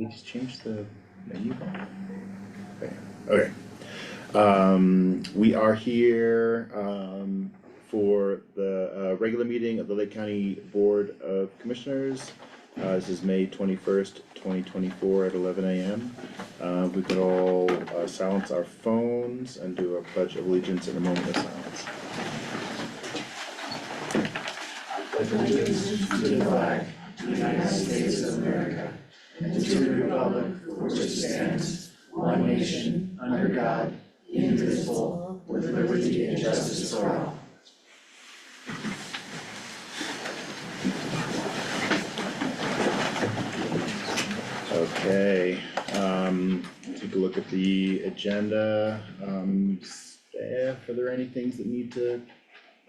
we just changed the menu? Okay. We are here for the regular meeting of the Lake County Board of Commissioners. This is May 21st, 2024 at 11 a.m. We could all silence our phones and do a pledge of allegiance in a moment of silence. Allegiance to the flag of the United States of America and to the republic for which it stands, one nation, under God, indivisible, with liberty and justice for all. Okay, take a look at the agenda. Staff, are there any things that need to,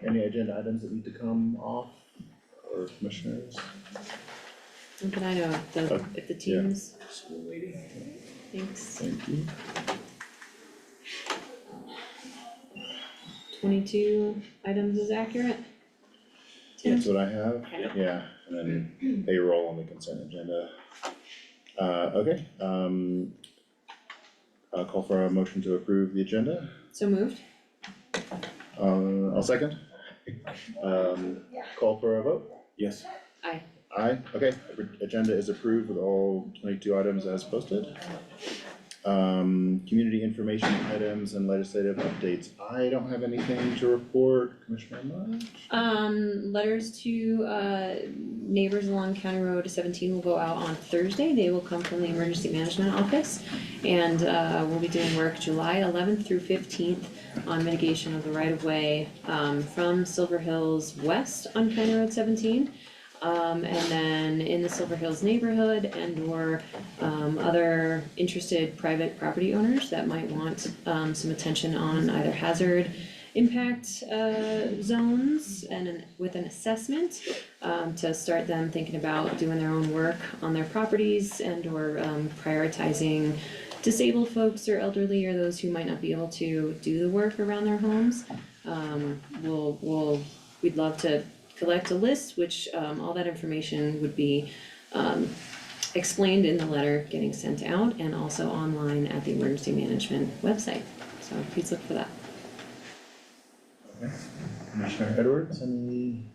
any agenda items that need to come off, or commissioners? Not that I know of, if the teams. Thanks. Thank you. 22 items is accurate? Tim? That's what I have, Okay. yeah, and then payroll on the consent agenda. Okay, I'll call for a motion to approve the agenda. So moved? I'll second. Call for a vote? Yes. Aye. Aye, okay, agenda is approved with all 22 items as posted. Community information items and legislative updates. I don't have anything to report, Commissioner Munch. Letters to neighbors along County Road 17 will go out on Thursday. They will come from the Emergency Management Office, and we'll be doing work July 11th through 15th on mitigation of the right-of-way from Silver Hills west on County Road 17. And then in the Silver Hills neighborhood and or other interested private property owners that might want some attention on either hazard impact zones and with an assessment to start them thinking about doing their own work on their properties and or prioritizing disabled folks or elderly or those who might not be able to do the work around their homes. We'd love to collect a list, which all that information would be explained in the letter getting sent out and also online at the emergency management website. So please look for that. Okay. Commissioner Edwards, any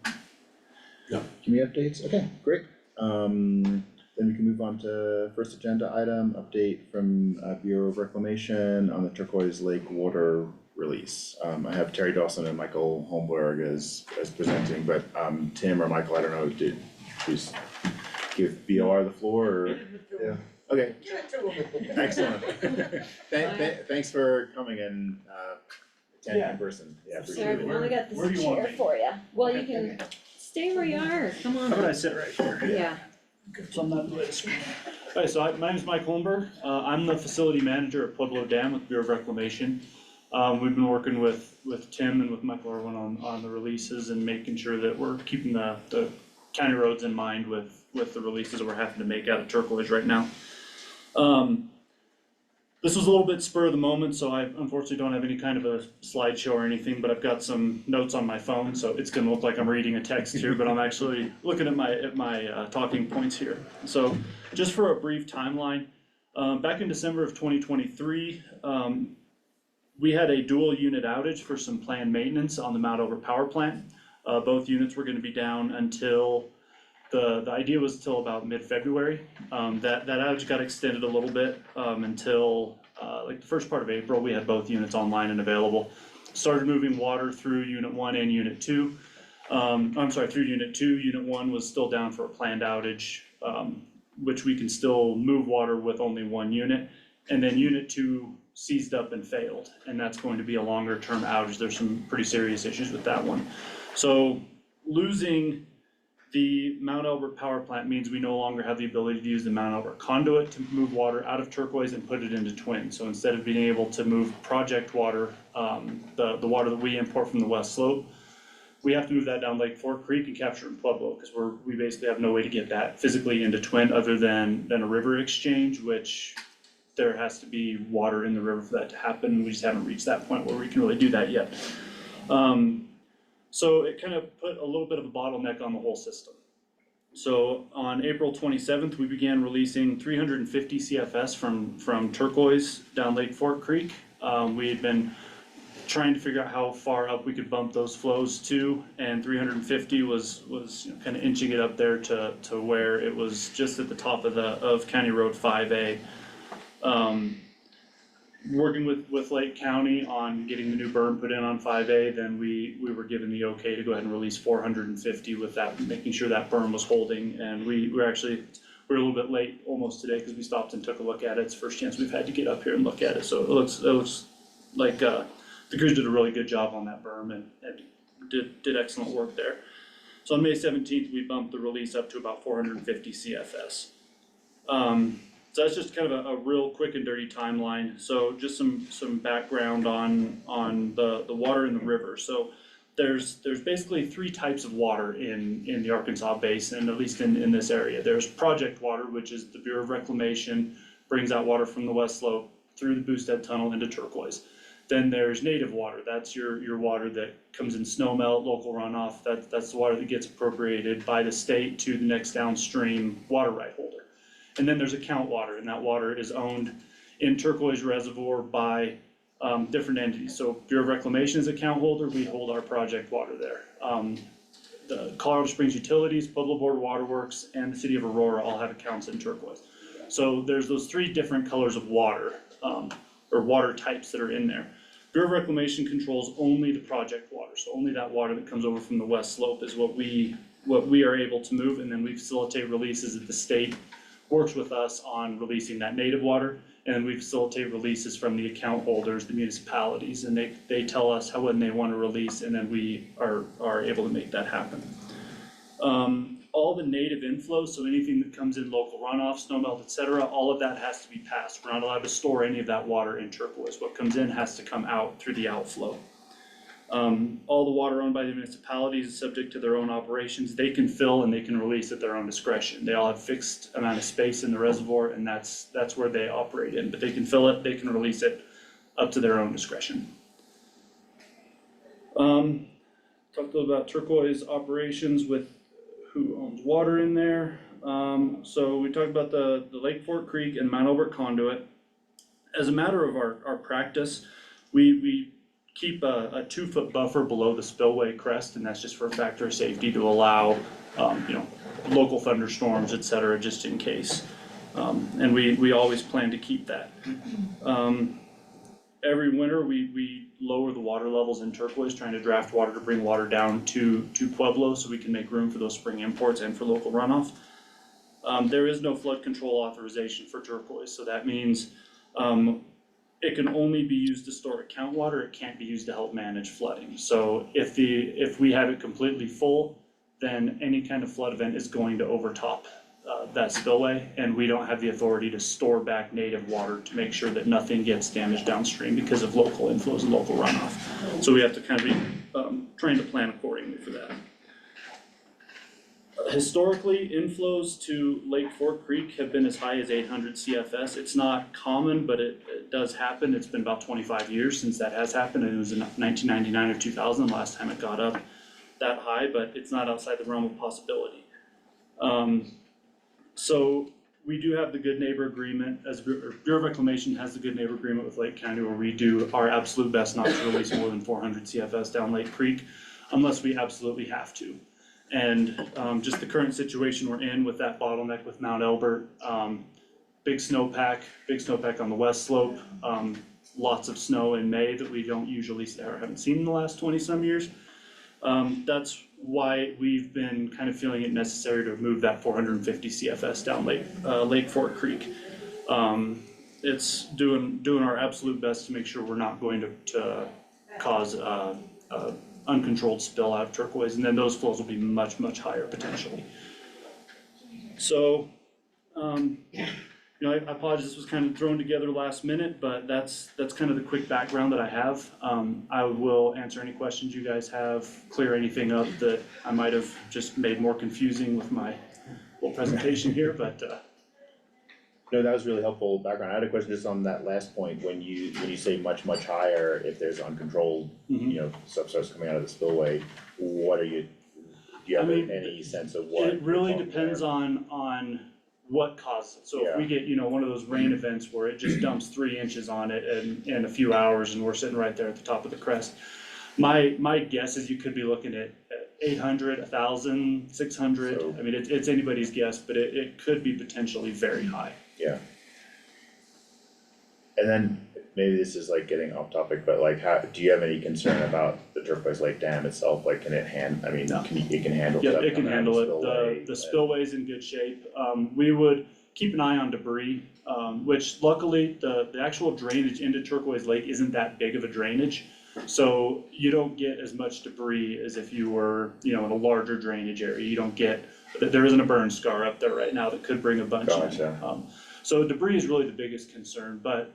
community updates? Okay, great. Then we can move on to first agenda item, update from Bureau of Reclamation on the Turquoise Lake water release. I have Terry Dawson and Michael Holmberg as presenting, but Tim or Michael, I don't know, did please give BOR the floor or? Yeah. Okay. Excellent. Thanks for coming and attending in person. Yeah, appreciate Sorry, it. we only got Where do this you want chair me? for you. Well, you can stay where you are. Come on. How about I sit right here? Yeah. So I'm not the way to screen. Hi, so my name's Mike Holmberg. I'm the facility manager at Pueblo Dam with Bureau of Reclamation. We've been working with Tim and with Michael Irwin on the releases and making sure that we're keeping the county roads in mind with the releases that we're having to make out of Turquoise right now. This was a little bit spur of the moment, so I unfortunately don't have any kind of a slideshow or anything, but I've got some notes on my phone, so it's gonna look like I'm reading a text here, but I'm actually looking at my talking points here. So just for a brief timeline, back in December of 2023, we had a dual unit outage for some planned maintenance on the Mount Over power plant. Both units were gonna be down until, the idea was till about mid-February. That outage got extended a little bit until like the first part of April. We had both units online and available. Started moving water through unit 1 and unit 2. Through unit 2. Unit 1 was still down for a planned outage, which we can still move water with only one unit. And then unit 2 seized up and failed, and that's going to be a longer term outage. There's some pretty serious issues with that one. So losing the Mount Albert power plant means we no longer have the ability to use the Mount Albert conduit to move water out of Turquoise and put it into Twin. So instead of being able to move project water, the water that we import from the West Slope, we have to move that down Lake Fork Creek and capture it in Pueblo, because we basically have no way to get that physically into Twin other than a river exchange, which there has to be water in the river for that to happen. We just haven't reached that point where we can really do that yet. So it kind of put a little bit of a bottleneck on the whole system. So on April 27th, we began releasing 350 CFS from Turquoise down Lake Fork Creek. We had been trying to figure out how far up we could bump those flows to, and 350 was kind of inching it up there to where it was just at the top of County Road 5A. Working with Lake County on getting the new berm put in on 5A, then we were given the okay to go ahead and release 450 with that, making sure that berm was holding. And we're a little bit late almost today because we stopped and took a look at it. It's the first chance we've had to get up here and look at it. So it looks like the crews did a really good job on that berm and did excellent work there. So on May 17th, we bumped the release up to about 450 CFS. So that's just kind of a real quick and dirty timeline. So just some background on the water in the river. So there's basically three types of water in the Arkansas Basin, at least in this area. There's project water, which is the Bureau of Reclamation brings out water from the West Slope through the Boosted Tunnel into Turquoise. Then there's native water. That's your water that comes in snowmelt, local runoff. That's the water that gets appropriated by the state to the next downstream water right holder. And then there's account water, and that water is owned in Turquoise Reservoir by different entities. So Bureau of Reclamation is account holder, we hold our project water there. The Colorado Springs Utilities, Pueblo Board Waterworks, and the City of Aurora all have accounts in Turquoise. So there's those three different colors of water, or water types that are in there. Bureau of Reclamation controls only the project water, so only that water that comes over from the West Slope is what we are able to move, and then we facilitate releases at the state works with us on releasing that native water, and we facilitate releases from the account holders, the municipalities, and they tell us when they want to release, and then we are able to make that happen. All the native inflows, so anything that comes in local runoff, snowmelt, etc., all of that has to be passed. We're not allowed to store any of that water in Turquoise. What comes in has to come out through the outflow. All the water owned by the municipalities is subject to their own operations. They can fill and they can release at their own discretion. They all have fixed amount of space in the reservoir, and that's where they operate in. But they can fill it, they can release it up to their own discretion. Talked a little about Turquoise operations with who owns water in there. So we talked about the Lake Fork Creek and Mount Albert conduit. As a matter of our practice, we keep a 2-foot buffer below the spillway crest, and that's just for a factor of safety to allow, local thunderstorms, et cetera, just in case. And we always plan to keep that. Every winter, we lower the water levels in Turquoise, trying to draft water to bring water down to Pueblo so we can make room for those spring imports and for local runoff. There is no flood control authorization for Turquoise, so that means it can only be used to store account water. It can't be used to help manage flooding. So if we have it completely full, then any kind of flood event is going to overtop that spillway, and we don't have the authority to store back native water to make sure that nothing gets damaged downstream because of local inflows and local runoff. So we have to kind of be trying to plan accordingly for that. Historically, inflows to Lake Fork Creek have been as high as 800 CFS. It's not common, but it does happen. It's been about 25 years since that has happened, and it was in 1999 or 2000 last time it got up that high, but it's not outside the realm of possibility. So we do have the Good Neighbor Agreement, as Bureau of Reclamation has the Good Neighbor Agreement with Lake County, where we do our absolute best not to release more than 400 CFS down Lake Creek, unless we absolutely have to. And just the current situation we're in with that bottleneck with Mount Albert, big snowpack on the west slope, lots of snow in May that we don't usually see or haven't seen in the last 20 some years. That's why we've been kind of feeling it necessary to move that 450 CFS down Lake Fork Creek. It's doing our absolute best to make sure we're not going to cause uncontrolled spill out of Turquoise, and then those flows will be much higher potentially. So, I apologize, this was kind of thrown together last minute, but that's kind of the quick background that I have. I will answer any questions you guys have, clear anything up that I might have just made more confusing with my little presentation here, but No, that was really helpful background. I had a question just on that last point, when you say much higher, if there's uncontrolled, stuff starts coming out of the spillway, do you have I mean, any sense of what? It really we're talking depends there? on what causes it. So if we get, one of those rain events where it just dumps 3 inches on it in a few hours and we're sitting right there at the top of the crest, my guess is you could be looking at 800, 1,000, 600. So- I mean, it's anybody's guess, but it could be potentially very high. Yeah. And then, maybe this is like getting off topic, but like, do you have any concern about the Turquoise Lake Dam itself? Like, can it No. it can handle Yeah, stuff it can coming out of handle the it. spillway? The spillway's in good shape. We would keep an eye on debris, which luckily the actual drainage into Turquoise Lake isn't that big of a drainage. So you don't get as much debris as if you were, in a larger drainage area. You don't get, there isn't a burn scar up there right now that could bring a bunch in. Gotcha. So debris is really the biggest concern, but,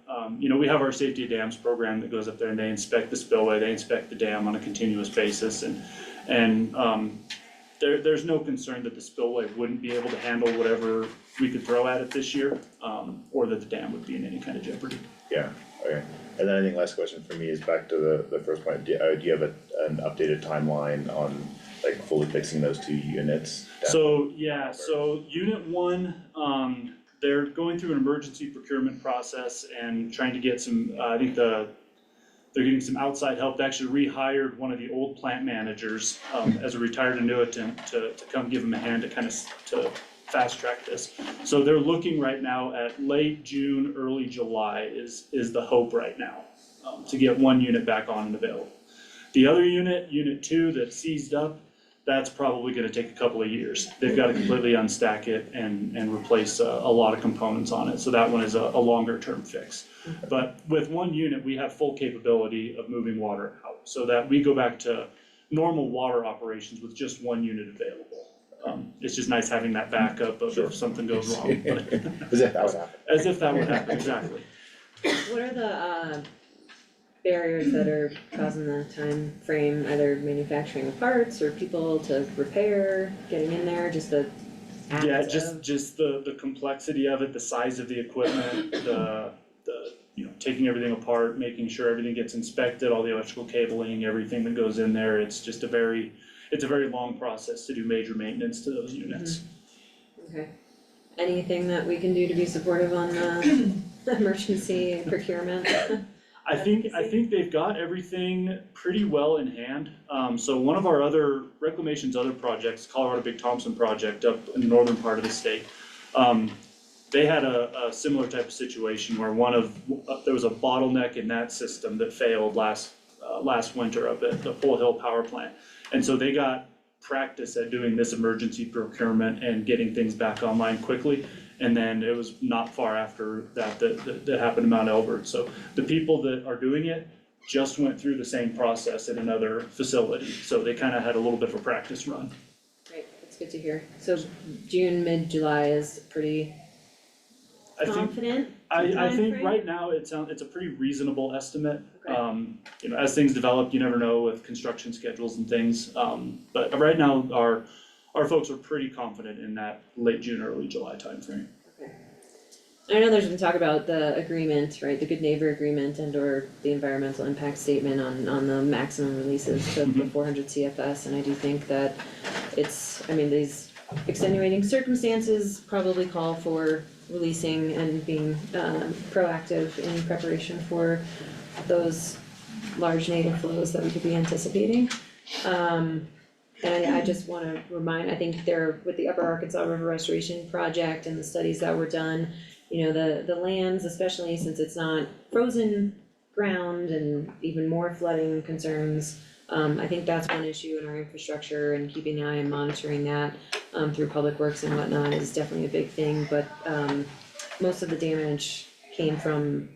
we have our safety of dams program that goes up there and they inspect the spillway, they inspect the dam on a continuous basis, and there's no concern that the spillway wouldn't be able to handle whatever we could throw at it this year, or that the dam would be in any kind of jeopardy. Yeah, okay. And then I think last question for me is back to the first point. Do you have an updated timeline on like fully fixing those 2 units? So unit 1, they're going through an emergency procurement process and trying to get some, I think they're getting some outside help. They actually rehired one of the old plant managers, as a retired annuitant to come give them a hand to fast track this. So they're looking right now at late June, early July is the hope right now, to get 1 unit back on and available. The other unit 2 that's seized up, that's probably gonna take a couple of years. They've gotta completely unstack it and replace a lot of components on it, so that one is a longer term fix. But with 1 unit, we have full capability of moving water out, so that we go back to normal water operations with just 1 unit available. It's just nice having that backup of Sure. if something goes wrong, but As if that would happen. as if that would happen, exactly. What are the barriers that are causing the time frame, either manufacturing of parts or people to repair, getting in there, just the act Yeah, of- just the complexity of it, the size of the equipment, the taking everything apart, making sure everything gets inspected, all the electrical cabling, everything that goes in there, it's a very long process to do major maintenance to those units. Okay. Anything that we can do to be supportive on the emergency procurement? I think they've got everything pretty well in hand. So one of our Reclamation's other projects, Colorado Big Thompson project up in the northern part of the state, they had a similar type of situation where there was a bottleneck in that system that failed last winter up at the Full Hill Power Plant. And so they got practice at doing this emergency procurement and getting things back online quickly. And then it was not far after that happened to Mount Elbert. So the people that are doing it just went through the same process at another facility. So they kind of had a little bit of a practice run. Great, that's good to hear. So June, mid-July is pretty I think confident I think timeframe? right now it's a pretty reasonable estimate. Okay. As things develop, you never know with construction schedules and things. But right now, our folks are pretty confident in that late June, early July timeframe. Okay. I know there's been talk about the agreement, right, the good neighbor agreement and or the environmental impact statement on the maximum releases to the 400 CFS, and I do think that these extenuating circumstances probably call for releasing and being proactive in preparation for those large native flows that we could be anticipating. And I just wanna remind, I think with the Upper Arkansas River Restoration Project and the studies that were done, the lands, especially since it's not frozen ground and even more flooding concerns, I think that's one issue in our infrastructure, and keeping an eye and monitoring that through public works and whatnot is definitely a big thing, but most of the damage came from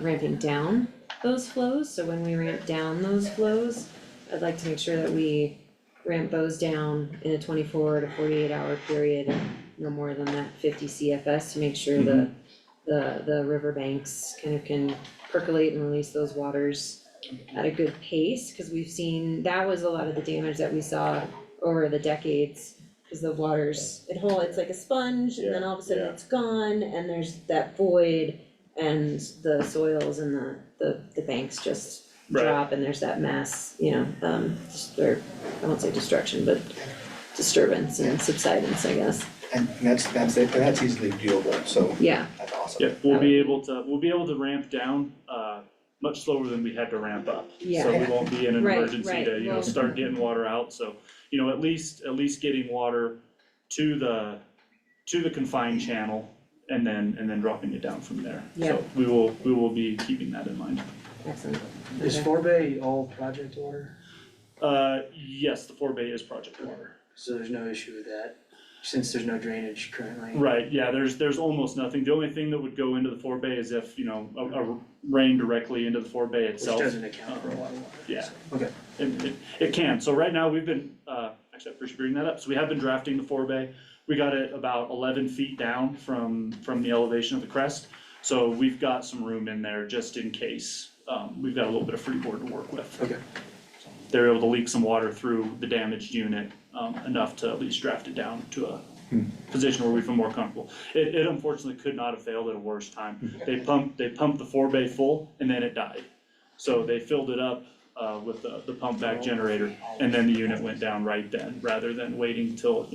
ramping down those flows. So when we ramp down those flows, I'd like to make sure that we ramp those down in a 24 to 48 hour period, no more than that 50 CFS, to make sure the riverbanks kind of can percolate and release those waters at a good pace, because we've seen, that was a lot of the damage that we saw over the decades, because the waters, it's like a sponge, and then all of a sudden it's gone, and there's that void, and the soils and the banks just drop, and there's that mass, I won't say destruction, but disturbance and subsidence, I guess. And that's it, that's easily doable, so Yeah, that's awesome. Yeah, we'll be able to ramp down, much slower than we had to ramp up. Yeah. So we won't be in an Right, emergency right. to, Well- start getting water out, so, at least getting water to the confined channel and then dropping it down from there. Yeah. So we will be keeping that in mind. excellent. Is Okay. 4 Bay all project water? Yes, the 4 bay is project water. So there's no issue with that, since there's no drainage currently? Right, yeah, there's almost nothing. The only thing that would go into the 4 bay is if, a rain directly into the 4 bay Which itself. doesn't account for a lot of water. Yeah. so, Okay. It can, so right now we've been, actually I appreciate bringing that up, so we have been drafting the 4 bay. We got it about 11 feet down from the elevation of the crest, so we've got some room in there just in case. We've got a little bit of freeboard to work with. Okay. They're able to leak some water through the damaged unit, enough to at least draft it down to a position where we feel more comfortable. It unfortunately could not have failed at a worse time. They pumped the 4 bay full and then it died. So they filled it up with the pump back generator, and then the unit went down right then, rather than waiting till,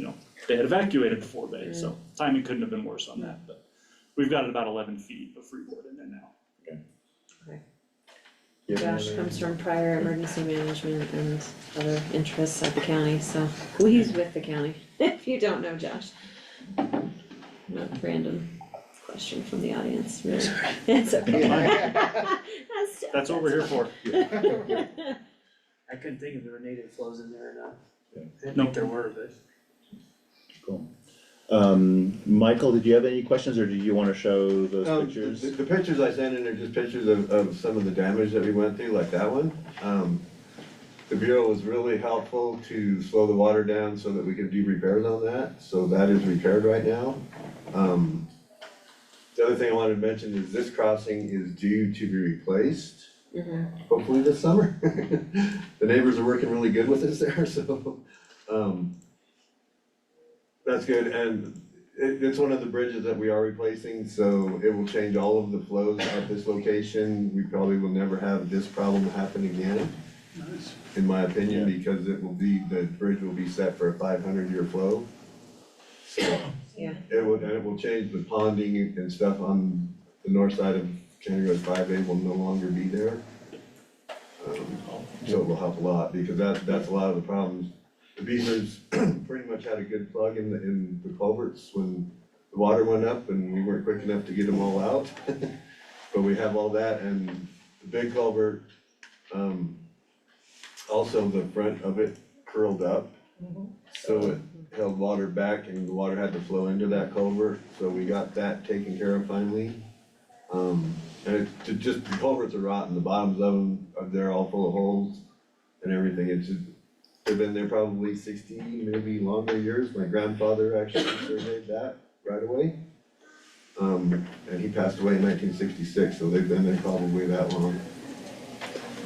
they had evacuated the 4 bay, so timing couldn't have been worse on that, but we've got about 11 feet of freeboard in there now. You have any Josh other- comes from prior emergency management and other interests at the county, so, well, he's with the county, if you don't know Josh. Not a random question from the audience, really. It's okay. That's what we're here for. I couldn't think if there were native flows in there or not. Yeah. I didn't No. think there were, but. Cool. Michael, did you have any questions, or do you wanna show those pictures? The pictures I sent in are just pictures of some of the damage that we went through, like that one. The Bureau was really helpful to slow the water down so that we could do repairs on that, so that is repaired right now. The other thing I wanted to mention is this crossing is due to be replaced, hopefully this summer. The neighbors are working really good with us there, so, that's good, and it's one of the bridges that we are replacing, so it will change all of the flows at this location. We probably will never have this problem happen again, in my opinion, because the bridge will be set for a 500-year flow. So Yeah. it will change the ponding and stuff on the north side of County Road 5A will no longer be there. So it will help a lot, because that's a lot of the problems. The beavers pretty much had a good plug in the culverts when the water went up, and we weren't quick enough to get them all out. But we have all that, and the big culvert, also the front of it curled up. So it held water back, and the water had to flow into that culvert, so we got that taken care of finally. And the culverts are rotten, the bottoms of them, they're all full of holes and everything. They've been there probably 60, maybe longer years. My grandfather actually surveyed that right away. And he passed away in 1966, so they've been there probably that long.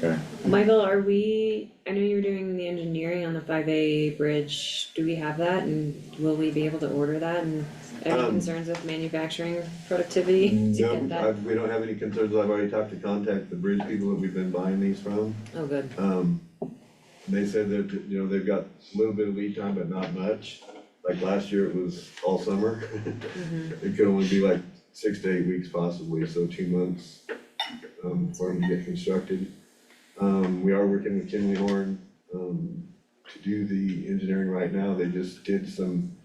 Okay. Michael, I know you're doing the engineering on the 5A bridge, do we have that, and will we be able to order that, and any concerns with manufacturing productivity to No, get that? we don't have any concerns. I've already talked to contact the bridge people that we've been buying these from. Oh, good, They said that, they've got a little bit of lead time, but not much. Like last year, it was all summer. It could only be like 6 to 8 weeks possibly, so 2 months, for them to get constructed. We are working with Kinley Horn, to do the engineering right now. They just did some,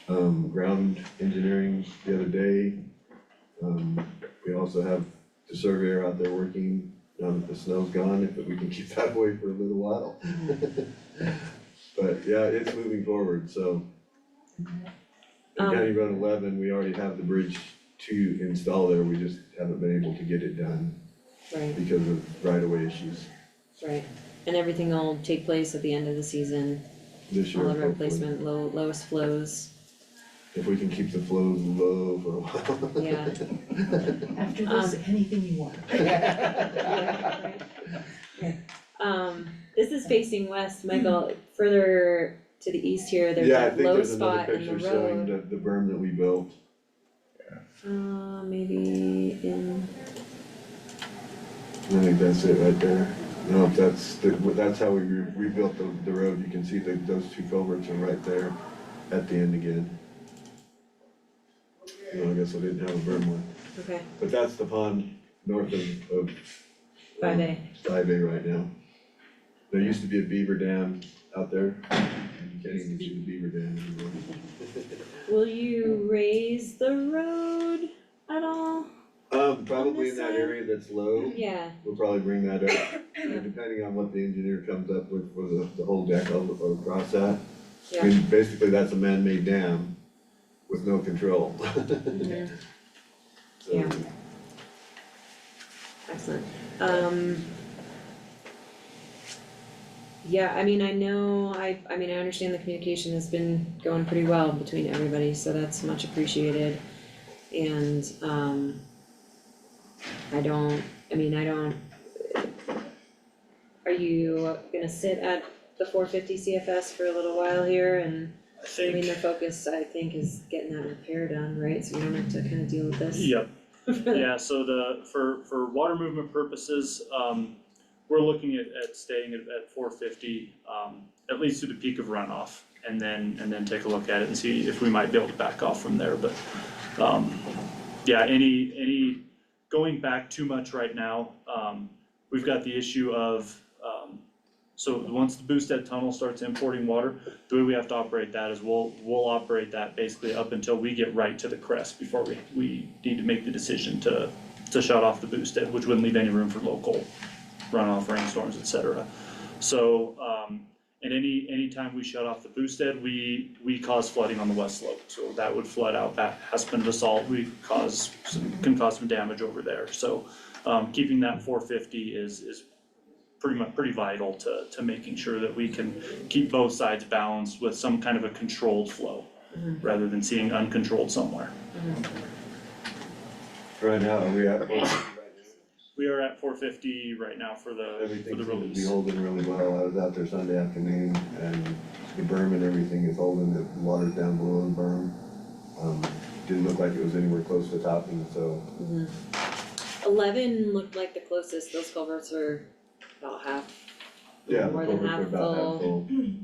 ground engineering the other day. We also have the surveyor out there working now that the snow's gone, if we can keep that away for a little while. But yeah, it's moving forward, so. In County Road 11, we already have the bridge to install there, we just haven't been able to get it done right, because of right-of-way issues right, and everything will take place at the end of the season, this year, all the hopefully. replacement, lowest flows, If we can keep the flows low for a while. yeah. After this, anything you want. Yeah, right. This is facing west, Michael, further to the east here, there's Yeah, I that think low there's another spot in the picture showing road. the berm that we built. Maybe in, I think that's it right there. No, that's how we rebuilt the road. You can see those two culverts are right there at the end again. No, I guess I didn't have a berm one. Okay, But that's the pond north of 5A. 5A right now. There used to be a beaver dam out there. You can't even see the beaver dam anymore. Will you raise the road at all? Probably in this that side? area that's low, Yeah, we'll probably bring that up. And depending on what the engineer comes up with for the whole deck across that. I yeah. mean, basically, that's a man-made dam with no control. Mhm. So, Yeah. Excellent. Yeah, I mean, I know, I understand the communication has been going pretty well between everybody, so that's much appreciated. And, are you gonna sit at the 450 CFS for a little while here? And, I I mean, the think, focus, I think, is getting that repair done, right? So we don't have to kind of deal with this. yep, yeah, so for water movement purposes, we're looking at staying at 450, at least to the peak of runoff. And then take a look at it and see if we might be able to back off from there, but, yeah, any, going back too much right now, we've got the issue of, so once the Boosted Tunnel starts importing water, the way we have to operate that is we'll operate that basically up until we get right to the crest before we need to make the decision to shut off the Boosted, which wouldn't leave any room for local runoff, rainstorms, et cetera. So, and any time we shut off the Boosted, we cause flooding on the west slope, so that would flood out that Aspen basalt, can cause some damage over there, so, keeping that 450 is pretty vital to making sure that we can keep both sides balanced with some kind of a controlled flow, rather than seeing uncontrolled somewhere. right now, are we at 450 right now? We are at 450 right now for the Everything seems to be release. holding really well. I was out there Sunday afternoon and the berm and everything is holding, the water's down below the berm. Didn't look like it was anywhere close to topping, so. 11 looked like the closest, those culverts are about half, Yeah, more the than culverts are half about half full. full.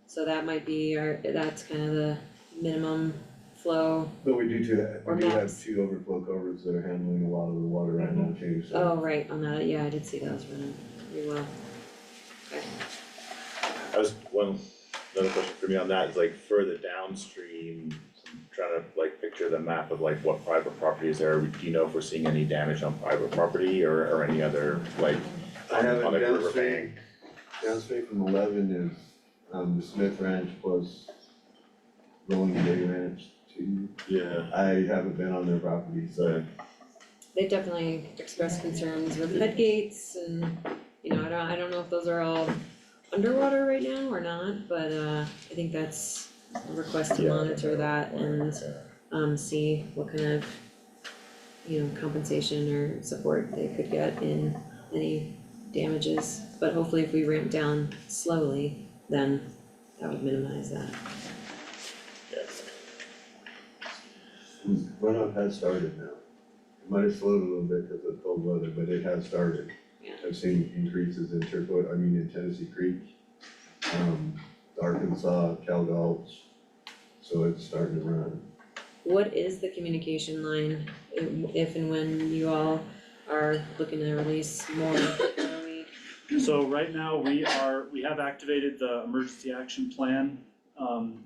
So that might be that's kind of the minimum flow. But we do Or have max. 2 overflow culverts that are handling a lot of the water right now too, so. Oh, right, on that, yeah, I did see those running pretty well. Another question for me on that is like further downstream, I'm trying to like picture the map of like what private property is there. Do you know if we're seeing any damage on private property or any other like I on have a it river bank? downstream from 11 is, the Smith Ranch plus Rolling Day Ranch 2. Yeah. I haven't been on their property, so. They definitely expressed concerns with head gates and, I don't know if those are all underwater right now or not, but I think that's a request to monitor that and see what kind of, compensation or support they could get in any damages. But hopefully if we ramp down slowly, then that would minimize that. Yes. Runoff has started now. It might have slowed a little bit because of cold weather, but it has started. Yeah. I've seen increases in in Tennessee Creek, Arkansas, Cal Gulch, so it's starting to run. What is the communication line if and when you all are looking to release more? So right now, we have activated the emergency action plan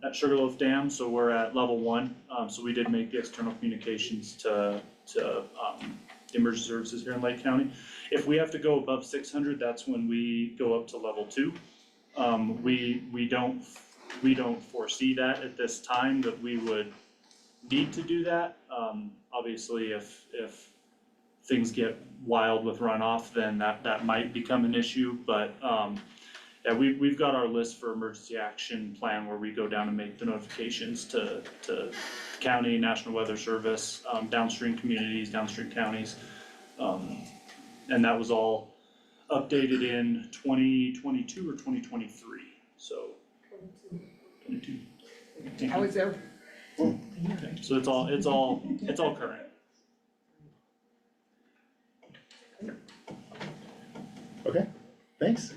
at Sugarloaf Dam, so we're at level 1. So we did make the external communications to the emergency services here in Lake County. If we have to go above 600, that's when we go up to level 2. We don't foresee that at this time, that we would need to do that. Obviously, if things get wild with runoff, then that might become an issue, but yeah, we've got our list for emergency action plan where we go down and make the notifications to county, National Weather Service, downstream communities, downstream counties. And that was all updated in 2022 or 2023, so 22. I was there. Okay, so it's all current. Okay, Thanks.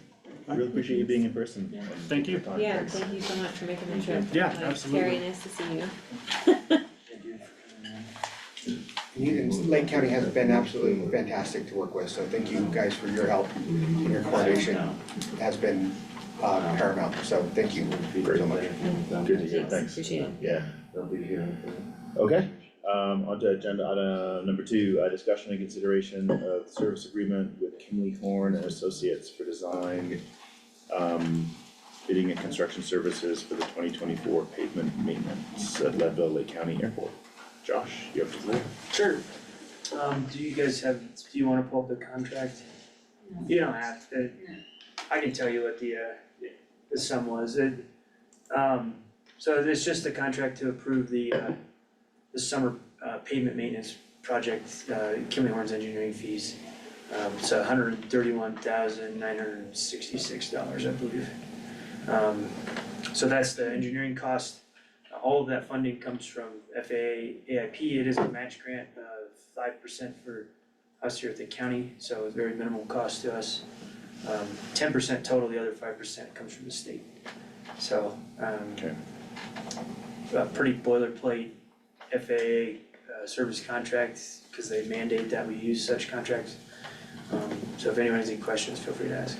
I really appreciate you being in person. Yeah. Thank you. Yeah, Thanks. thank you so much for making the trip. Yeah, Like, absolutely. Carrie, nice to see you. And Lake County has been absolutely fantastic to work with, so thank you guys for your help and your coordination has been paramount, so thank you so much. Good to hear, thanks. Appreciate it. Yeah. They'll be here. Okay, onto agenda item number 2, discussion and consideration of the service agreement with Kimley Horn and Associates for design, bidding and construction services for the 2024 pavement maintenance at Leadville Lake County Airport. Josh, you have to lead. Sure. Do you guys have, do you wanna pull up the contract? You don't have to. I can tell you what the sum was. So it's just a contract to approve the summer pavement maintenance project, Kimley Horn's engineering fees. It's $131,966, I believe. So that's the engineering cost. All of that funding comes from FAA AIP. It is a match grant of 5% for us here at the county, so it's very minimal cost to us. 10% total, the other 5% comes from the state. So, Okay. a pretty boilerplate FAA service contract, cause they mandate that we use such contracts. So if anyone has any questions, feel free to ask.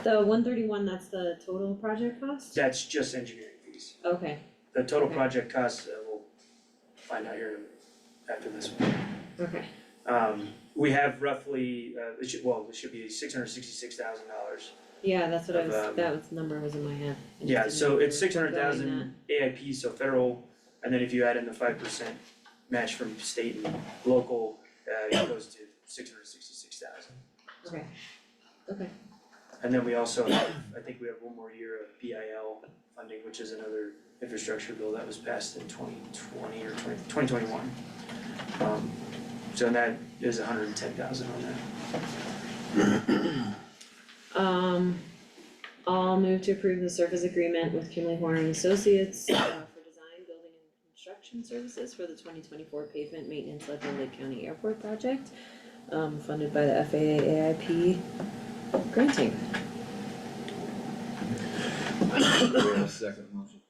The 131, that's the total project cost? That's just engineering fees. Okay, The total Okay. project cost, we'll find out here after this one. okay, We have roughly, it should be $666,000. yeah, that's what I was, Of, that was, the number was in my head. I just Yeah, didn't so know it's if we were 600,000 AIP, so federal, and then if you add in the 5% match from state and local, it goes to 666,000. going that. Okay, And then we also have, I think we have one more year of BIL funding, which is another infrastructure bill that was passed in 2020 or 2021. So that is 110,000 on that. I'll move to approve the service agreement with Kimley Horn and Associates, for design, building and construction services for the 2024 pavement maintenance Leadville Lake County Airport project, funded by the FAA AIP granting. Second motion.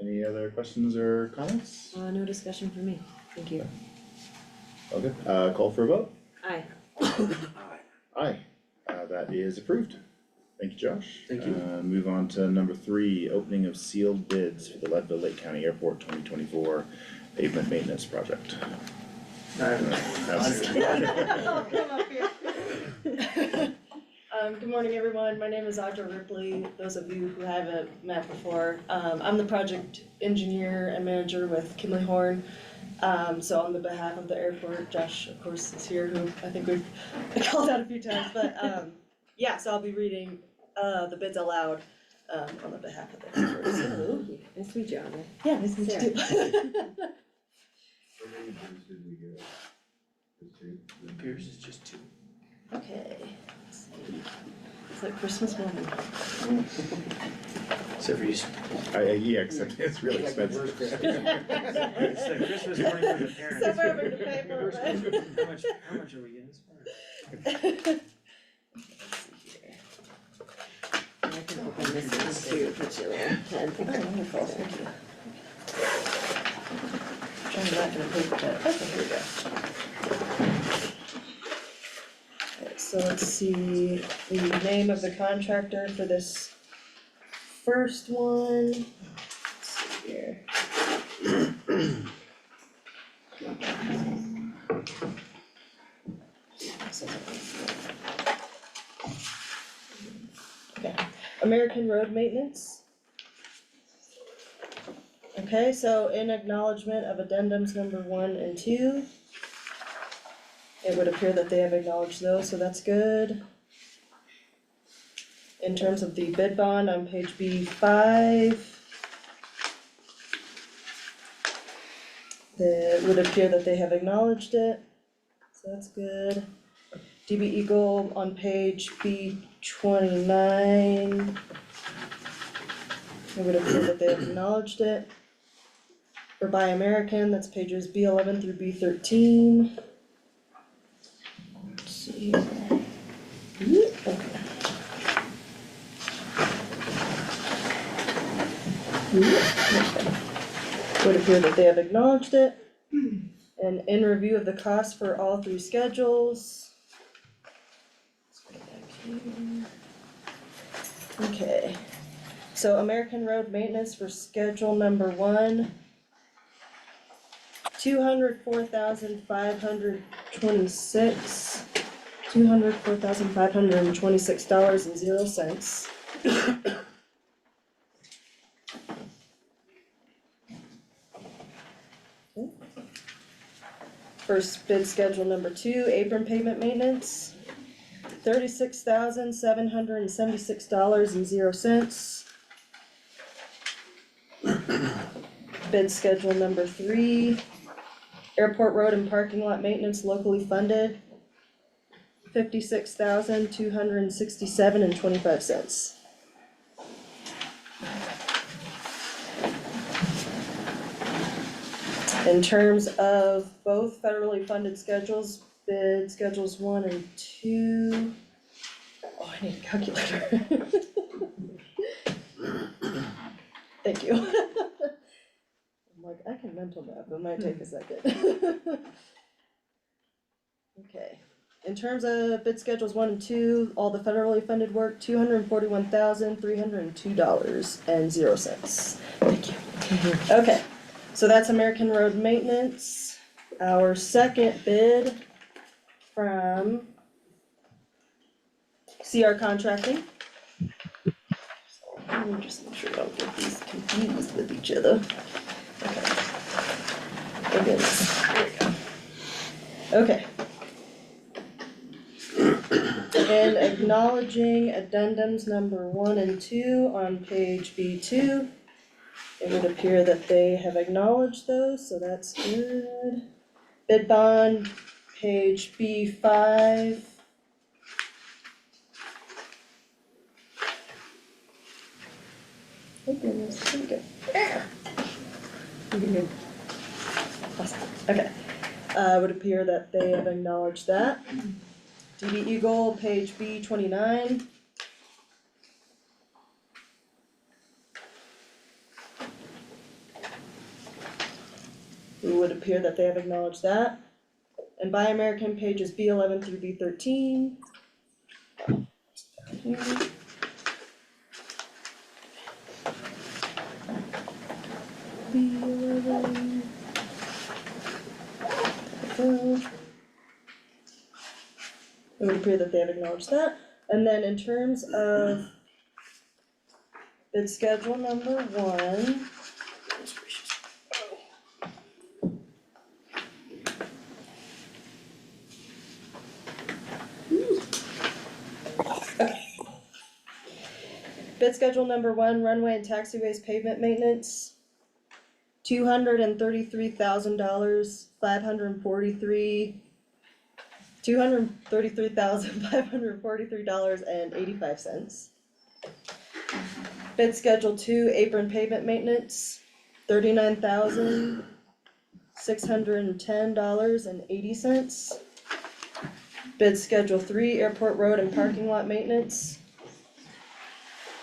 Any other questions or comments? No discussion for me, thank you. Okay, call for a vote? Aye. Aye, that is approved. Thank you, Josh. Thank you. Move on to number 3, opening of sealed bids for the Leadville Lake County Airport 2024 pavement maintenance project. Oh, come up here. Good morning, everyone. My name is Audra Ripley. Those of you who haven't met before, I'm the project engineer and manager with Kimley Horn. So on the behalf of the airport, Josh, of course, is here, who I think we've called out a few times, but, yeah, so I'll be reading, the bids aloud, on the behalf of the airport. So, Nice to meet you, Audrey. yeah, nice to meet you too. How many bids did we get? Just two? Appears it's just 2. Okay, let's see. It's like Christmas morning. Except for you. Yeah, except it's really expensive. It's the Christmas morning for the parents. So we're having to pay for it, right? How much are we getting this for? Let's see here. I can open this one too, put your little pen. Oh, wonderful, thank you. Trying not to paper that, okay, here we go. Alright, so let's see the name of the contractor for this first one. Let's see here. Okay, American Road Maintenance. Okay, so in acknowledgement of addendums number 1 and 2. It would appear that they have acknowledged those, so that's good. In terms of the bid bond on page B5. It would appear that they have acknowledged it, so that's good. DB Eagle on page B29. It would appear that they have acknowledged it. For Buy American, that's pages B11 through B13. Let's see here. Okay. Would appear that they have acknowledged it. And in review of the cost for all three schedules. Let's go back here. Okay, so American Road Maintenance for schedule number 1. $204,526. $204,526.00. First bid schedule number 2, apron pavement maintenance, $36,776.00. Bid schedule number 3, airport road and parking lot maintenance locally funded, $56,267.25. In terms of both federally funded schedules, bid schedules 1 and 2. Oh, I need a calculator. Thank you. I'm like, I can mental map, it might take a second. Okay, in terms of bid schedules 1 and 2, all the federally funded work, $241,302.00. Thank you. Okay. So that's American Road Maintenance. Our second bid from CR Contracting. Let me just make sure I don't get these confused with each other. Okay. Oh goodness, there we go. Okay. And acknowledging addendums number 1 and 2 on page B2. It would appear that they have acknowledged those, so that's good. Bid bond, page B5. Oh goodness, there we go. Awesome, okay. Would appear that they have acknowledged that. DB Eagle, page B29. It would appear that they have acknowledged that. And Buy American pages B11 through B13. B11. It would appear that they have acknowledged that. And then in terms of bid schedule number 1. Bid schedule number 1, runway and taxiways pavement maintenance, $233,543.85. Bid schedule 2, apron pavement maintenance, $39,610.80. Bid schedule 3, airport road and parking lot maintenance,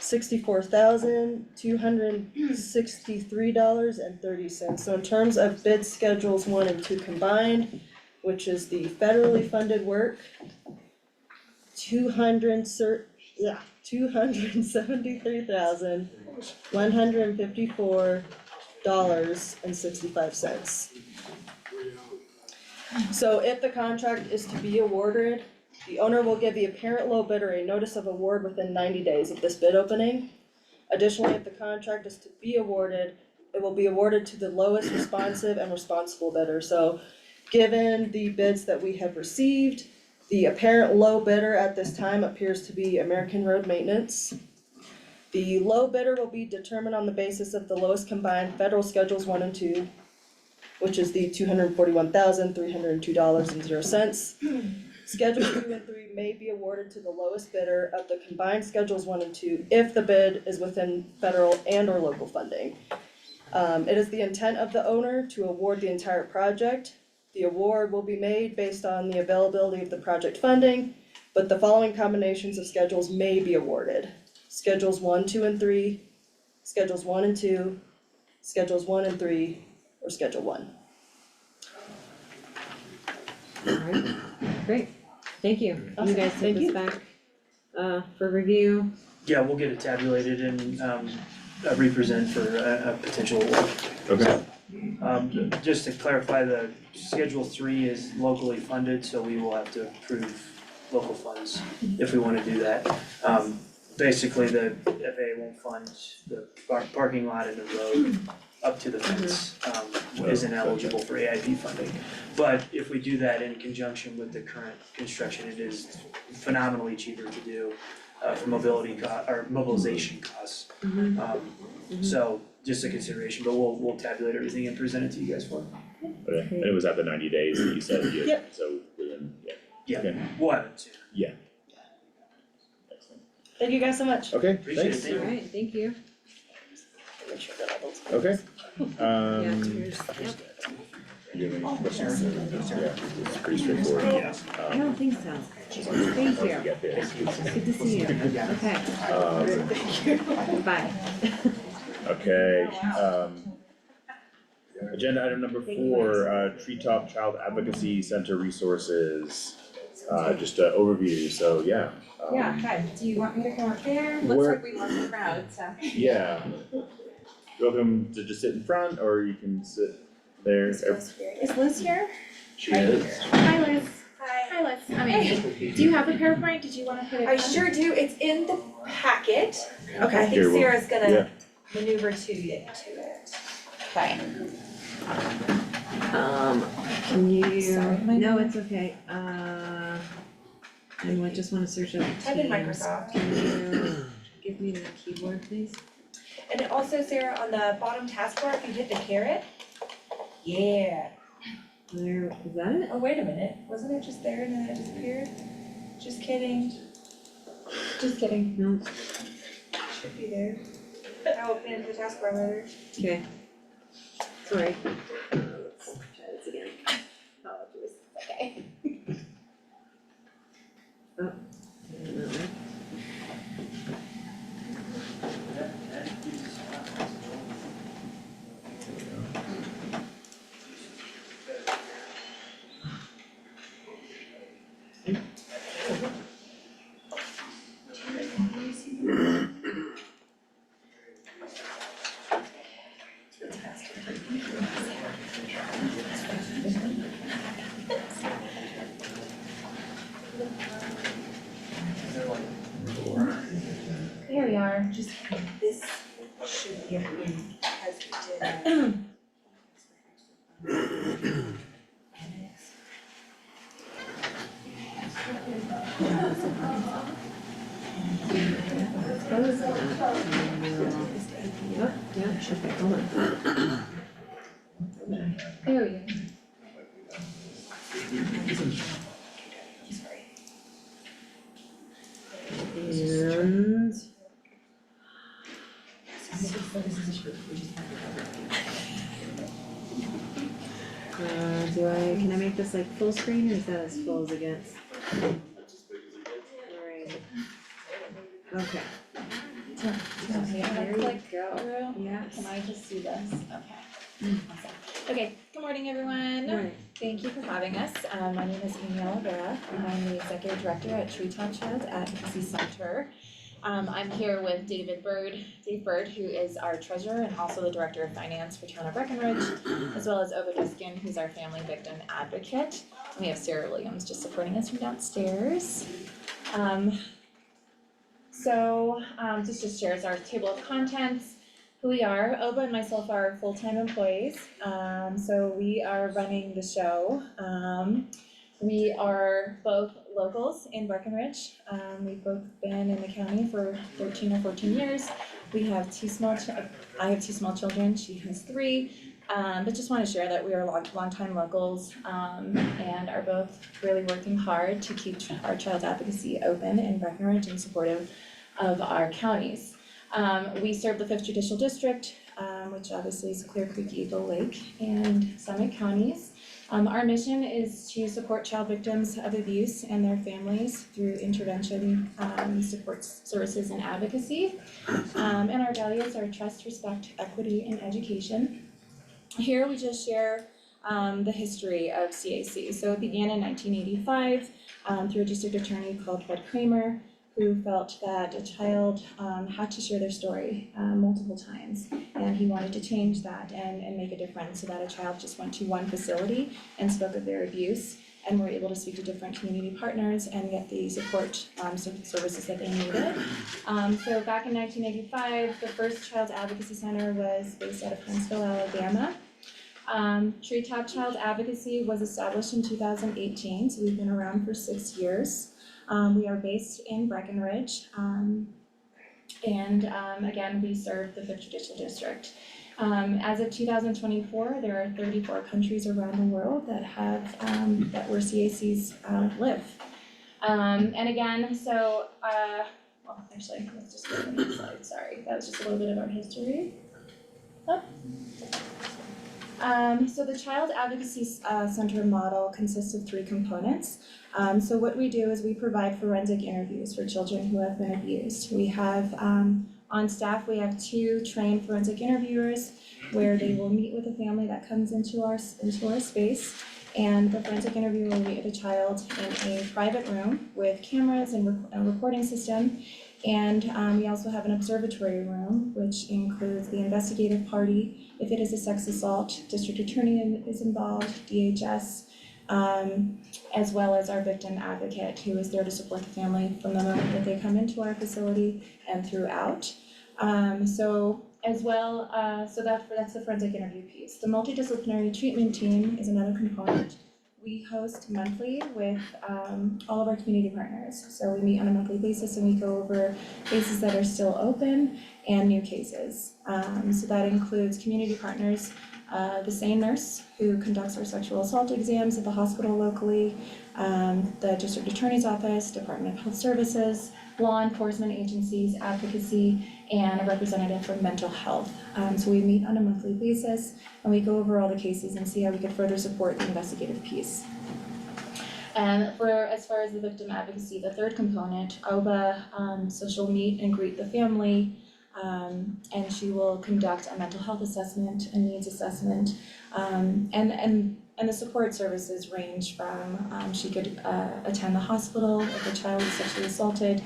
$64,263.30. So in terms of bid schedules 1 and 2 combined, which is the federally funded work, $273,154.65. So if the contract is to be awarded, the owner will give the apparent low bidder a notice of award within 90 days of this bid opening. Additionally, if the contract is to be awarded, it will be awarded to the lowest responsive and responsible bidder. So given the bids that we have received, the apparent low bidder at this time appears to be American Road Maintenance. The low bidder will be determined on the basis of the lowest combined federal schedules 1 and 2, which is the $241,302.00. Schedules 2 and 3 may be awarded to the lowest bidder of the combined schedules 1 and 2 if the bid is within federal and or local funding. It is the intent of the owner to award the entire project. The award will be made based on the availability of the project funding, but the following combinations of schedules may be awarded. Schedules 1, 2, and 3, Schedules 1 and 2, Schedules 1 and 3, or Schedule 1. Alright, great, thank you. You Awesome, guys take thank this you. back, for review. Yeah, we'll get it tabulated and represent for a potential award. Okay. Just to clarify, the Schedule 3 is locally funded, so we will have to approve local funds if we wanna do that. Basically, the FAA won't fund the parking lot and the road up to the fence, isn't eligible for AIP funding. But if we do that in conjunction with the current construction, it is phenomenally cheaper to do for mobilization costs. So just a consideration, but we'll tabulate everything and present it to you guys for. Okay, and it was at the 90 days that you said, Yep. so within, Yeah, Okay. we'll have it soon. Excellent. Thank you guys so much. Okay, Appreciate it, thanks. thank you. Alright, thank you. Make sure that all those. Okay. Yeah, here's, yep, Do you have any questions? Yeah, it's pretty straightforward. I don't think so. Thank you. Get this. Good to see you. Okay, bye. Okay, agenda item number 4, Treetop Child Advocacy Center resources. Just an overview, so yeah. Yeah, hi, do you want me to come up there? Looks Where- like we lost the crowd, so. Yeah. Welcome to just sit in front, or you can sit there. Is Liz here? She is. Hi Liz. Hi Liz. I mean, do you have a PowerPoint? Did you wanna put it? I sure do, it's in the packet. I Okay. think Here, we'll- Sarah's yeah. gonna maneuver to get to it. Okay. Can you, Sorry, my no, name- it's okay, I just wanna search up Teams. Type in Microsoft. Can you give me the keyboard, please? And then also Sarah, on the bottom taskbar, if you hit the caret. Yeah. There, is that it? Oh, wait a minute, wasn't it just there and then it disappeared? Just kidding. Just kidding, No, should be there. I opened the taskbar later. okay. Sorry. Let's try this again. Apologies. Okay. Oh, no, right. There we are, just this should be a as we did. Oh, yeah, okay, hold on. There we go. And. Can I make this like full screen or is that as full as it gets? Alright. Okay, there you go. Yeah. Can I just see this? Okay. Awesome. Okay, good morning, everyone. Right. Thank you for having us. My name is Amy Oliveira, and I'm the Executive Director at Treetop Child Advocacy Center. I'm here with Dave Bird, who is our treasurer and also the Director of Finance for Town of Breckenridge, as well as Ova Diskin, who's our family victim advocate. We have Sarah Williams just supporting us from downstairs. This just shares our table of contents, who we are. Ova and myself are full-time employees, so we are running the show. We are both locals in Breckenridge. We've both been in the county for 13 or 14 years. We have I have two small children, she has 3. But just wanna share that we are longtime locals, and are both really working hard to keep our child advocacy open in Breckenridge and supportive of our counties. We serve the 5th Judicial District, which obviously is Clear Creek, Eagle Lake, and Summit counties. Our mission is to support child victims of abuse and their families through intervention, support services and advocacy. And our values are trust, respect, equity, and education. Here we just share the history of CAC. So it began in 1985 through a district attorney called Fred Kramer, who felt that a child had to share their story multiple times, and he wanted to change that and make a difference so that a child just went to one facility and spoke of their abuse and were able to speak to different community partners and get the support services that they needed. So back in 1985, the first Child Advocacy Center was based out of Huntsville, Alabama. Treetop Child Advocacy was established in 2018, so we've been around for 6 years. We are based in Breckenridge, and again, we serve the 5th Judicial District. As of 2024, there are 34 countries around the world that have, that where CACs live. And again, so, well, actually, let's just go to the next slide, sorry, that was just a little bit of our history. So the Child Advocacy Center model consists of 3 components. So what we do is we provide forensic interviews for children who have been abused. We have, on staff, we have 2 trained forensic interviewers where they will meet with a family that comes into our space. And the forensic interviewer will meet with a child in a private room with cameras and a recording system. And we also have an observatory room, which includes the investigative party. If it is a sex assault, district attorney is involved, DHS, as well as our victim advocate, who is there to support the family from the moment that they come into our facility and throughout. So as well, so that's the forensic interview piece. The multidisciplinary treatment team is another component. We host monthly with all of our community partners. So we meet on a monthly basis and we go over cases that are still open and new cases. So that includes community partners, the SANE nurse who conducts our sexual assault exams at the hospital locally, the district attorney's office, Department of Health Services, law enforcement agencies, advocacy, and a representative from mental health. So we meet on a monthly basis and we go over all the cases and see how we could further support the investigative piece. And as far as the victim advocacy, the 3rd component, OBA, so she'll meet and greet the family, and she will conduct a mental health assessment, a needs assessment, and the support services range from she could attend the hospital if the child is sexually assaulted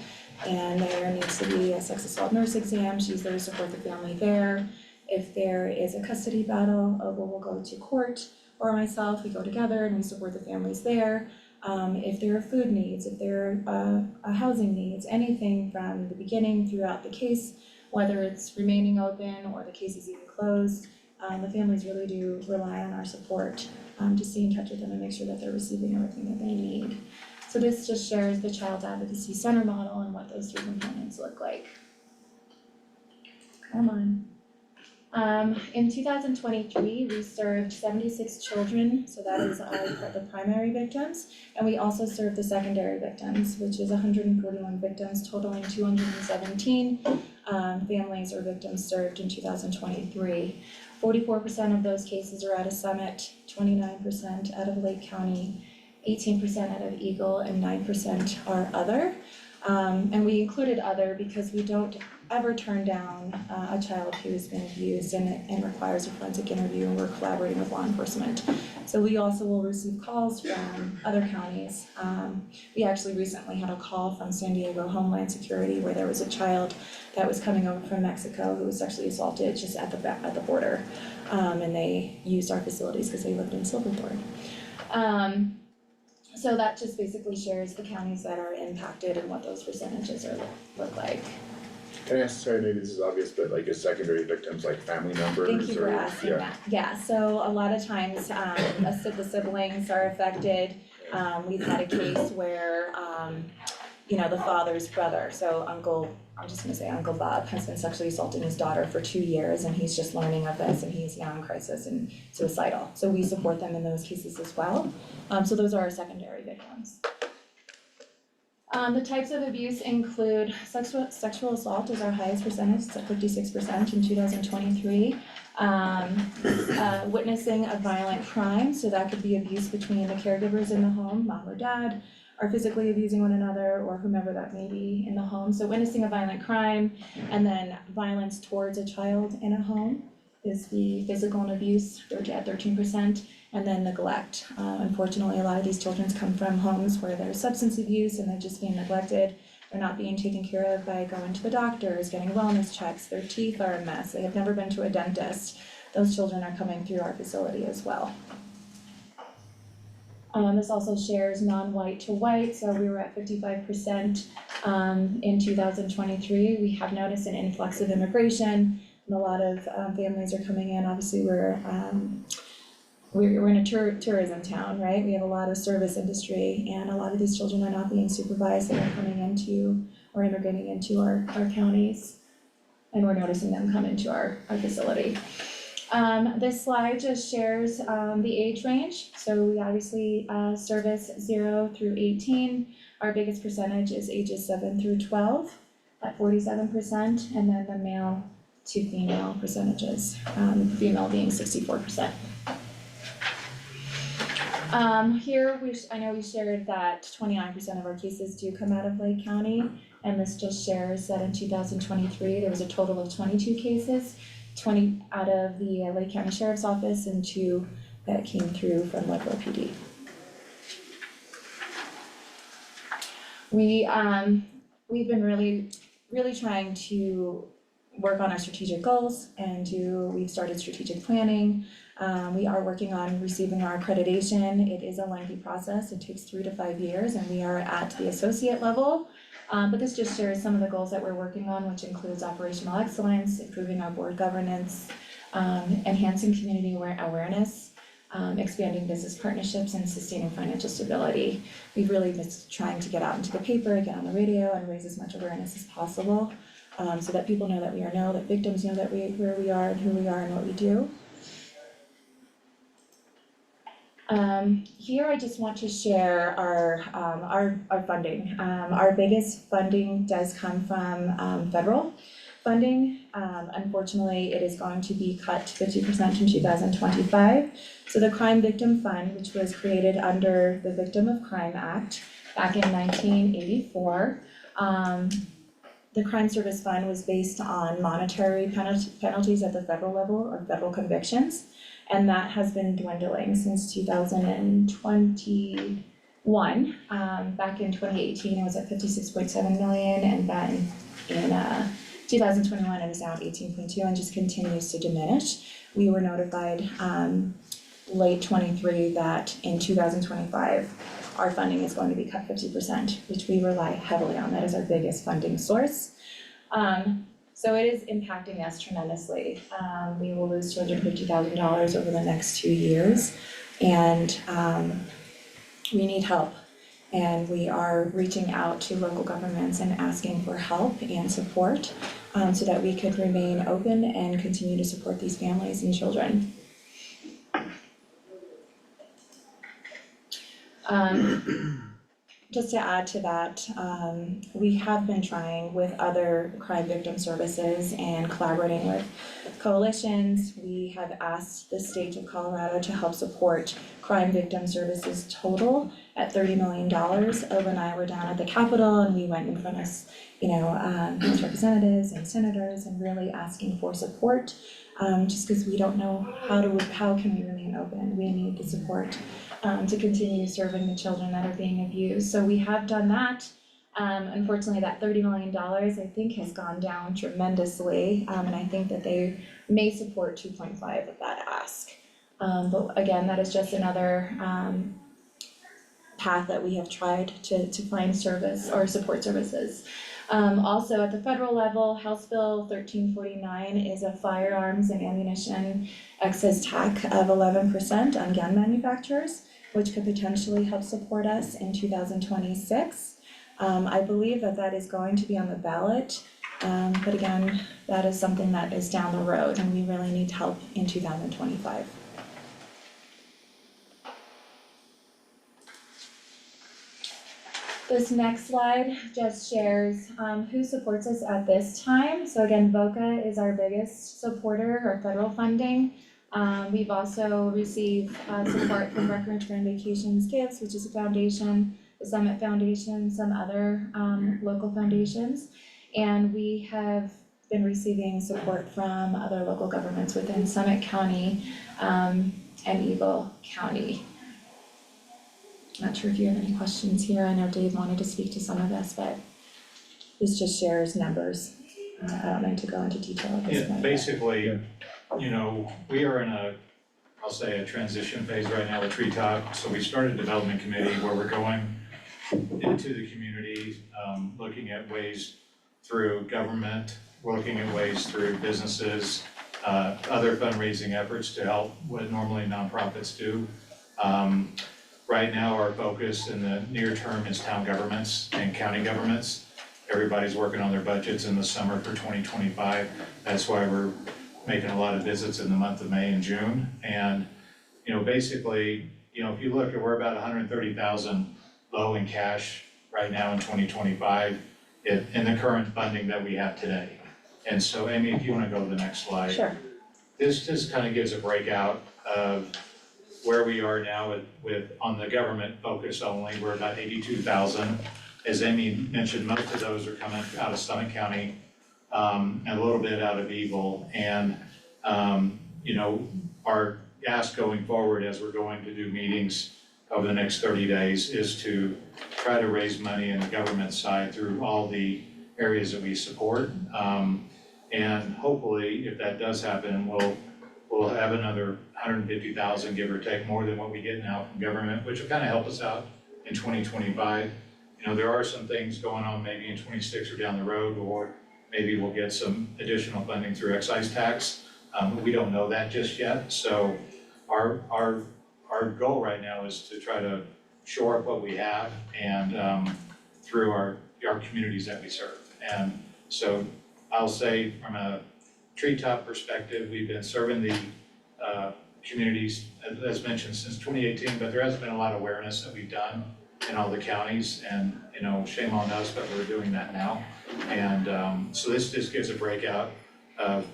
and there needs to be a sex assault nurse exam, she's there to support the family there. If there is a custody battle, we'll go to court, or myself, we go together and we support the families there. If there are food needs, if there are housing needs, anything from the beginning throughout the case, whether it's remaining open or the case is even closed, the families really do rely on our support to stay in touch with them and make sure that they're receiving everything that they need. So this just shares the Child Advocacy Center model and what those 3 components look like. Come on. In 2023, we served 76 children, so that is the primary victims, and we also served the secondary victims, which is 141 victims, totaling 217 families or victims served in 2023. 44% of those cases are out of Summit, 29% out of Lake County, 18% out of Eagle, and 9% are other. And we included other because we don't ever turn down a child who has been abused and requires a forensic interview, and we're collaborating with law enforcement. So we also will receive calls from other counties. We actually recently had a call from San Diego Homeland Security where there was a child that was coming over from Mexico who was sexually assaulted just at the border. And they used our facilities because they lived in Silverthorne. So that just basically shares the counties that are impacted and what those percentages look like. Can I ask, sorry, maybe this is obvious, but like is secondary victims like family members or? Thank you for asking that. Yeah, so a lot of times, the siblings are affected. We've had a case where, the father's brother, so I'm just gonna say Uncle Bob, has been sexually assaulting his daughter for 2 years, and he's just learning of this, and he's now in crisis and suicidal. So we support them in those cases as well. So those are our secondary victims. The types of abuse include sexual assault is our highest percentage, it's at 56% in 2023. Witnessing a violent crime, so that could be abuse between the caregivers in the home, mom or dad, are physically abusing one another or whomever that may be in the home. So witnessing a violent crime and then violence towards a child in a home is the physical and abuse, at 13%, and then neglect. Unfortunately, a lot of these children come from homes where there's substance abuse and they're just being neglected. They're not being taken care of by going to the doctors, getting wellness checks, their teeth are a mess, they have never been to a dentist. Those children are coming through our facility as well. This also shares non-white to white, so we were at 55% in 2023. We have noticed an influx of immigration, and a lot of families are coming in. Obviously, we're in a tourism town, right? We have a lot of service industry, and a lot of these children are not being supervised that are coming into or immigrating into our counties, and we're noticing them come into our facility. This slide just shares the age range. So we obviously service 0 through 18. Our biggest percentage is ages 7 through 12 at 47%, and then the male to female percentages, female being 64%. Here I know we shared that 29% of our cases do come out of Lake County, and this just shares that in 2023 there was a total of 22 cases. 20 out of the Lake County Sheriff's Office and 2 that came through from Leadville PD. We've been really trying to work on our strategic goals and we've started strategic planning. We are working on receiving our accreditation. It is a lengthy process. It takes 3 to 5 years, and we are at the associate level. But this just shares some of the goals that we're working on, which includes operational excellence, improving our board governance, enhancing community awareness, expanding business partnerships, and sustaining financial stability. We've really been trying to get out into the paper, get on the radio, and raise as much awareness as possible, so that people know that we are known, that victims know that where we are and who we are and what we do. Here I just want to share our funding. Our biggest funding does come from federal funding. Unfortunately, it is going to be cut to 50% in 2025. So the Crime Victim Fund, which was created under the Victim of Crime Act back in 1984, the Crime Service Fund was based on monetary penalties at the federal level or federal convictions. And that has been dwindling since 2021. Back in 2018, it was at 56.7 million, and then in 2021, it was now at 18.2 and just continues to diminish. We were notified late 23 that in 2025, our funding is going to be cut 50%, which we rely heavily on. That is our biggest funding source. So it is impacting us tremendously. We will lose $250,000 over the next 2 years, and we need help. And we are reaching out to local governments and asking for help and support so that we could remain open and continue to support these families and children. Just to add to that, we have been trying with other crime victim services and collaborating with coalitions. We have asked the state of Colorado to help support crime victim services total at $30 million. Ova and I were down at the Capitol, and we went in front of House representatives and senators and really asking for support, just because we don't know how can we remain open. We need the support to continue serving the children that are being abused. So we have done that. Unfortunately, that $30 million I think has gone down tremendously, and I think that they may support 2.5 of that ask. But again, that is just another path that we have tried to find service or support services. Also at the federal level, House Bill 1349 is a firearms and ammunition excise tax of 11% on gun manufacturers, which could potentially help support us in 2026. I believe that is going to be on the ballot, but again, that is something that is down the road, and we really need help in 2025. This next slide just shares who supports us at this time. So again, VOCA is our biggest supporter, our federal funding. We've also received support from Recreation and Vacations Gives, which is a foundation, the Summit Foundation, some other local foundations. And we have been receiving support from other local governments within Summit County and Eagle County. Not sure if you have any questions here. I know Dave wanted to speak to some of this, but this just shares numbers. I don't need to go into detail at this Yeah, point. basically, you know, we are in a, I'll say a transition phase right now with Treetop. So we started a development committee where we're going into the community, looking at ways through government, looking at ways through businesses, other fundraising efforts to help what normally nonprofits do. Right now, our focus in the near term is town governments and county governments. Everybody's working on their budgets in the summer for 2025. That's why we're making a lot of visits in the month of May and June. And, you know, basically, you know, if you look at, we're about 130,000 low in cash right now in 2025 in the current funding that we have today. And so, Amy, if you want to go to the next slide. Sure. This just kind of gives a breakout of where we are now with on the government focus only. We're about 82,000. As Amy mentioned, most of those are coming out of Summit County, and a little bit out of Eagle. And, you know, our ask going forward as we're going to do meetings over the next 30 days is to try to raise money in the government side through all the areas that we support. And hopefully, if that does happen, we'll have another 150,000, give or take, more than what we get now from government, which will kind of help us out in 2025. You know, there are some things going on maybe in 26 or down the road, or maybe we'll get some additional funding through excise tax. We don't know that just yet. So our goal right now is to try to shore up what we have and through our communities that we serve. And so I'll say from a Treetop perspective, we've been serving the communities, as mentioned, since 2018, but there hasn't been a lot of awareness that we've done in all the counties, and, you know, shame on us, but we're doing that now. And so this just gives a breakout of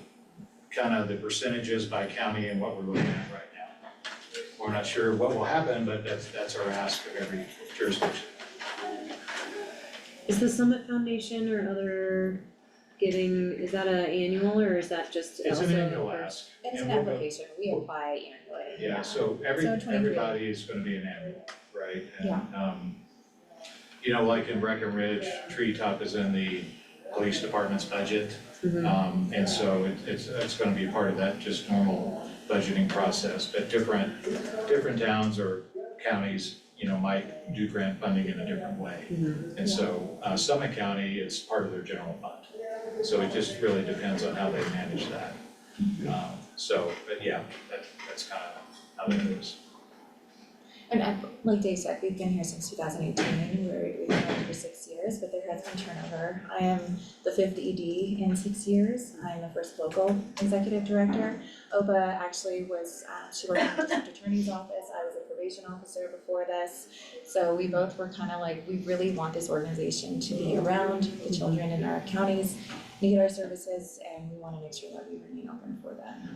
kind of the percentages by county and what we're looking at right now. We're not sure what will happen, but that's our ask of every jurisdiction. Is the Summit Foundation or other giving, is that an annual or is that just It's also? an annual ask. It's and an we'll go- application, we apply annually. Yeah, so So 23. everybody is gonna be an annual, right? And, you know, like in Breckenridge, Treetop is in the police department's budget. Mhm. And so it's gonna be part of that just normal budgeting process, but different towns or counties, you know, might do grant funding in a different way. Mhm. And so, Summit County is part of their general fund. So it just really depends on how they manage that. But yeah, that's kind of how that is. And like Dave said, we've been here since 2018, we've been here for 6 years, but there has been turnover. I am the 5th ED in 6 years, I'm the first local executive director. Oba actually was, she worked in the district attorney's office, I was a probation officer before this. So we both were kind of like, we really want this organization to be around the children in our counties, need our services, and we wanna make sure that we remain open for them.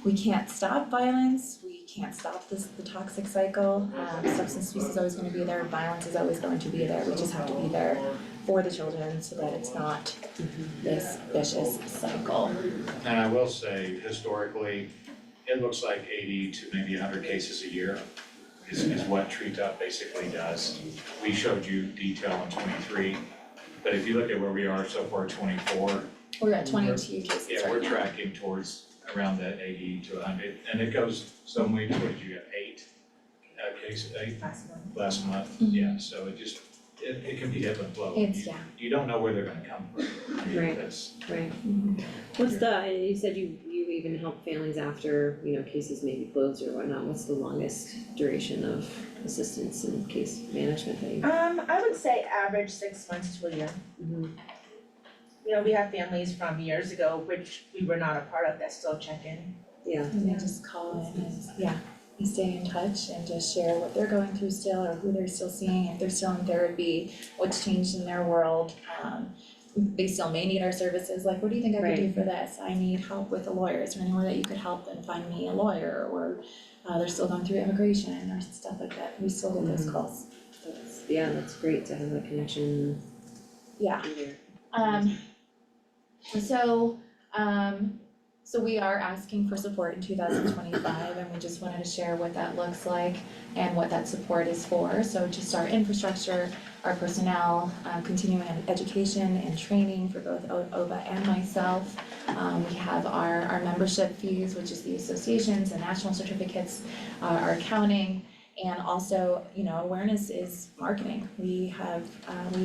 We can't stop violence, we can't stop the toxic cycle, substance abuse is always gonna be there, violence is always going to be there, we just have to be there for the children so that it's not this vicious cycle. And I will say, historically, it looks like 80 to maybe 100 cases a year is what Treetop basically does. We showed you detail in 23, but if you look at where we are so far, 24, We're at 22 cases yeah, right we're now. tracking towards around that 80 to 100, and it goes some weeks, what did you have, 8 cases, 8 last month? Yeah, so it can be ebb and flow. It's, yeah. You don't know where they're gonna come from. I mean, Right. that's, Right. What's you said you even help families after, you know, cases may be closed or whatnot, what's the longest duration of assistance in case management that you? I would say average 6 months to a year. Mhm. You know, we have families from years ago, which we were not a part of, that still check in. Yeah, And they just call in and, yeah, we stay in touch and just share what they're going through still, or who they're still seeing, if they're still in therapy, what's changed in their world. They still may need our services, like, what do you think I could do Right. for this? I need help with a lawyer, is there anywhere that you could help and find me a lawyer? Or they're still going through immigration or stuff like that, we still get those calls. That's great to have that connection Yeah. either. So we are asking for support in 2025, and we just wanted to share what that looks like and what that support is for. So just our infrastructure, our personnel, continuing education and training for both Oba and myself. We have our membership fees, which is the associations and national certificates, our accounting. And also, awareness is marketing. We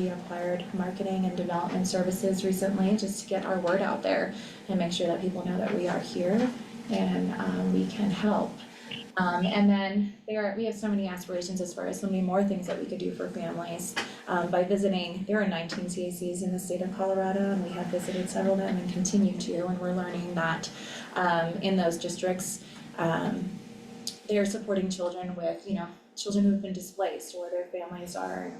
acquired marketing and development services recently just to get our word out there and make sure that people know that we are here and we can help. And then we have so many aspirations as far as so many more things that we could do for families. By visiting, there are 19 CACs in the state of Colorado, and we have visited several of them and continue to, and we're learning that in those districts, they're supporting children with, children who have been displaced or their families are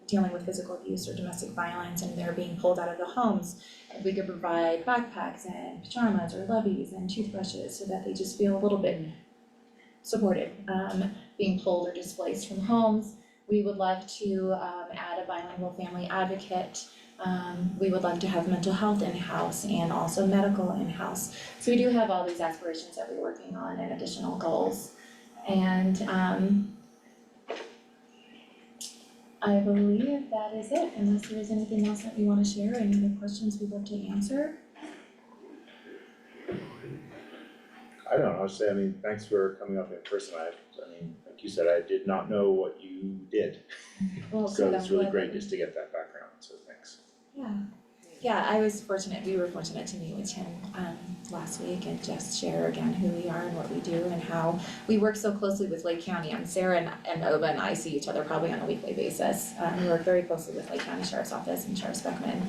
dealing with physical abuse or domestic violence and they're being pulled out of the homes. If we could provide backpacks and pajamas or levies and toothbrushes so that they just feel a little bit supported, being pulled or displaced from homes. We would love to add a bilingual family advocate. We would love to have mental health in-house and also medical in-house. So we do have all these aspirations that we're working on and additional goals. And I believe that is it, unless there is anything else that we want to share, any other questions we'd love to answer. I don't know, I'll say, thanks for coming up in person, like you said, I did not know what you did. Well, So good, it's I'm really glad great that we- just to get that background, so thanks. Yeah, we were fortunate to meet with him last week and just share again who we are and what we do and how we work so closely with Lake County. And Sarah and Oba and I see each other probably on a weekly basis. We work very closely with Lake County Sheriff's Office and Sheriff Beckman.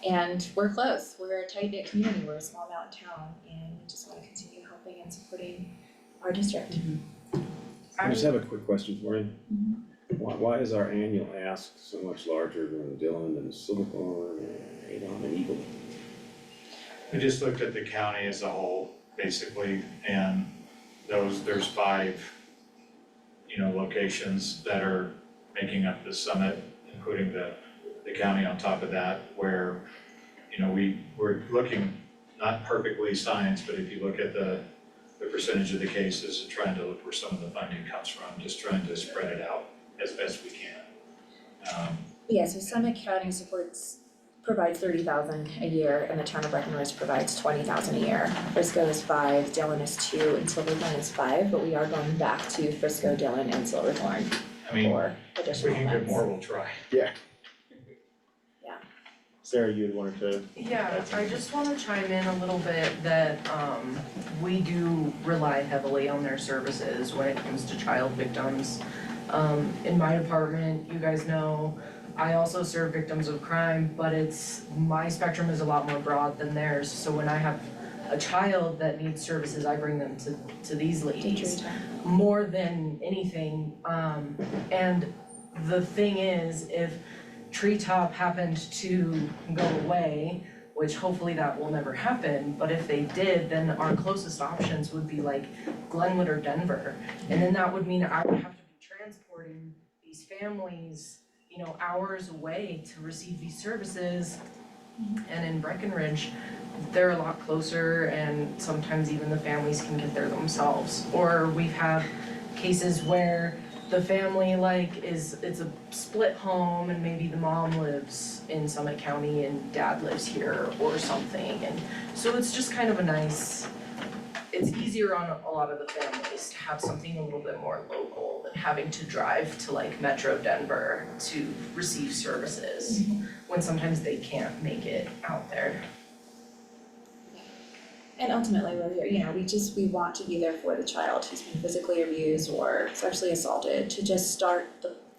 And we're close, we're a tight-knit community, we're a small mountain town, and we just wanna continue helping and supporting our district. I just have a quick question for you. Why is our annual ask so much larger than Dillon and Silverthorne and Avon and Eagle? We just looked at the county as a whole, basically, and there's 5, locations that are making up the summit, including the county on top of that, where, we're looking, not perfectly science, but if you look at the percentage of the cases and trying to look where some of the funding comes from, just trying to spread it out as best we can. Yeah, so Summit County provides $30,000 a year, and the town of Breckenridge provides $20,000 a year. Frisco is 5, Dillon is 2, and Silverthorne is 5, but we are going back to Frisco, Dillon, and Silverthorne for If additional we can get funds. more, we'll try. Yeah. Yeah. Sarah, you had wanted to, Yeah, I just wanna chime in a little bit that we do rely heavily on their services when it comes to child victims. In my department, you guys know, I also serve victims of crime, but my spectrum is a lot more broad than theirs. So when I have a child that needs services, I bring them to these ladies more than anything. And the thing is, if Treetop happened to go away, which hopefully that will never happen, but if they did, then our closest options would be like Glenwood or Denver. And then that would mean I would have to be transporting these families, hours away to receive these services. And in Breckenridge, they're a lot closer, and sometimes even the families can get there themselves. Or we've had cases where the family it's a split home and maybe the mom lives in Summit County and dad lives here or something. And so it's just kind of it's easier on a lot of the families to have something a little bit more local than having to drive to Metro Denver to receive services when sometimes they can't make it out there. And ultimately, we're here, we want to be there for the child who's been physically abused or sexually assaulted, to just start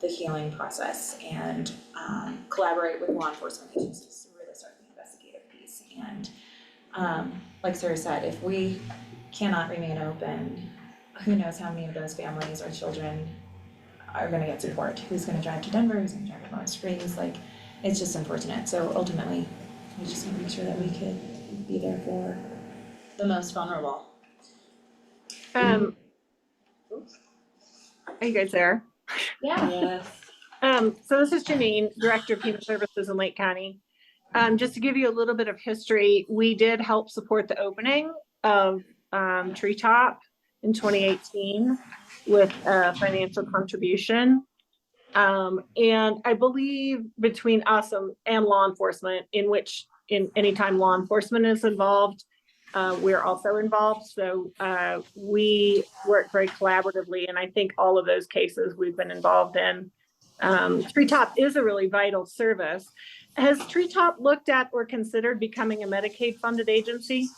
the healing process and collaborate with law enforcement agencies to really start the investigative piece. And like Sarah said, if we cannot remain open who knows how many of those families or children are gonna get support, who's gonna drive to Denver, who's gonna drive to Palm Springs, like, it's just unfortunate, so ultimately, we just wanna make sure that we could be there for the most vulnerable. Are you guys there? Yeah. Yes. So this is Janine, Director of Human Services in Lake County. Just to give you a little bit of history, we did help support the opening of Treetop in 2018 with a financial contribution. And I believe between us and law enforcement, in anytime law enforcement is involved, we're also involved. So we work very collaboratively, and I think all of those cases we've been involved in. Treetop is a really vital service. Has Treetop looked at or considered becoming a Medicaid-funded agency?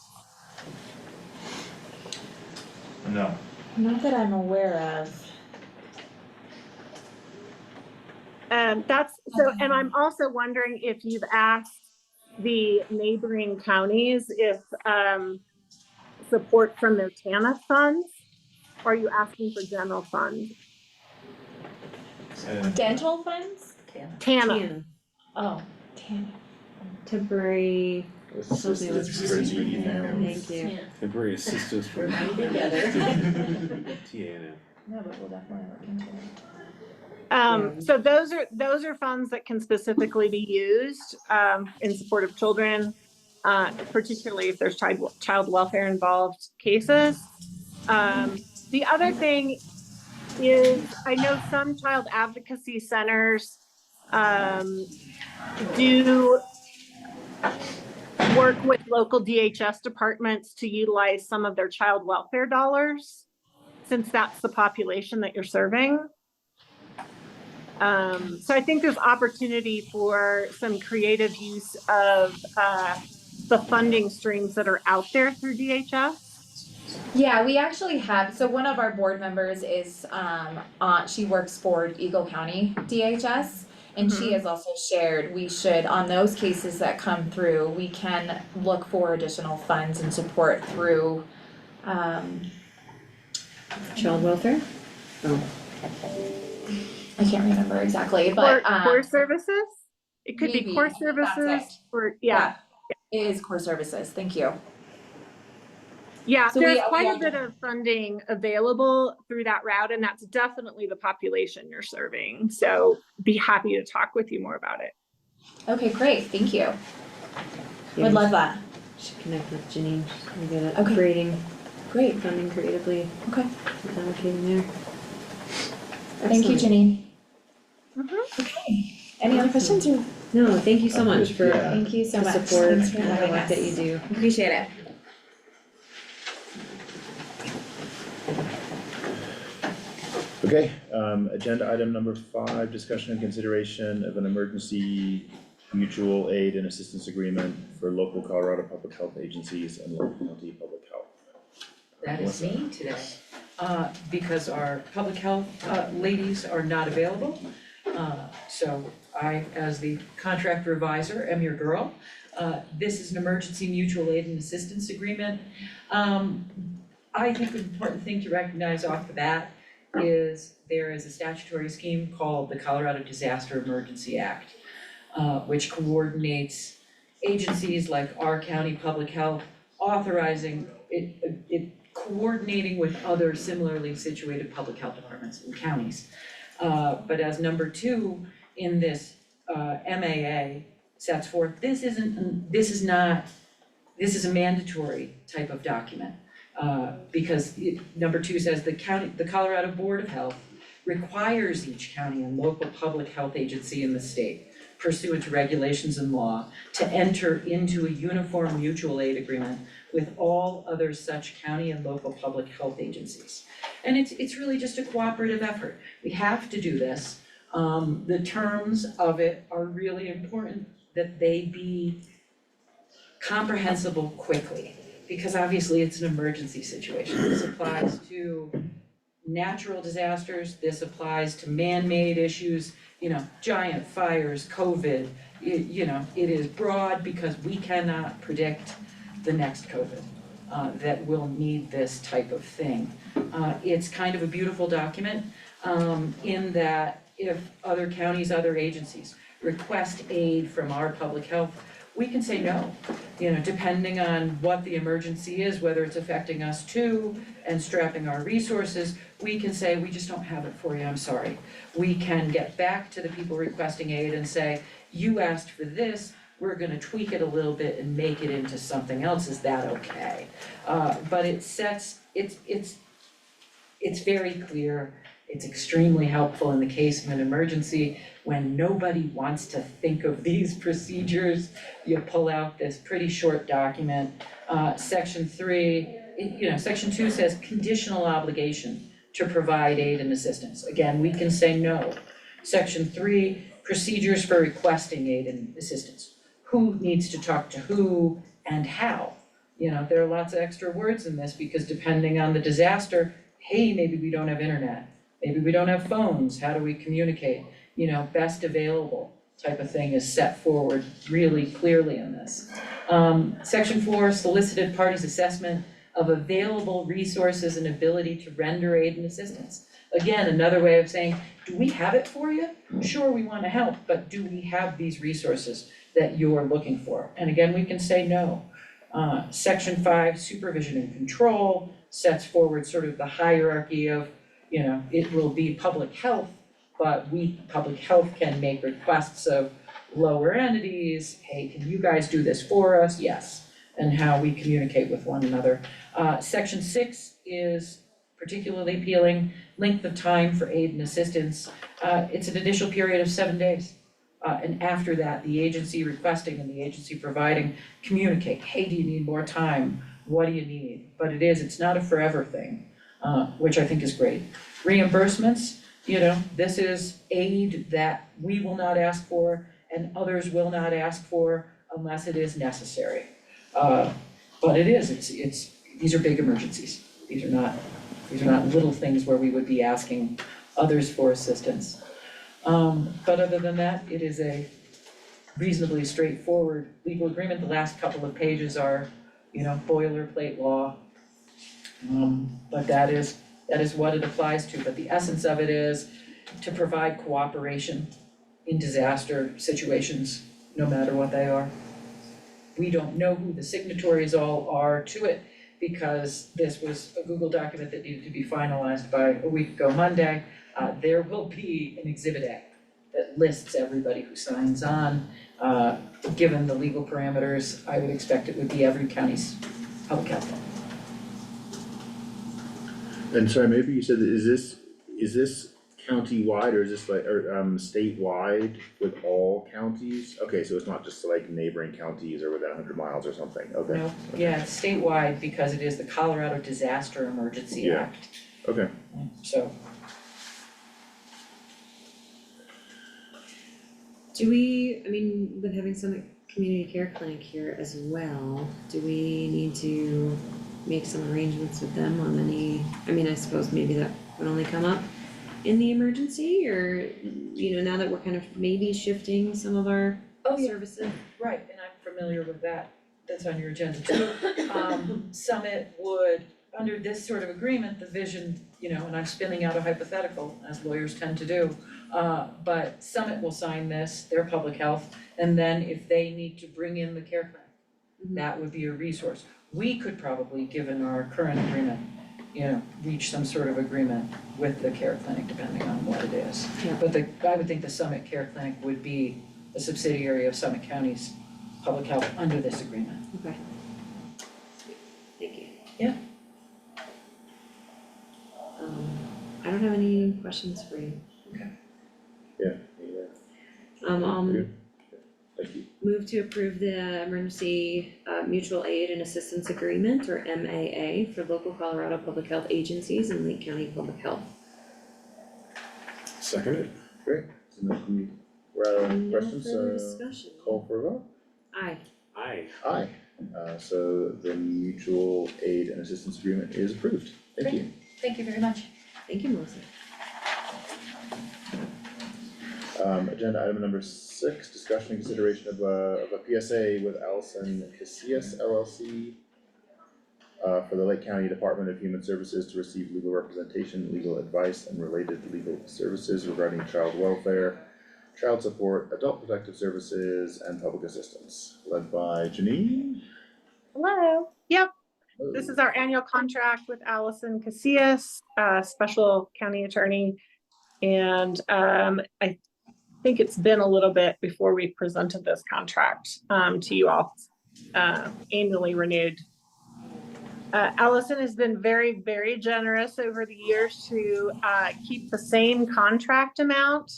No. Not that I'm aware of. And I'm also wondering if you've asked the neighboring counties if support from their TANF funds, or are you asking for general fund? Dental funds? TANF. Oh, TANF. Temporary. Assistance for needy families. Thank you. Temporary assistance for Together. TANF. No, but we'll definitely look into it. So those are funds that can specifically be used in support of children, particularly if there's child welfare involved cases. The other thing is, I know some child advocacy centers do work with local DHS departments to utilize some of their child welfare dollars, since that's the population that you're serving. So I think there's opportunity for some creative use of the funding streams that are out there through DHS. Yeah, we actually have, so one of our board members is, she works for Eagle County DHS. And she has also shared, we should, on those cases that come through, we can look for additional funds and support through, Child welfare? Oh. I can't remember exactly, but, Core services? It could be maybe, core that's services it. or, yeah. It is core services, thank you. Yeah, So there's we quite are a bit of funding available through that route, and that's definitely the population you're serving. So be happy to talk with you more about it. Okay, great, thank you. Yeah, Would love that. Should connect with Janine. We'll get it. Okay. Creating Great, funding creatively. okay. Allocating there. Thank you, Excellent. Janine. Okay, any other questions or? No, thank you so much for Yeah. Thank you so the much. support Thanks for and the having work us. that you do. Appreciate it. Okay, agenda item number 5, discussion and consideration of an emergency mutual aid and assistance agreement for local Colorado public health agencies and local county public health. That is Melissa. me today, because our public health ladies are not available. So I, as the contract revisor, am your girl. This is an emergency mutual aid and assistance agreement. I think the important thing to recognize off the bat is there is a statutory scheme called the Colorado Disaster Emergency Act, which coordinates agencies like our county public health, authorizing it coordinating with other similarly situated public health departments in counties. But as number 2 in this MAA sets forth, this is a mandatory type of document. Because number 2 says the Colorado Board of Health requires each county and local public health agency in the state, pursuant to regulations and law, to enter into a uniform mutual aid agreement with all other such county and local public health agencies. And it's really just a cooperative effort. We have to do this. The terms of it are really important that they be comprehensible quickly, because obviously it's an emergency situation. This applies to natural disasters, this applies to man-made issues, giant fires, COVID. It is broad because we cannot predict the next COVID. that will need this type of thing. It's kind of a beautiful document, in that if other counties, other agencies request aid from our public health, we can say no. You know, depending on what the emergency is, whether it's affecting us too, and strapping our resources, we can say, we just don't have it for you, I'm sorry. We can get back to the people requesting aid and say, you asked for this, we're gonna tweak it a little bit and make it into something else, is that okay? But it sets, it's very clear, it's extremely helpful in the case of an emergency. When nobody wants to think of these procedures, you pull out this pretty short document. Section 3, Section 2 says conditional obligation to provide aid and assistance. Again, we can say no. Section 3, procedures for requesting aid and assistance. Who needs to talk to who and how? There are lots of extra words in this because depending on the disaster, hey, maybe we don't have internet, maybe we don't have phones, how do we communicate? Best available type of thing is set forward really clearly in this. Section 4, solicited parties assessment of available resources and ability to render aid and assistance. Again, another way of saying, do we have it for you? Sure, we want to help, but do we have these resources that you're looking for? And again, we can say no. Section 5, supervision and control, sets forward sort of the hierarchy of, it will be public health, but public health can make requests of lower entities, hey, can you guys do this for us? Yes, and how we communicate with one another. Section 6 is particularly appealing, length of time for aid and assistance. It's an initial period of 7 days. And after that, the agency requesting and the agency providing communicate, hey, do you need more time? What do you need? But it's not a forever thing, which I think is great. Reimbursements, this is aid that we will not ask for and others will not ask for unless it is necessary. But these are big emergencies. These are not little things where we would be asking others for assistance. But other than that, it is a reasonably straightforward legal agreement. The last couple of pages are, boilerplate law. But that is what it applies to. But the essence of it is to provide cooperation in disaster situations, no matter what they are. We don't know who the signatories all are to it because this was a Google document that needed to be finalized by a week ago Monday. There will be an Exhibit A that lists everybody who signs on. Given the legal parameters, I would expect it would be every county's public health. And sorry, maybe you said, is this county-wide or is this statewide with all counties? Okay, so it's not just like neighboring counties or within 100 miles or something, okay. No, yeah, it's statewide because it is the Colorado Disaster Emergency Yeah. Act. Okay. So, with having Summit Community Care Clinic here as well, do we need to make some arrangements with them on I suppose maybe that would only come up in the emergency or, now that we're kind of maybe shifting some of our services? right, and I'm familiar with that, that's on your agenda too. Summit would, under this sort of agreement, the vision, and I'm spinning out a hypothetical, as lawyers tend to do. But Summit will sign this, their public health, and then if they need to bring in the care clinic, that would be a resource. We could probably, given our current agreement, reach some sort of agreement with the care clinic, depending on what it is. Yeah. But I would think the Summit Care Clinic would be a subsidiary of Summit County's public health under this agreement. Okay. Thank you. Yeah. I don't have any questions for you. Yeah. I'll Thank you. move to approve the Emergency Mutual Aid and Assistance Agreement, or MAA, for local Colorado public health agencies and Lake County Public Health. Seconded. Great, so now we're out of No questions, further discussion. call for a vote. Aye. Aye. Aye. So the mutual aid and assistance agreement is approved. Thank you. Thank you very much. Thank you, Melissa. Agenda item number 6, discussion and consideration of a PSA with Allison Casillas LLC for the Lake County Department of Human Services to receive legal representation, legal advice, and related legal services regarding child welfare, child support, adult protective services, and public assistance, led by Janine. Hello. Yep. This is our annual contract with Allison Casillas, special county attorney. And I think it's been a little bit before we presented this contract to you all, annually renewed. Allison has been very, very generous over the years to keep the same contract amount.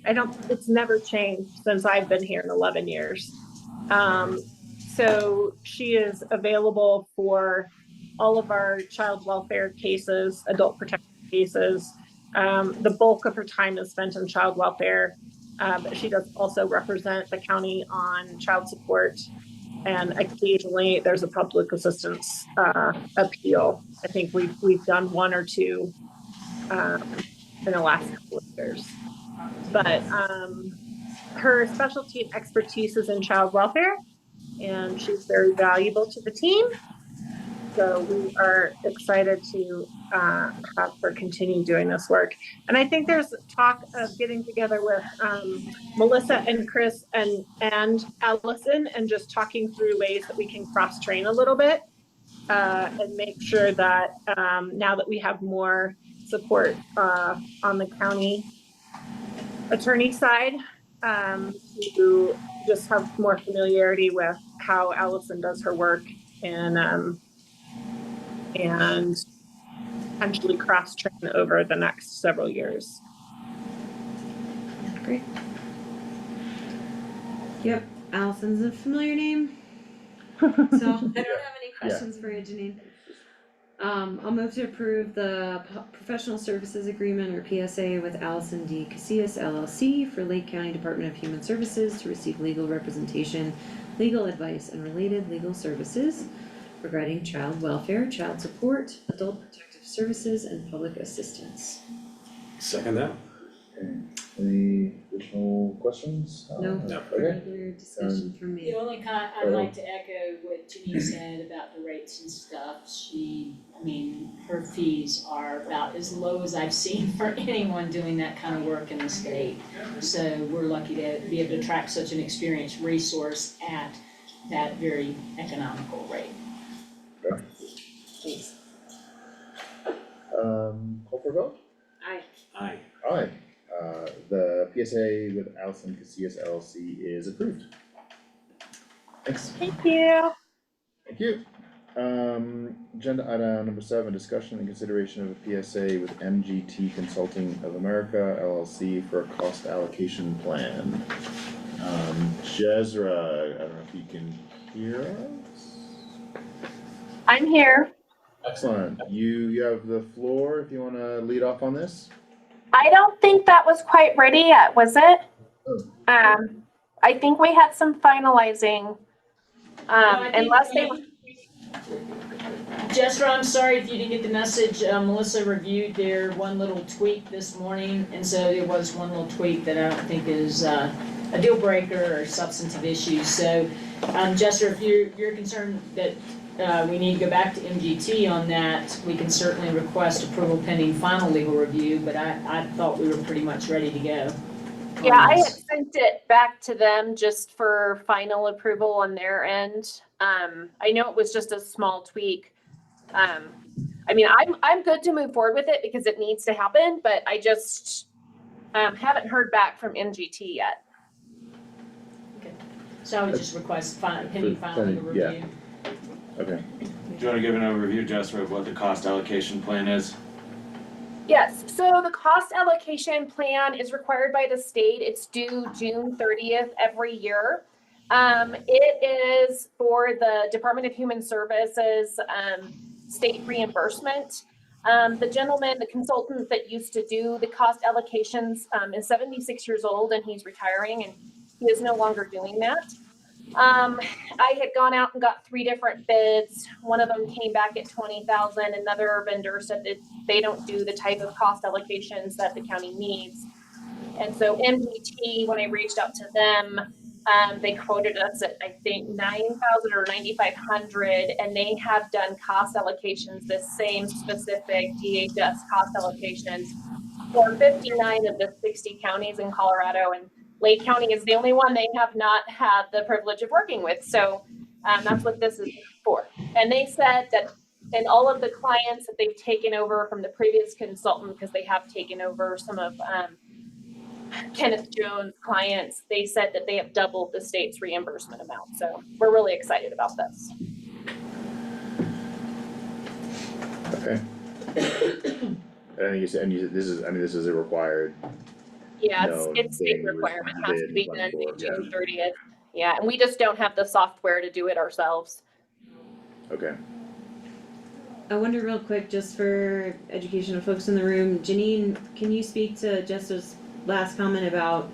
It's never changed since I've been here in 11 years. So she is available for all of our child welfare cases, adult protection cases. The bulk of her time is spent in child welfare, but she does also represent the county on child support. And occasionally there's a public assistance appeal. I think we've done one or two in the last couple of years. But her specialty and expertise is in child welfare, and she's very valuable to the team. So we are excited to have her continue doing this work. And I think there's talk of getting together with Melissa and Chris and Allison and just talking through ways that we can cross-train a little bit and make sure that now that we have more support on the county attorney side, to just have more familiarity with how Allison does her work and potentially cross-train over the next several years. Great. Yep, Allison's a familiar name. So I don't have any questions for you, Janine. I'll move to approve the professional services agreement or PSA with Allison D. Casillas LLC for Lake County Department of Human Services to receive legal representation, legal advice, and related legal services regarding child welfare, child support, adult protective services, and public assistance. Second that. Okay. Any additional questions? No, No. Okay. further discussion from me. The only I'd like to echo what Janine said about the rates and stuff. Her fees are about as low as I've seen for anyone doing that kind of work in the state. So we're lucky to be able to attract such an experienced resource at that very economical rate. Okay. Thanks. Call for a vote? Aye. Aye. Aye. The PSA with Allison Casillas LLC is approved. Thanks. Thank you. Thank you. Agenda item number 7, discussion and consideration of a PSA with MGT Consulting of America LLC for a cost allocation plan. Jezra, I don't know if you can hear us? I'm here. Excellent. You have the floor if you want to lead off on this. I don't think that was quite ready yet, was it? I think we had some finalizing, unless they were. Jessra, I'm sorry if you didn't get the message. Melissa reviewed their one little tweak this morning, and so there was one little tweak that I don't think is a deal breaker or substantive issue. So, Jessra, if you're concerned that we need to go back to MGT on that, we can certainly request approval pending final legal review, but I thought we were pretty much ready to go. Yeah, I had sent it back to them just for final approval on their end. I know it was just a small tweak. I'm good to move forward with it because it needs to happen, but I just haven't heard back from MGT yet. Okay. So I would just request pending final legal review. Yeah. Okay. Do you want to give an overview, Jessica, of what the cost allocation plan is? Yes, so the cost allocation plan is required by the state. It's due June 30th every year. It is for the Department of Human Services state reimbursement. The gentleman, the consultant that used to do the cost allocations is 76 years old and he's retiring and he is no longer doing that. I had gone out and got 3 different bids. One of them came back at $20,000. Another vendor said that they don't do the type of cost allocations that the county needs. And so MGT, when I reached out to them, They quoted us at, I think, 9,000 or 9,500, and they have done cost allocations, the same specific DHS cost allocations for 59 of the 60 counties in Colorado, and Lake County is the only one they have not had the privilege of working with. So that's what this is for. And they said that in all of the clients that they've taken over from the previous consultant, because they have taken over some of Kenneth Jones' clients, they said that they have doubled the state's reimbursement amount. So we're really excited about this. Okay. And you said this is a required. Yeah, No, it's state they requirement, responded has to be and done went by for, June 30th. Yeah, and we just don't have the software to do it ourselves. Okay. I wonder real quick, just for educational folks in the room, Janine, can you speak to Jessica's last comment about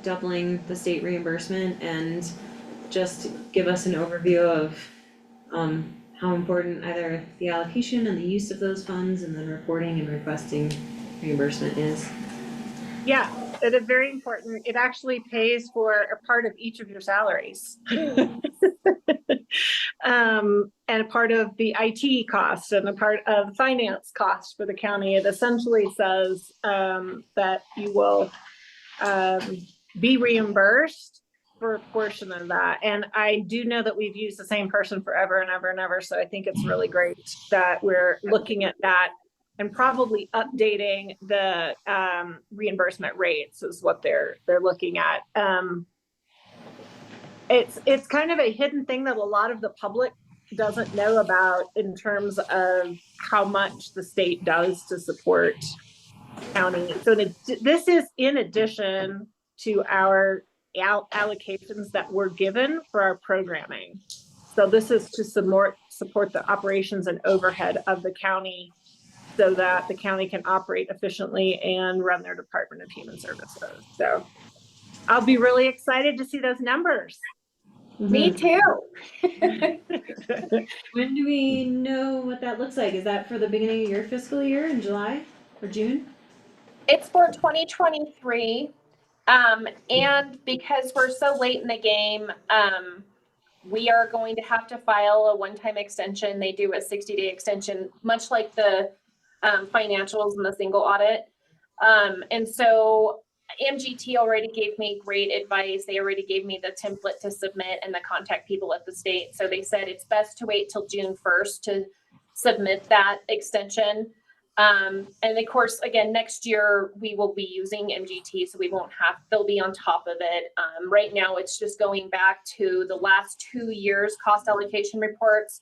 doubling the state reimbursement and just give us an overview of how important either the allocation and the use of those funds and then reporting and requesting reimbursement is? Yeah, it is very important. It actually pays for a part of each of your salaries. And a part of the IT costs and a part of finance costs for the county. It essentially says that you will be reimbursed for a portion of that. And I do know that we've used the same person forever and ever and ever. So I think it's really great that we're looking at that and probably updating the reimbursement rates is what they're looking at. It's kind of a hidden thing that a lot of the public doesn't know about in terms of how much the state does to support county. So this is in addition to our allocations that were given for our programming. So this is to support the operations and overhead of the county so that the county can operate efficiently and run their Department of Human Services. So I'll be really excited to see those numbers. Me too. When do we know what that looks like? Is that for the beginning of your fiscal year in July or June? It's for 2023. And because we're so late in the game, we are going to have to file a one-time extension. They do a 60-day extension, much like the financials and the single audit. And so MGT already gave me great advice. They already gave me the template to submit and the contact people at the state. So they said it's best to wait till June 1st to submit that extension. And of course, again, next year we will be using MGT, so we won't have, they'll be on top of it. Right now, it's just going back to the last 2 years cost allocation reports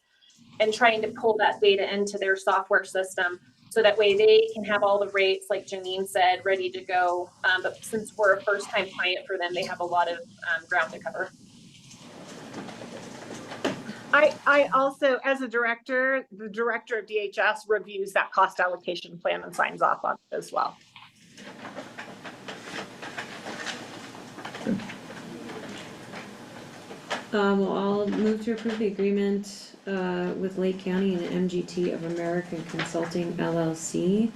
and trying to pull that data into their software system. So that way they can have all the rates, like Janine said, ready to go. But since we're a first-time client for them, they have a lot of ground to cover. I also, as a director, the director of DHS reviews that cost allocation plan and signs off on it as well. Well, I'll move to approve the agreement with Lake County and MGT of America Consulting LLC.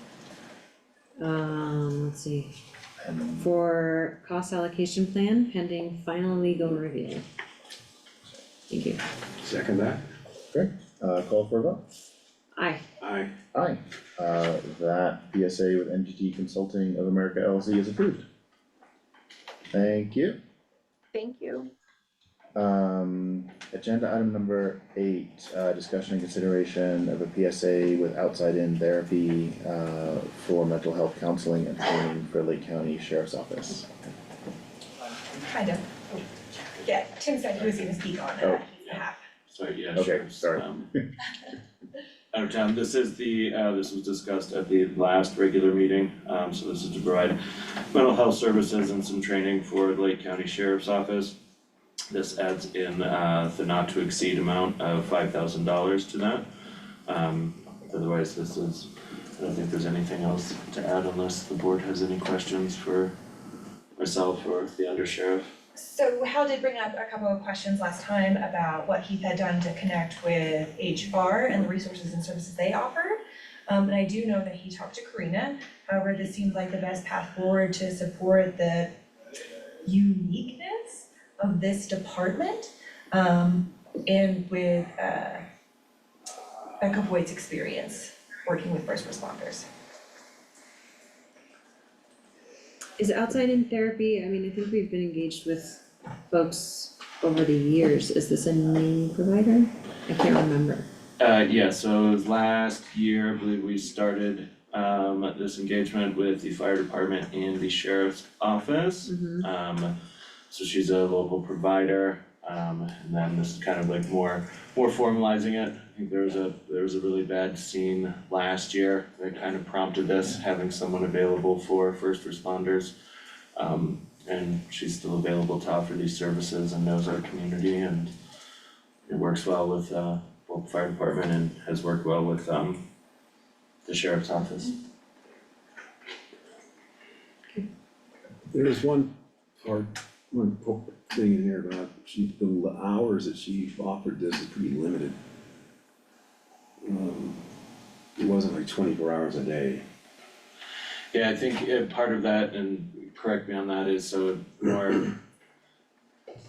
Let's see, for cost allocation plan pending final legal review. Thank you. Second that? Great, call for a vote. Aye. Aye. Aye. That PSA with MGT Consulting of America LLC is approved. Thank you. Thank you. Agenda item number 8, discussion and consideration of a PSA with outside in therapy, for mental health counseling and training for Lake County Sheriff's Office. Kind of. Yeah, Tim said he was gonna speak on it on his behalf. Sorry, yeah, Okay, sure. sorry. Tom, this is this was discussed at the last regular meeting, so this is to provide mental health services and some training for the Lake County Sheriff's Office. This adds in the not to exceed amount of $5,000 to that. Otherwise, this is, I don't think there's anything else to add unless the board has any questions for myself or the undersheriff. So Hal did bring up a couple of questions last time about what Heath had done to connect with HR and the resources and services they offered. And I do know that he talked to Karina. However, this seems like the best path forward to support the uniqueness of this department, and with Becca Boyd's experience working with first responders. Is outside in therapy, I mean, I think we've been engaged with folks over the years, is this a new provider? I can't remember. Yeah, so it was last year, I believe we started this engagement with the fire department and the sheriff's office. So she's a local provider, and then this is kind of like more formalizing it. I think there was a really bad scene last year that kind of prompted this, having someone available for first responders. And she's still available to offer these services and knows our community, and it works well with both the fire department and has worked well with the sheriff's office. There's one thing in here about the hours that she offered this is pretty limited. It wasn't like 24 hours a day. Yeah, I think part of that, and correct me on that, is so more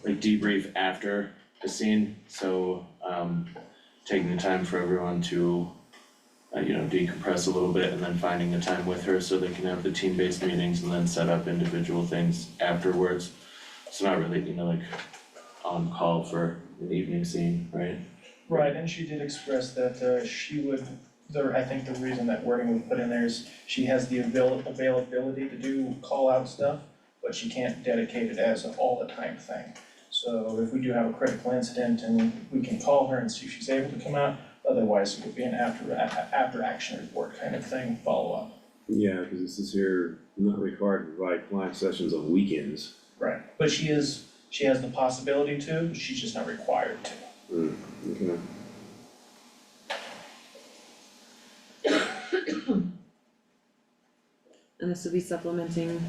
like debrief after the scene, so taking the time for everyone to decompress a little bit and then finding the time with her so they can have the team-based meetings and then set up individual things afterwards. So not really, like on call for an evening scene, right? Right, and she did express that she would, I think the reason that wording we put in there is she has the availability to do call-out stuff, but she can't dedicate it as an all-the-time thing. So if we do have a critical incident and we can call her and see if she's able to come out, otherwise it would be an after action report kind of thing, follow-up. Yeah, because this is here, not required to provide client sessions on weekends. Right, but she has the possibility to, she's just not required to. Okay. And this will be supplementing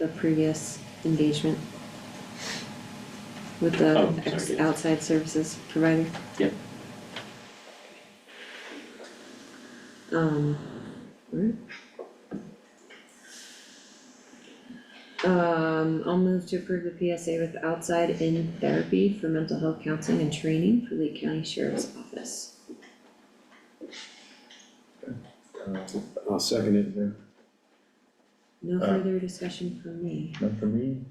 the previous engagement with the outside services provider. Yep. Right. I'll move to approve the PSA with outside in therapy for mental health counseling and training for Lake County Sheriff's Office. I'll second it. No further discussion from me. None from me,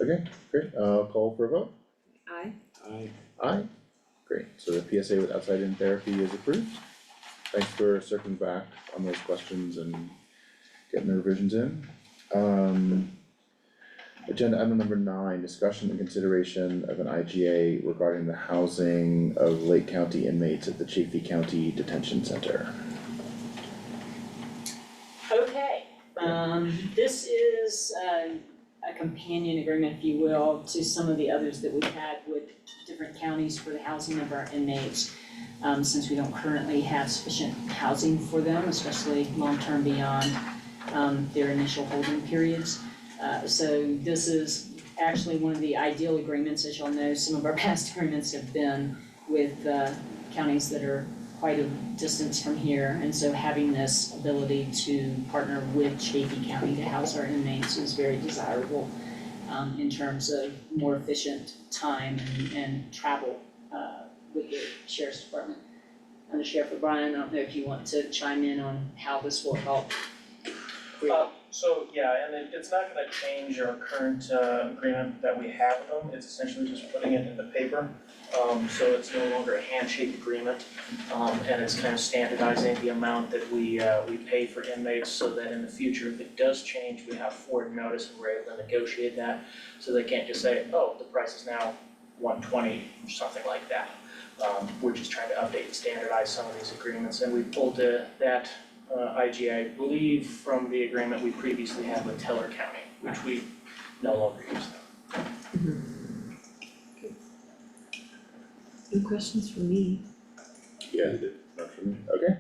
okay, great, call for a vote. Aye. Aye. Aye, great, so the PSA with outside in therapy is approved. Thanks for circling back on those questions and getting the revisions in. Agenda item number 9, discussion and consideration of an IGA regarding the housing of Lake County inmates at the Chaffey County Detention Center. Okay, this is a companion agreement, if you will, to some of the others that we've had with different counties for the housing of our inmates. Since we don't currently have sufficient housing for them, especially long-term beyond their initial holding periods. So this is actually one of the ideal agreements. As y'all know, some of our past agreements have been with counties that are quite a distance from here, and so having this ability to partner with Chaffey County to house our inmates is very desirable in terms of more efficient time and travel with the Sheriff's Department. And Sheriff O'Brien, I don't know if you want to chime in on how this will help. So, yeah, and it's not gonna change our current agreement that we have with them, it's essentially just putting it in the paper. So it's no longer a handshake agreement, and it's kind of standardizing the amount that we pay for inmates, so that in the future, if it does change, we have forward notice and we're able to negotiate that. So they can't just say, oh, the price is now $120 or something like that. We're just trying to update and standardize some of these agreements, and we pulled that IGA, I believe, from the agreement we previously had with Teller County, which we no longer use them. No questions from me. Yeah, not from me, okay.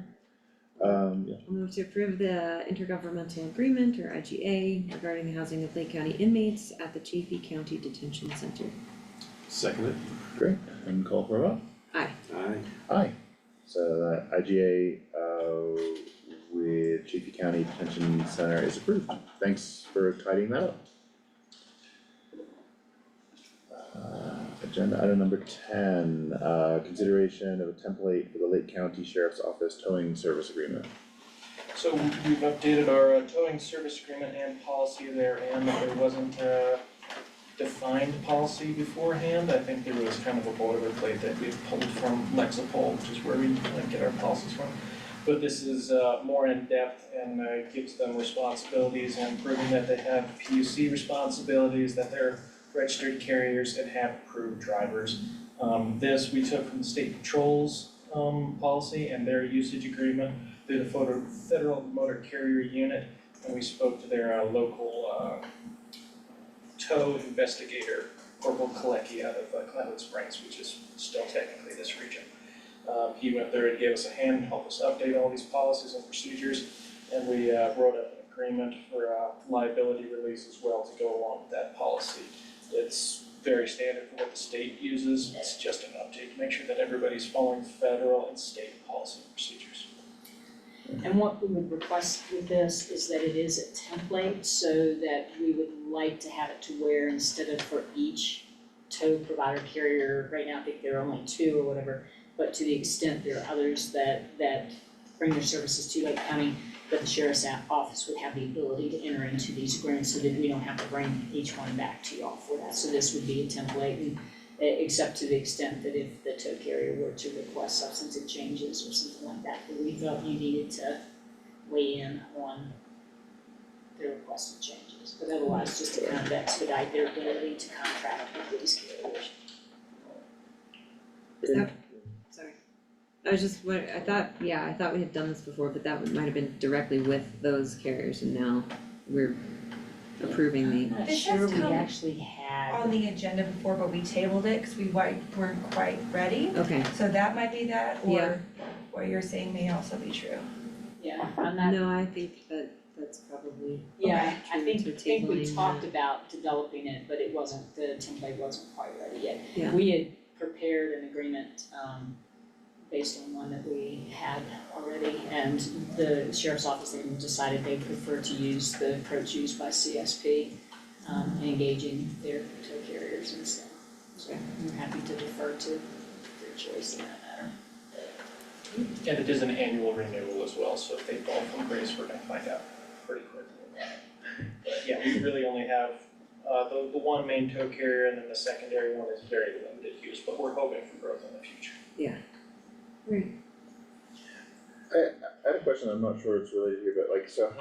I'll move to approve the intergovernmental agreement, or IGA, regarding the housing of Lake County inmates at the Chaffey County Detention Center. Second it. Great, and call for a vote. Aye. Aye. Aye. So that IGA with Chaffey County Detention Center is approved. Thanks for tidying that up. Agenda item number 10, consideration of a template for the Lake County Sheriff's Office towing service agreement. So we've updated our towing service agreement and policy there, and there wasn't a defined policy beforehand. I think there was kind of a boilerplate that we pulled from Lexipol, which is where we get our policies from. But this is more in-depth and gives them responsibilities and proving that they have PUC responsibilities, that they're registered carriers and have approved drivers. This we took from the state patrol's policy and their usage agreement through the Federal Motor Carrier Unit, and we spoke to their local tow investigator, Corporal Kalecki out of Glenwood Springs, which is still technically this region. He went there and gave us a hand, helped us update all these policies and procedures, and we wrote up an agreement for liability release as well to go along with that policy. It's very standard for what the state uses. It's just an update to make sure that everybody's following federal and state policy and procedures. And what we would request with this is that it is a template, so that we would like to have it to where instead of for each tow provider carrier, right now I think there are only 2 or whatever, but to the extent there are others that bring their services to Lake County, that the sheriff's office would have the ability to enter into these agreements so that we don't have to bring each one back to y'all for that. So this would be a template, and except to the extent that if the tow carrier were to request substantive changes or something like that, that we felt you needed to weigh in on their requested changes. But otherwise, just to kind of expedite their ability to contract with these carriers. Sorry. I was just, I thought we had done this before, but that might have been directly with those carriers, and now we're approving the. I'm not This sure has we come actually had. on the agenda before, but we tabled it because we weren't quite ready. Okay. So that might be that, Yeah. or what you're saying may also be true. Yeah, I'm not. No, I think that's probably. Yeah, I true think to we tabling talked that. about developing it, but the template wasn't quite ready yet. Yeah. We had prepared an agreement, based on one that we had already, and the sheriff's office then decided they prefer to use the approach used by CSP, in engaging their tow carriers and stuff. So we're happy to defer to their choice in that matter. And it is an annual renewal as well, so if they fall from grace, we're gonna find out pretty quickly. But yeah, we really only have the one main tow carrier, and then the secondary one is very limited use, but we're hoping for growth in the future. Yeah. Right. I had a question, I'm not sure it's related here, but like, so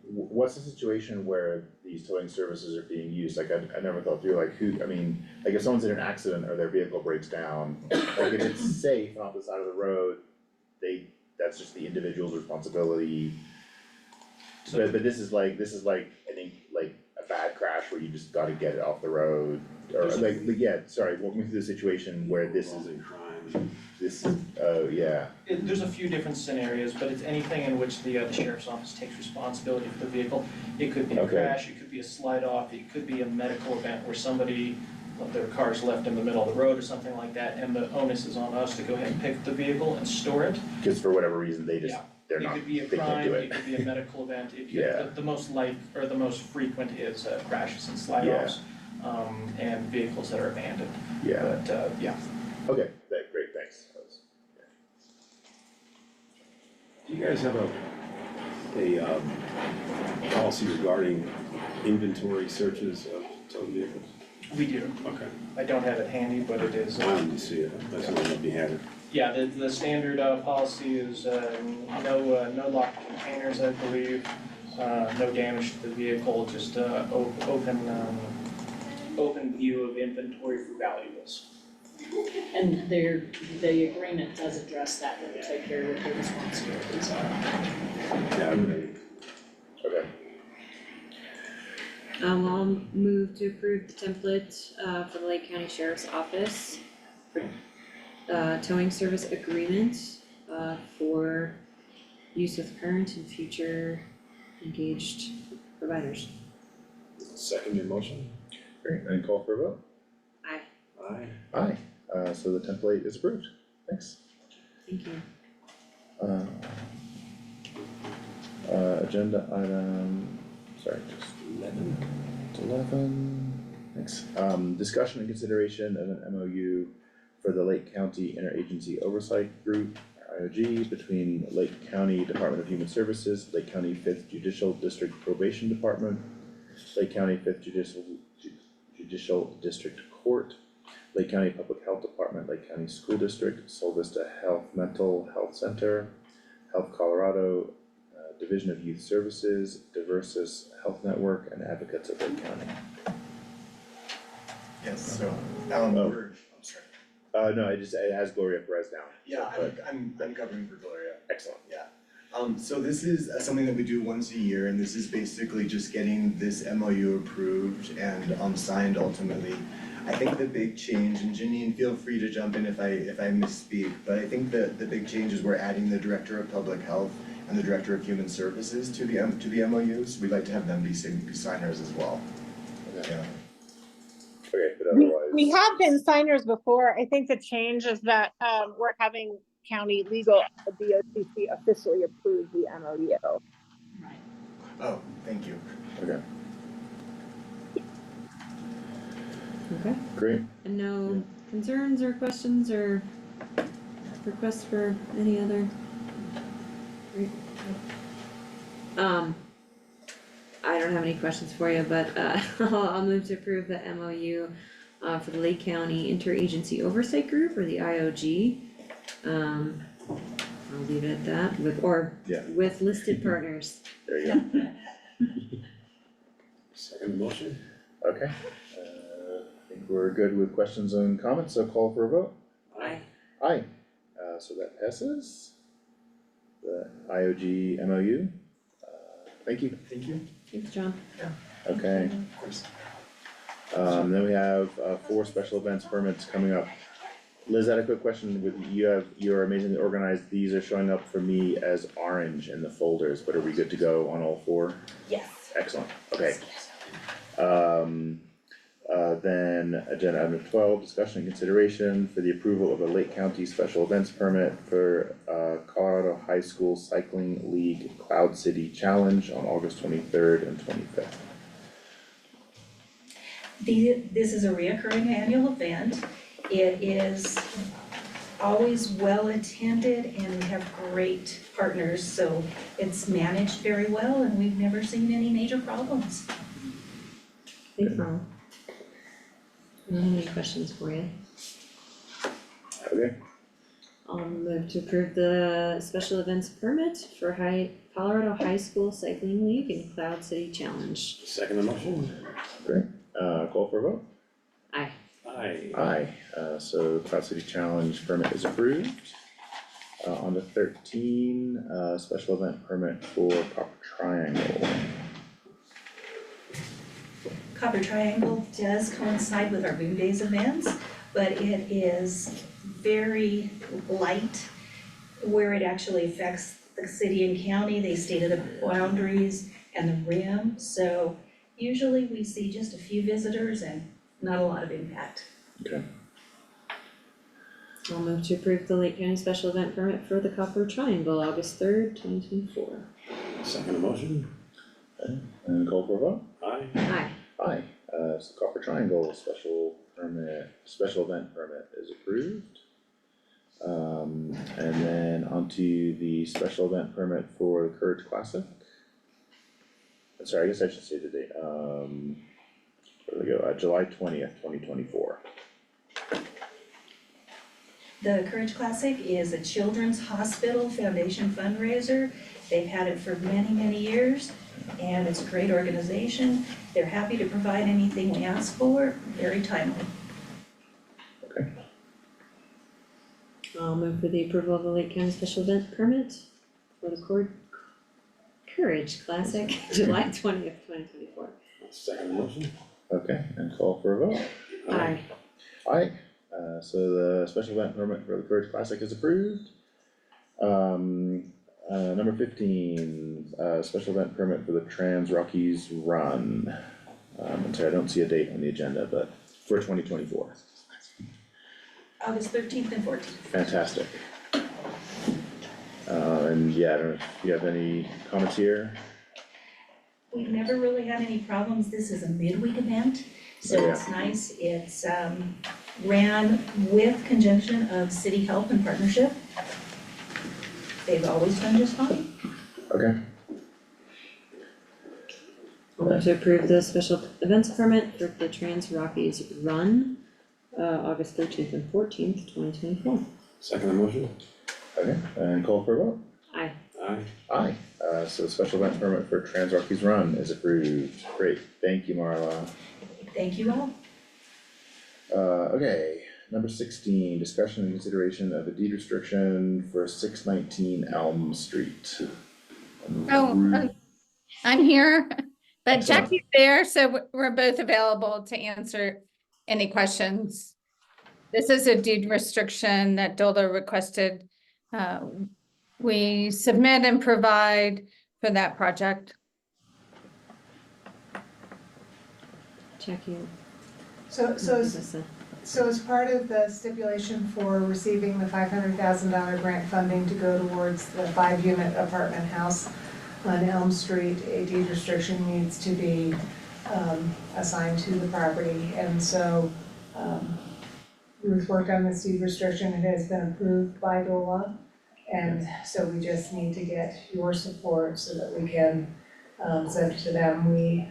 what's the situation where these towing services are being used? Like, I never thought through, like, like, if someone's in an accident or their vehicle breaks down, like, if it's safe and off the side of the road, that's just the individual's responsibility. But this is like, I think, like, a bad crash where you just gotta get it off the road, or walk me through the situation where this is Involving crime. There's a few different scenarios, but it's anything in which the sheriff's office takes responsibility for the vehicle. It could be a crash, it could be a slide off, it could be a medical event where somebody, their car's left in the middle of the road or something like that, and the onus is on us to go ahead and pick up the vehicle and store it. Cause for whatever reason, they're It not, could be a they can't crime, do it it. could be a medical event, Yeah. the most the most frequent is crashes and slide offs, and vehicles that are abandoned. Yeah, But, okay, great, thanks. Do you guys have a policy regarding inventory searches of towed vehicles? we do. Okay. I don't have it handy, but it is. I wanted to see it, that's what I'd be having. Yeah, the standard policy is no locked containers, I believe, no damage to the vehicle, just open view of inventory for valuables. And the agreement does address that, that the tow carrier would take responsibilities on. Yeah, I'm ready. Okay. I'll move to approve the template for the Lake County Sheriff's Office for towing service agreement for use with current and future engaged providers. Second your motion? Great, and call for a vote? Aye. Aye. Aye, so the template is approved, thanks. Thank you. Agenda item, sorry, just 11. Thanks. Discussion and consideration of an MOU for the Lake County Interagency Oversight Group, IOG, between Lake County Department of Human Services, Lake County Fifth Judicial District Probation Department, Lake County Fifth Judicial District Court, Lake County Public Health Department, Lake County School District, Sol Vista Health Mental Health Center, Health Colorado, Division of Youth Services, Diversus Health Network, and Advocates of Lake County. Yes, so, Oh. I'm sorry. No, it has Gloria Perez down. Yeah, But- I'm covering for Gloria. Excellent. Yeah. So this is something that we do once a year, and this is basically just getting this MOU approved and signed ultimately. I think the big change, and Janine, feel free to jump in if I misspeak, but I think the big change is we're adding the Director of Public Health and the Director of Human Services to the MOU, so we'd like to have them be signers as well. Yeah. Okay, but otherwise. We have been signers before. I think the change is that we're having county legal, BOCC officially approve the MOU. Oh, thank you. Okay, Okay, great. and no concerns or questions or requests for any other? Great. I don't have any questions for you, but I'll move to approve the MOU for the Lake County Interagency Oversight Group, or the IOG. I'll leave it at that, with listed partners. There you go. Second motion? Okay, I think we're good with questions and comments, so call for a vote. Aye. Aye, so that passes. The IOG MOU, thank you. Thank you. Thanks, John. Okay, Of course. then we have 4 special events permits coming up. Liz, I had a quick question with you're amazingly organized, these are showing up for me as orange in the folders, but are we good to go on all 4? Yes. Excellent, okay. Then agenda item 12, discussion and consideration for the approval of a Lake County special events permit for Colorado High School Cycling League Cloud City Challenge on August 23rd and 25th. This is a reoccurring annual event. It is always well attended and we have great partners, so it's managed very well and we've never seen any major problems. Thanks, Ron. I don't have any questions for you. Okay, I'll move to approve the special events permit for Colorado High School Cycling League and Cloud City Challenge. Second motion? great, call for a vote. Aye. Aye. Aye, so Cloud City Challenge permit is approved. On to 13, special event permit for Copper Triangle. Copper Triangle does coincide with our Boom Days events, but it is very light where it actually affects the city and county. They stated the boundaries and the rim, so usually we see just a few visitors and not a lot of impact. Okay, I'll move to approve the Lake County special event permit for the Copper Triangle, August 3rd, 2024. Second motion? and call for a vote. Aye. Aye. Aye, so Copper Triangle special event permit is approved. And then onto the special event permit for the Courage Classic. Sorry, I guess I should say the date, where do we go, July 20th, 2024. The Courage Classic is a Children's Hospital Foundation fundraiser. They've had it for many, many years, and it's a great organization. They're happy to provide anything we ask for, very timely. Okay, I'll move for the approval of the Lake County special event permit for the Courage Classic, July 20th, 2024. Second motion? okay, and call for a vote. Aye. Aye, so the special event permit for the Courage Classic is approved. Number 15, special event permit for the Trans Rockies Run. I'm sorry, I don't see a date on the agenda, but for 2024. August 13th and 14th. Fantastic. And yeah, I don't know if you have any comments here? We've never really had any problems. This is a midweek event, So Oh, yeah. it's nice, it's ran with conjunction of City Health and Partnership. They've always done just fine. Okay, I'll move to approve the special events permit for the Trans Rockies Run, August 13th and 14th, 2024. Second the motion? okay, and call for a vote. Aye. Aye. Aye, so the special event permit for Trans Rockies Run is approved. Great, thank you, Marla. Thank you all. Okay, number 16, discussion and consideration of a deed restriction for 619 Elm Street. I'm here, but Excellent. Jackie's there, so we're both available to answer any questions. This is a deed restriction that DOLA requested. We submit and provide for that project. Jackie. So as part of the stipulation for receiving the $500,000 grant funding to go towards the 5-unit apartment house on Elm Street, a deed restriction needs to be assigned to the property. And so Ruth worked on this deed restriction. It has been approved by DOLA. And so we just need to get your support so that we can send it to them. We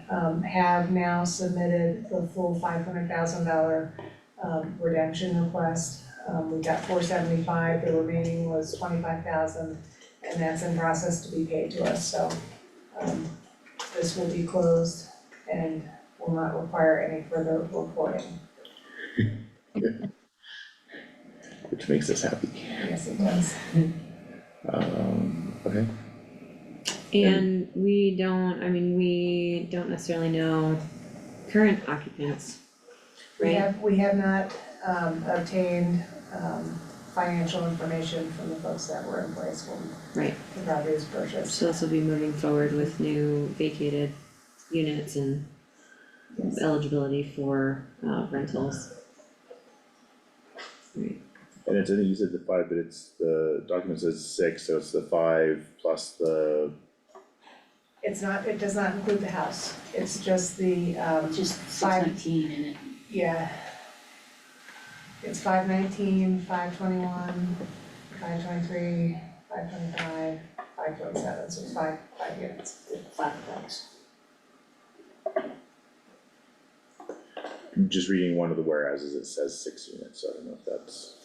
have now submitted the full $500,000 redemption request. We got $475, the remaining was $25,000, and that's in process to be paid to us. So this will be closed and will not require any further reporting. Which makes us happy. Yes, it does. Okay. And we don't necessarily know current occupants, right? We have not obtained financial information from the folks that were in place when Right. the property was purchased. So this will be moving forward with new vacated units and eligibility for rentals. Right. And it's, I think you said the 5, but it's, the document says 6, so it's the 5 plus the, It's not, it does not include the house, it's just the Just 5, in it. yeah. It's 519, 521, 523, 525, 527, so it's five units. just reading one of the whereases, it says 6 units, so I don't know if that's.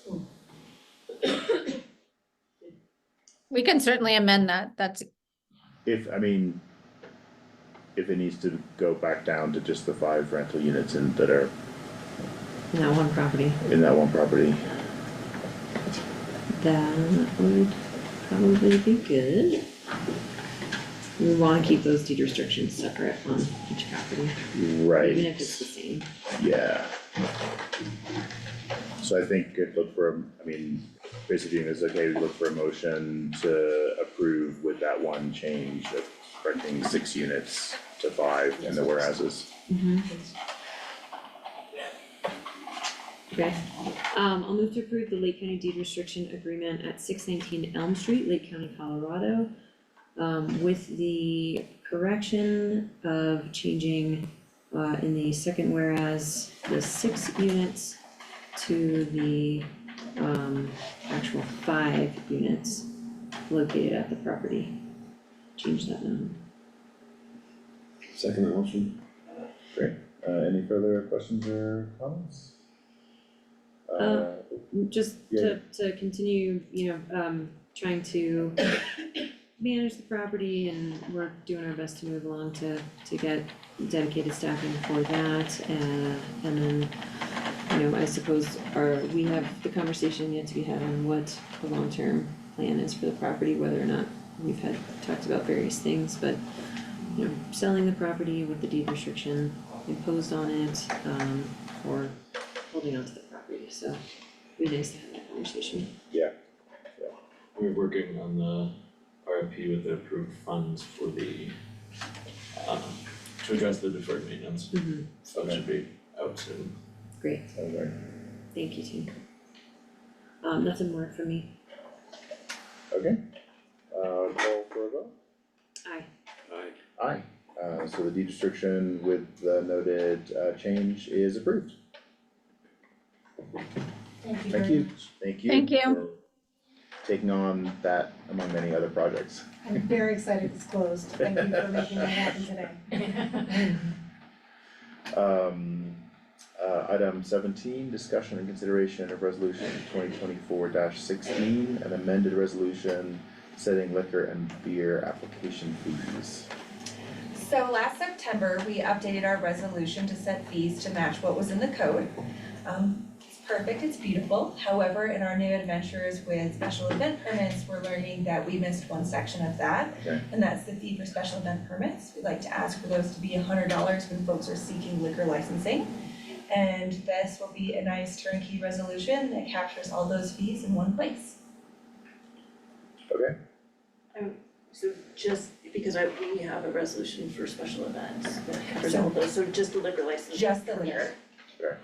We can certainly amend that. That's, If it needs to go back down to just the 5 rental units and that are In that one property, in that one property. that would probably be good. We wanna keep those deed restrictions separate on each property, Right. even if it's the same. Yeah. So I think I'd look for, basically it's okay, we look for a motion to approve with that one change of correcting 6 units to 5 in the whereases. Okay, I'll move to approve the Lake County deed restriction agreement at 619 Elm Street, Lake County, Colorado. With the correction of changing, in the second whereas, the 6 units to the, actual 5 units located at the property. Change that number. Second the motion? Great, any further questions or comments? Just Yeah. to continue, trying to manage the property, and we're doing our best to move along to get dedicated staffing for that, and then, I suppose we have the conversation yet to be had on what the long-term plan is for the property, whether or not we've talked about various things, but, selling the property with the deed restriction imposed on it, or holding on to the property, so it'd be nice to have that conversation. We're working on the RFP with the approved funds for the, to address the deferred maintenance. So it should be out soon. Great, Okay. thank you, team. Nothing more from me. Okay, call for a vote? Aye. Aye. Aye, So the deed restriction with the noted change is approved. Thank you Thank very you. much. Thank you. Thank you. For taking on that among many other projects. I'm very excited it's closed. Thank you for making that happen today. Item 17, discussion and consideration of resolution 2024-16, an amended resolution setting liquor and beer application fees. So last September, we updated our resolution to set fees to match what was in the code. It's perfect, it's beautiful. However, in our new adventures with special event permits, we're learning that we missed one section of that. Okay. And that's the fee for special event permits. We'd like to ask for those to be $100 when folks are seeking liquor licensing. And this will be a nice turnkey resolution that captures all those fees in one place. Okay. So just because we have a resolution for special events that covers all those, so just the liquor license? Just the liquor. Sure.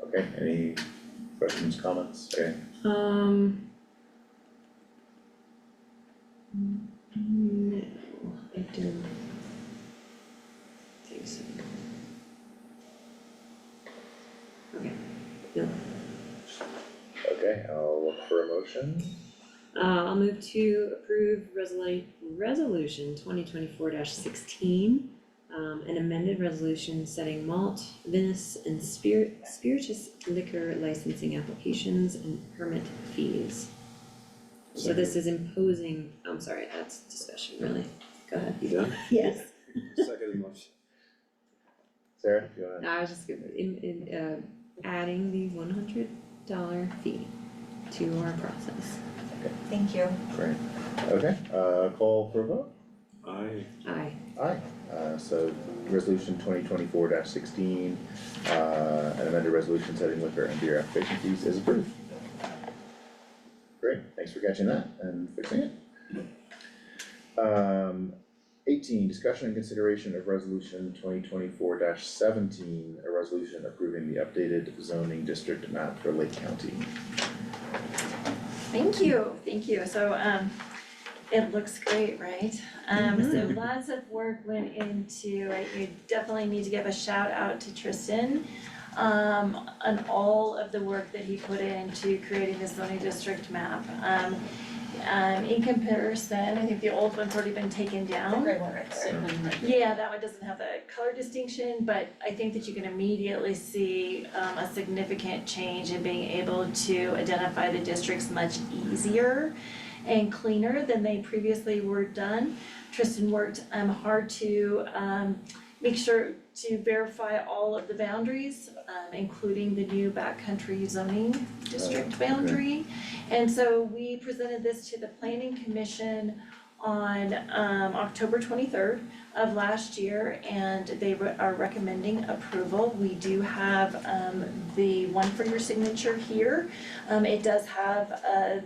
Okay, any questions, comments? Okay. No, I don't think so. Okay, no. Okay, I'll look for a motion. I'll move to approve resolution 2024-16, an amended resolution setting malt, vinous, and spirituous liquor licensing applications and permit fees. So this is imposing, I'm sorry, that's discussion, really. Go ahead. You done? Yes. Second motion. Sarah, do you wanna? I was just adding the $100 fee to our process. Thank you. Great. Okay, call for a vote? Aye. Aye. Aye. So resolution 2024-16, an amended resolution setting liquor and beer application fees is approved. Great, thanks for catching that and fixing it. 18, discussion and consideration of resolution 2024-17, a resolution approving the updated zoning district map for Lake County. Thank you, so it looks great, right? So lots of work went into it, you definitely need to give a shout out to Tristan on all of the work that he put into creating this zoning district map. In comparison, I think the old one's already been taken down. The gray one right there. Yeah, that one doesn't have the color distinction, but I think that you can immediately see a significant change in being able to identify the districts much easier and cleaner than they previously were done. Tristan worked hard to make sure to verify all of the boundaries, including the new backcountry zoning district boundary. And so we presented this to the planning commission on October 23rd of last year, and they are recommending approval. We do have the one for your signature here. It does have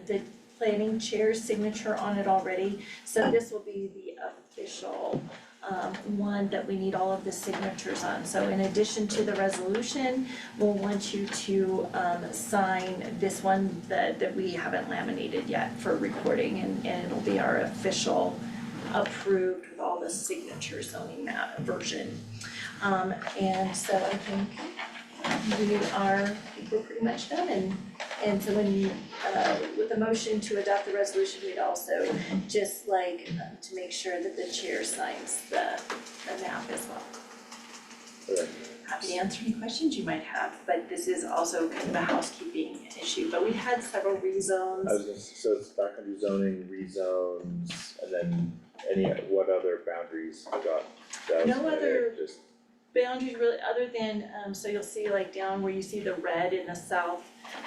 the planning chair's signature on it already, so this will be the official one that we need all of the signatures on. So in addition to the resolution, we'll want you to sign this one that we haven't laminated yet for recording, and it'll be our official approved with all the signature zoning map version. And so I think we're pretty much done, and so when you, with the motion to adopt the resolution, we'd also just like to make sure that the chair signs the map as well. Okay. Happy to answer any questions you might have, but this is also kind of a housekeeping issue, but we had several rezones. So it's backcountry zoning, rezones, and then what other boundaries got designated? No other Just boundaries really, other than, so you'll see like down where you see the red in the south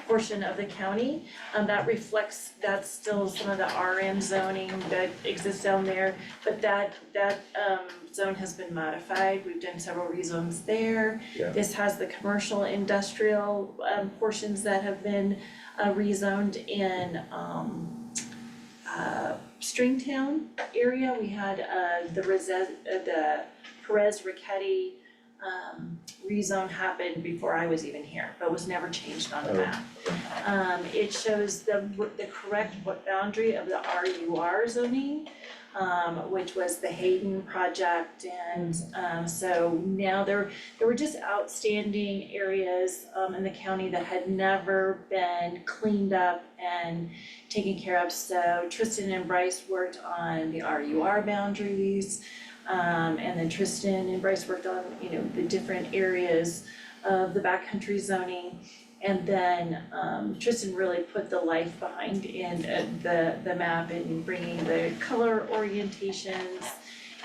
portion of the county, that reflects, that's still some of the RM zoning that exists down there, but that zone has been modified, we've done several rezones there. Yeah. This has the commercial industrial portions that have been rezoned in Stringtown area. We had the Perez Riquetti rezone happened before I was even here, but was never changed on the map. It shows the correct boundary of the RUR zoning, which was the Hayden project, and so now there were just outstanding areas in the county that had never been cleaned up and taken care of. So Tristan and Bryce worked on the RUR boundaries, and then Tristan and Bryce worked on, the different areas of the backcountry zoning. And then Tristan really put the life behind in the map and bringing the color orientations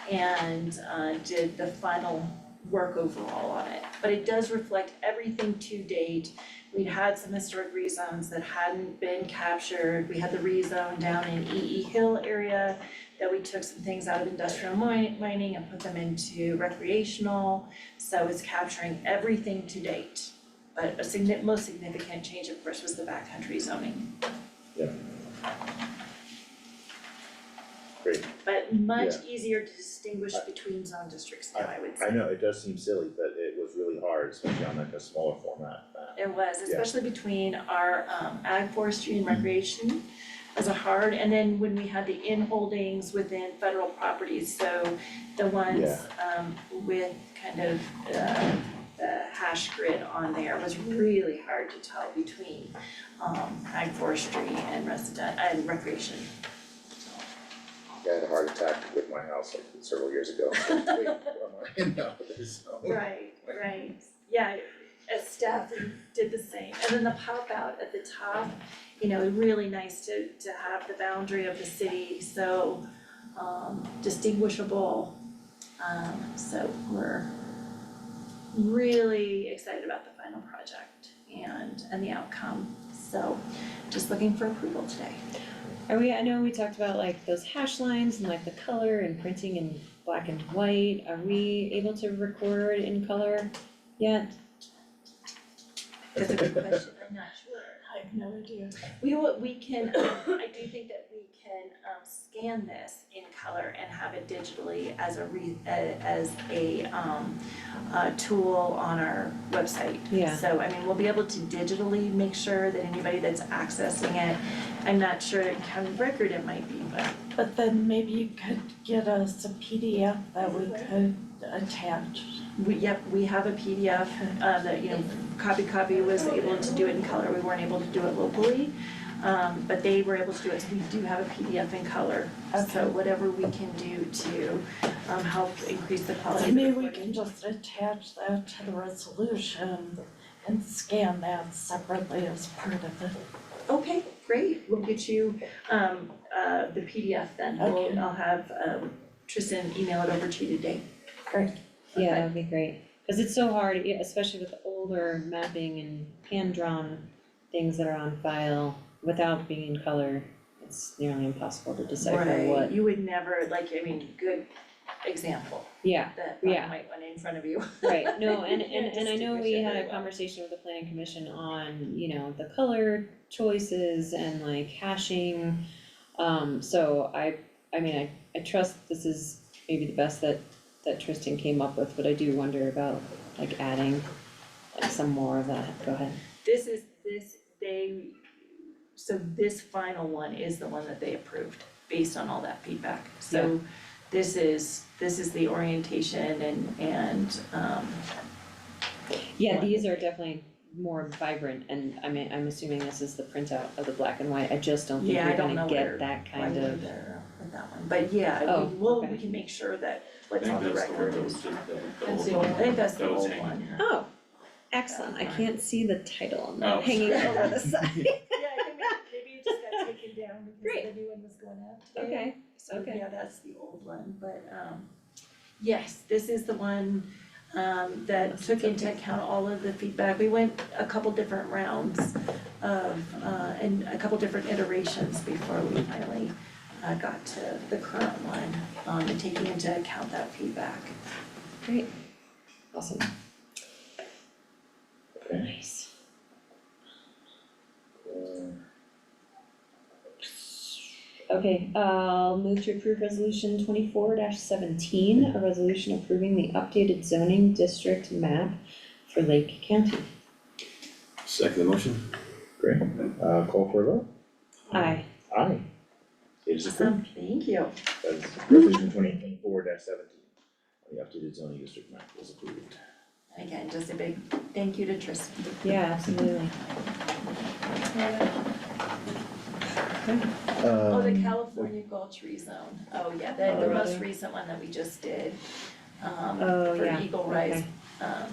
and did the final work overall on it. But it does reflect everything to date. We'd had some historic rezones that hadn't been captured. We had the rezone down in EE Hill area that we took some things out of industrial mining and put them into recreational. So it's capturing everything to date. But most significant change, of course, was the backcountry zoning. Yeah. Great. But much easier to distinguish between zone districts now, I would say. I know, it does seem silly, but it was really hard, especially on like a smaller format map. It was, especially between our ag, forestry and recreation was a hard, and then when we had the in-holdings within federal properties, so the ones with kind of the hash grid on there was really hard to tell between ag, forestry and recreation. I had a heart attack with my house like several years ago. Wait, where am I in now? Right, yeah, as staff did the same, and then the pop out at the top, really nice to have the boundary of the city, so distinguishable. So we're really excited about the final project and the outcome, so just looking for approval today. I know we talked about like those hash lines and like the color and printing in black and white. Are we able to record in color yet? That's a good question, I'm not sure. I have no idea. We can, I do think that we can scan this in color and have it digitally as a tool on our website. Yeah. So, we'll be able to digitally make sure that anybody that's accessing it, I'm not sure in county record it might be, but. But then maybe you could get us a PDF that we could attach. We have a PDF that, Copy was able to do it in color, we weren't able to do it locally. But they were able to do it, so we do have a PDF in color. Okay. So whatever we can do to help increase the quality. Maybe we can just attach that to the resolution and scan that separately as part of it. Okay, great, we'll get you the PDF then. Okay. I'll have Tristan email it over to you today. Great. Yeah, that would be great, cause it's so hard, especially with the older mapping and hand-drawn things that are on file, without being in color, it's nearly impossible to decipher what. Right, you would never, good example. Yeah, That yeah. might went in front of you. Right, no, and You can't I know we distinguish it had very a well. conversation with the planning commission on, the color choices and like hashing. So I trust this is maybe the best that Tristan came up with, but I do wonder about like adding like some more of that. Go ahead. This final one is the one that they approved based on all that feedback. So this is the orientation and Yeah, these are definitely more vibrant, and I'm assuming this is the printout of the black and white. I just don't think Yeah, I you're don't gonna know get where- that kind of. with that one, but Oh, we can make sure that what's on the that's the record one is. that I think that's the that was old hanging one. here. Oh, excellent. I can't see the title on that Oh. hanging over the side. Yeah, maybe it just got taken down because the new one was going up today. Okay, So okay. yeah, that's the old one, but yes, this is the one that took into account all of the feedback. We went a couple different rounds of and a couple different iterations before we finally got to the current one, and taking into account that feedback. Great, awesome. Okay. Okay, I'll move to approve resolution 24-17, a resolution approving the updated zoning district map for Lake County. Second the motion? Great, call for a vote? Aye. Aye. It is approved. Thank you. That's resolution 2024-17. The updated zoning district map was approved. And again, just a big thank you to Tristan. Yeah, absolutely. Oh, the California Gulch rezone. Oh, yeah, the most yeah. recent one that we just did, Oh, for yeah, Eagle Rise, okay.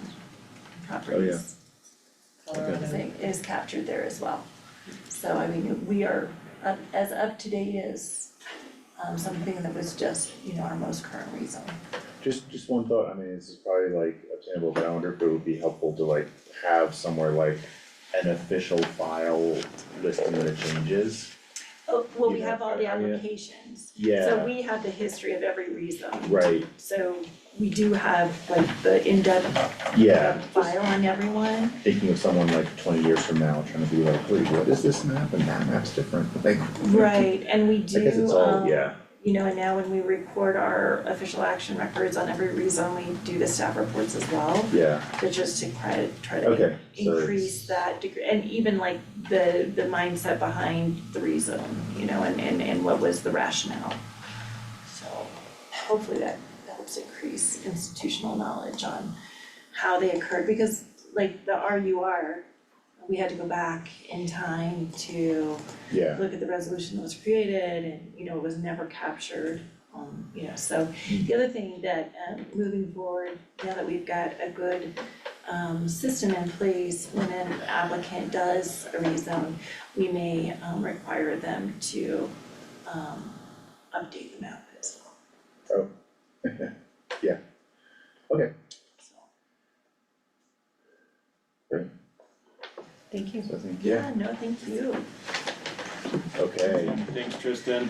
properties. Okay. Is captured there as well. So, I mean, we are as up to date as, something that was just, our most current rezone. Just one thought, I mean, this is probably like obtainable, but I wonder if it would be helpful to like have somewhere like an official file listing the changes. Oh, well, we Yeah, have all the I mean, applications. Yeah. So we have the history of every rezone. Right, So we do have like the in-depth yeah, file on everyone. thinking of someone like 20 years from now, trying to be like, wait, what is this map, and that map's different, like. Right, and we do, I guess it's all, yeah, and now when we record our official action records on every rezone, we do the staff reports as well. yeah, But just to try to okay, so increase that degree, and even like the mindset behind the rezone, and what was the rationale. So hopefully that helps increase institutional knowledge on how they occurred, because like the RUR, we had to go back in time to yeah, look at the resolution that was created, and it was never captured. So the other thing that moving forward, now that we've got a good system in place, when an applicant does a rezone, we may require them to update the map as well. oh, yeah, okay, So, great, Thank you. so I think, yeah, no, thank you. okay, Thanks, Tristan.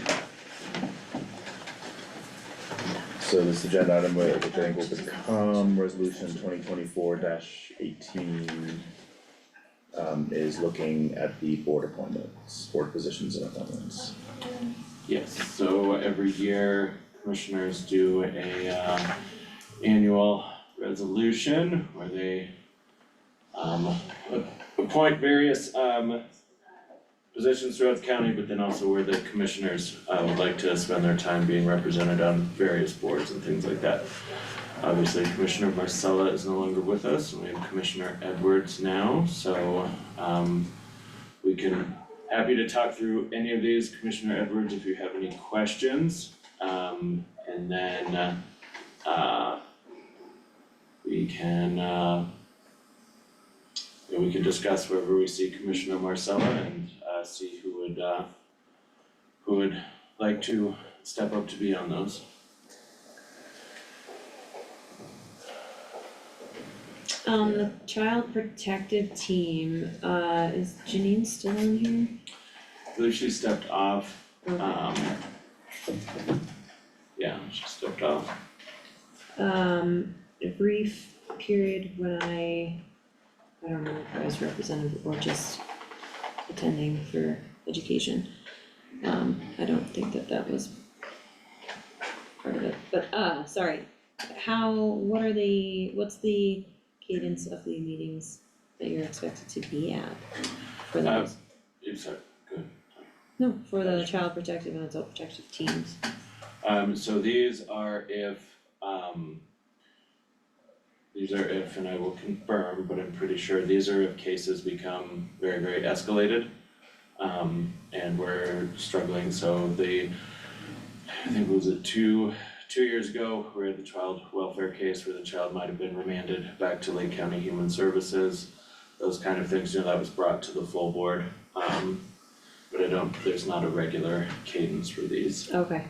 so this agenda item, which I think will become resolution 2024-18, is looking at the board appointments, board positions and appointments. Yes, so every year commissioners do a annual resolution where they appoint various positions throughout the county, but then also where the commissioners would like to spend their time being represented on various boards and things like that. Obviously, Commissioner Marcella is no longer with us, and we have Commissioner Edwards now, so we can, happy to talk through any of these. Commissioner Edwards, if you have any questions, and then we can we can discuss wherever we see Commissioner Marcella and see who would like to step up to be on those. The child protective team, is Janine still in here? I believe she stepped off, Okay. yeah, she stepped off. A brief period when I don't know if I was representative or just attending for education. I don't think that was part of it, but, sorry. What's the cadence of the meetings that you're expected to be at for those? Sorry, good. No, for the child protective and adult protective teams. So these are if, and I will confirm, but I'm pretty sure these are if cases become very, very escalated. And we're struggling, so I think it was 2 years ago, we had the child welfare case where the child might have been remanded back to Lake County Human Services. Those kind of things, that was brought to the full board, but there's not a regular cadence for these. Okay.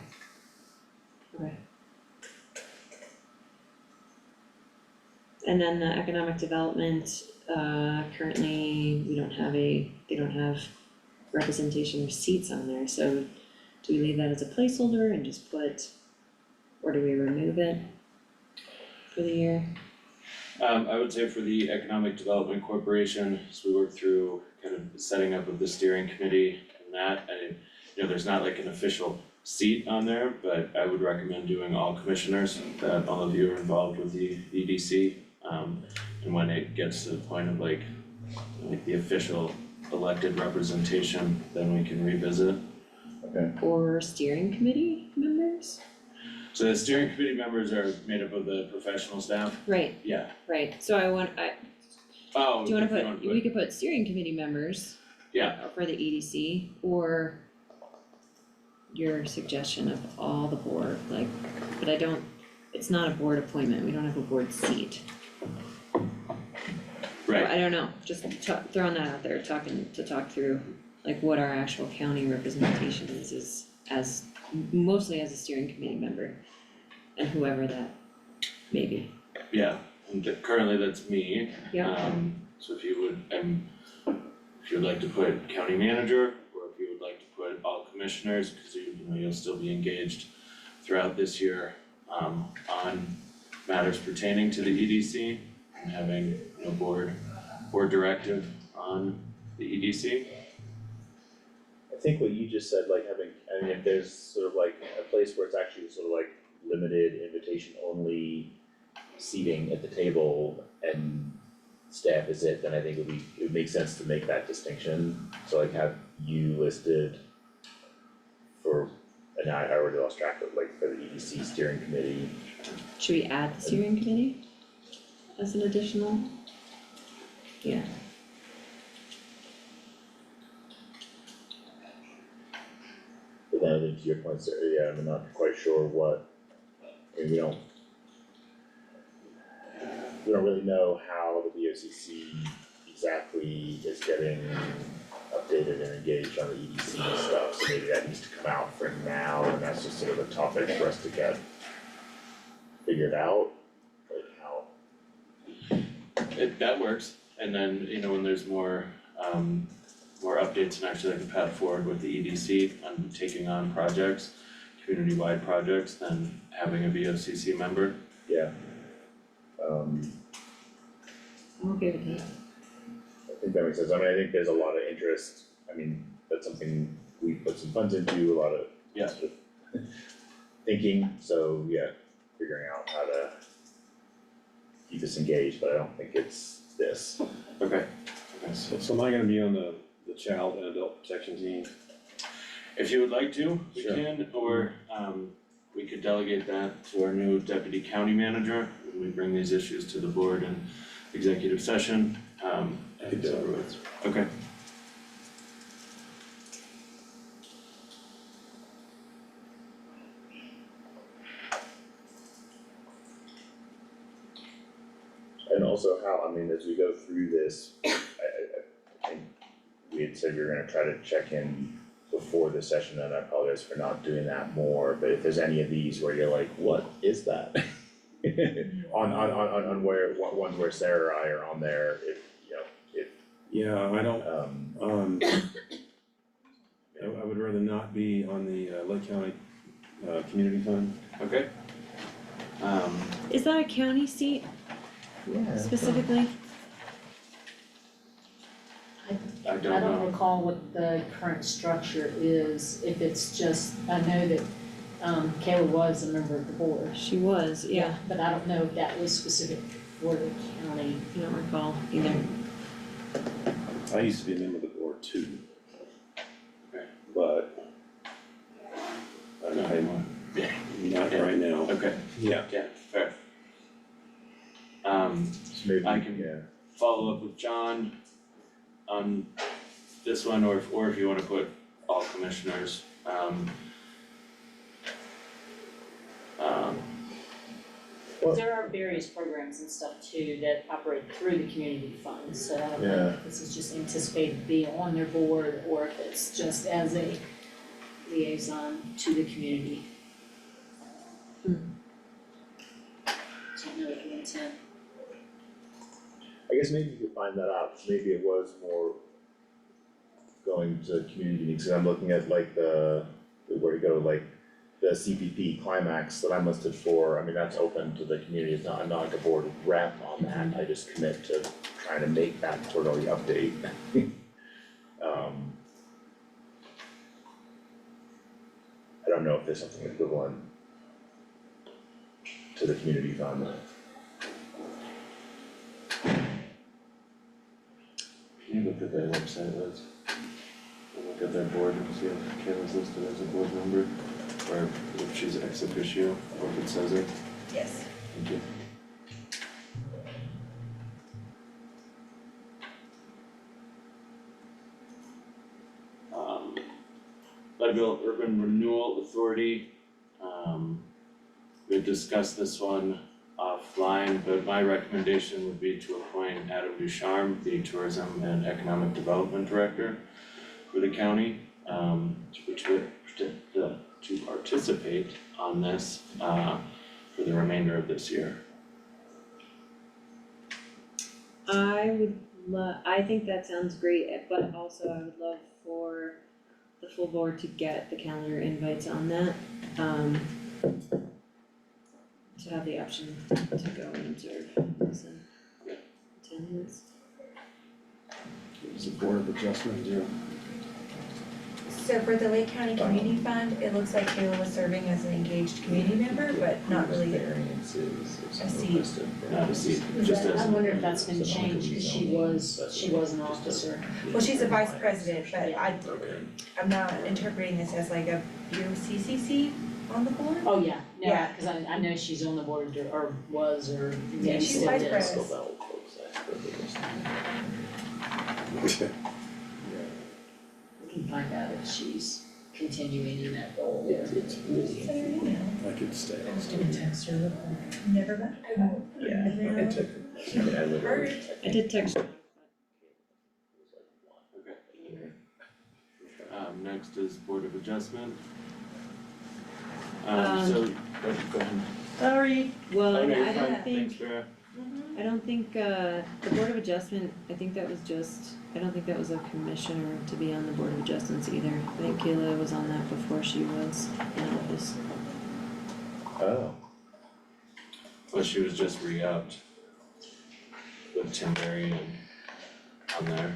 And then the economic development, currently, they don't have representation or seats on there, so do we leave that as a placeholder and just put, or do we remove it for the year? I would say for the Economic Development Corporation, as we work through kind of the setting up of the steering committee and that, there's not like an official seat on there, but I would recommend doing all commissioners, that all of you are involved with the EDC. And when it gets to the point of like the official elected representation, then we can revisit. Okay. Or steering committee members? So the steering committee members are made up of the professional staff? Right, Yeah. right, so do you wanna if put, we could put steering committee members Yeah, for the EDC, or your suggestion of all the board, like, but it's not a board appointment, we don't have a board seat. right. I don't know, just throwing that out there, talk through, like, what our actual county representation is as, mostly as a steering committee member, and whoever that may be. Yeah, and currently that's me. Yeah. So if you would like to put county manager, or if you would like to put all commissioners, cause you'll still be engaged throughout this year, on matters pertaining to the EDC and having, board directive on the EDC. I think what you just said, like if there's sort of like a place where it's actually sort of like limited invitation only seating at the table and staff is it, then I think it would make sense to make that distinction. So like have you listed for, and I already lost track of, like for the EDC steering committee. Should we add the steering committee as an additional? Yeah. But then I think to your point, Sarah, yeah, I'm not quite sure what, I mean, we don't really know how the BOCC exactly is getting updated and engaged on the EDC stuff, so maybe that needs to come out for now, and that's just sort of a topic for us to get figured out, like how. That works, and then, when there's more updates and actually like a path forward with the EDC on taking on projects, community-wide projects, then having a VOCC member. Yeah. I'm okay with that. I think that makes sense, I mean, I think there's a lot of interest, I mean, that's something we put some funds into, a lot of sort of thinking, so yeah, figuring out how to keep us engaged, but I don't think it's this. Okay. So am I gonna be on the child and adult protection team? If you would like to, we Sure. can, or we could delegate that to our new deputy county manager. When we bring these issues to the board in executive session. I could do it. Okay. And also how, I mean, as we go through this, I think we had said we were gonna try to check in before the session, and I apologize for not doing that more, but if there's any of these where you're like, what is that? On where, one where Sarah or I are on there, if. Yeah, I don't, I would rather not be on the Lake County Community Fund. Okay. Is that a county seat Yeah. specifically? I I don't recall what the current structure is, if it's just, I know that Kayla was a member of the board. She was, yeah, But I don't know if that was specific for the county. I don't recall either. I used to be a member of the board too. Okay. But I'm not right now. Okay. Yeah. Yeah, fair. So maybe, I can follow up with John on this one, or if you wanna put all commissioners, There are various programs and stuff too that operate through the community funds, so I don't Yeah. know if this is just anticipated to be on their board or if it's just as a liaison to the community. Don't know if you intend. I guess maybe you could find that out, 'cause maybe it was more going to community meetings, 'cause I'm looking at like where to go, like the CPP climax that I'm listed for, I mean, that's open to the community, I'm not like a board rep on that, I just commit to trying to make that quarterly update. if there's something equivalent to the community fund. Can you look at their website, Liz? And look at their board and see if Kayla's listed as a board member, or if she's ex officio, or if it says it. Yes. Thank you. Leadville Urban Renewal Authority, we discussed this one offline, but my recommendation would be to appoint Adam Ducharme, the Tourism and Economic Development Director for the county, to participate on this, for the remainder of this year. I think that sounds great, but also I would love for the full board to get the calendar invites on that, to have the option to go and observe, listen, attendance. It's a board of adjustment, yeah. So for the Lake County Community Fund, it looks like Kayla was serving as an engaged community member, but not really a seat. Not a seat, just as. I wonder if that's been changed, because she was an officer. Well, she's a vice president, but I'm not interpreting this as like a BOCC on the board. Oh, yeah, no, Yeah. cause I know she's on the board, or was, or Yeah, maybe she's still vice is. president. We can find out if she's continuing in that role. I could stay. Text her. Never met her. Yeah, it took, I mean, I literally. I did text her. Next is Board of Adjustment. So, go ahead. Sorry. Well, Oh, no, you're I fine. don't think, Thanks, Vera. I don't think, the Board of Adjustment, I think that was just, I don't think that was a commissioner to be on the Board of Adjustments either. I think Kayla was on that before she was in office. Oh. Well, she was just re-upped with Tim Berry and on there.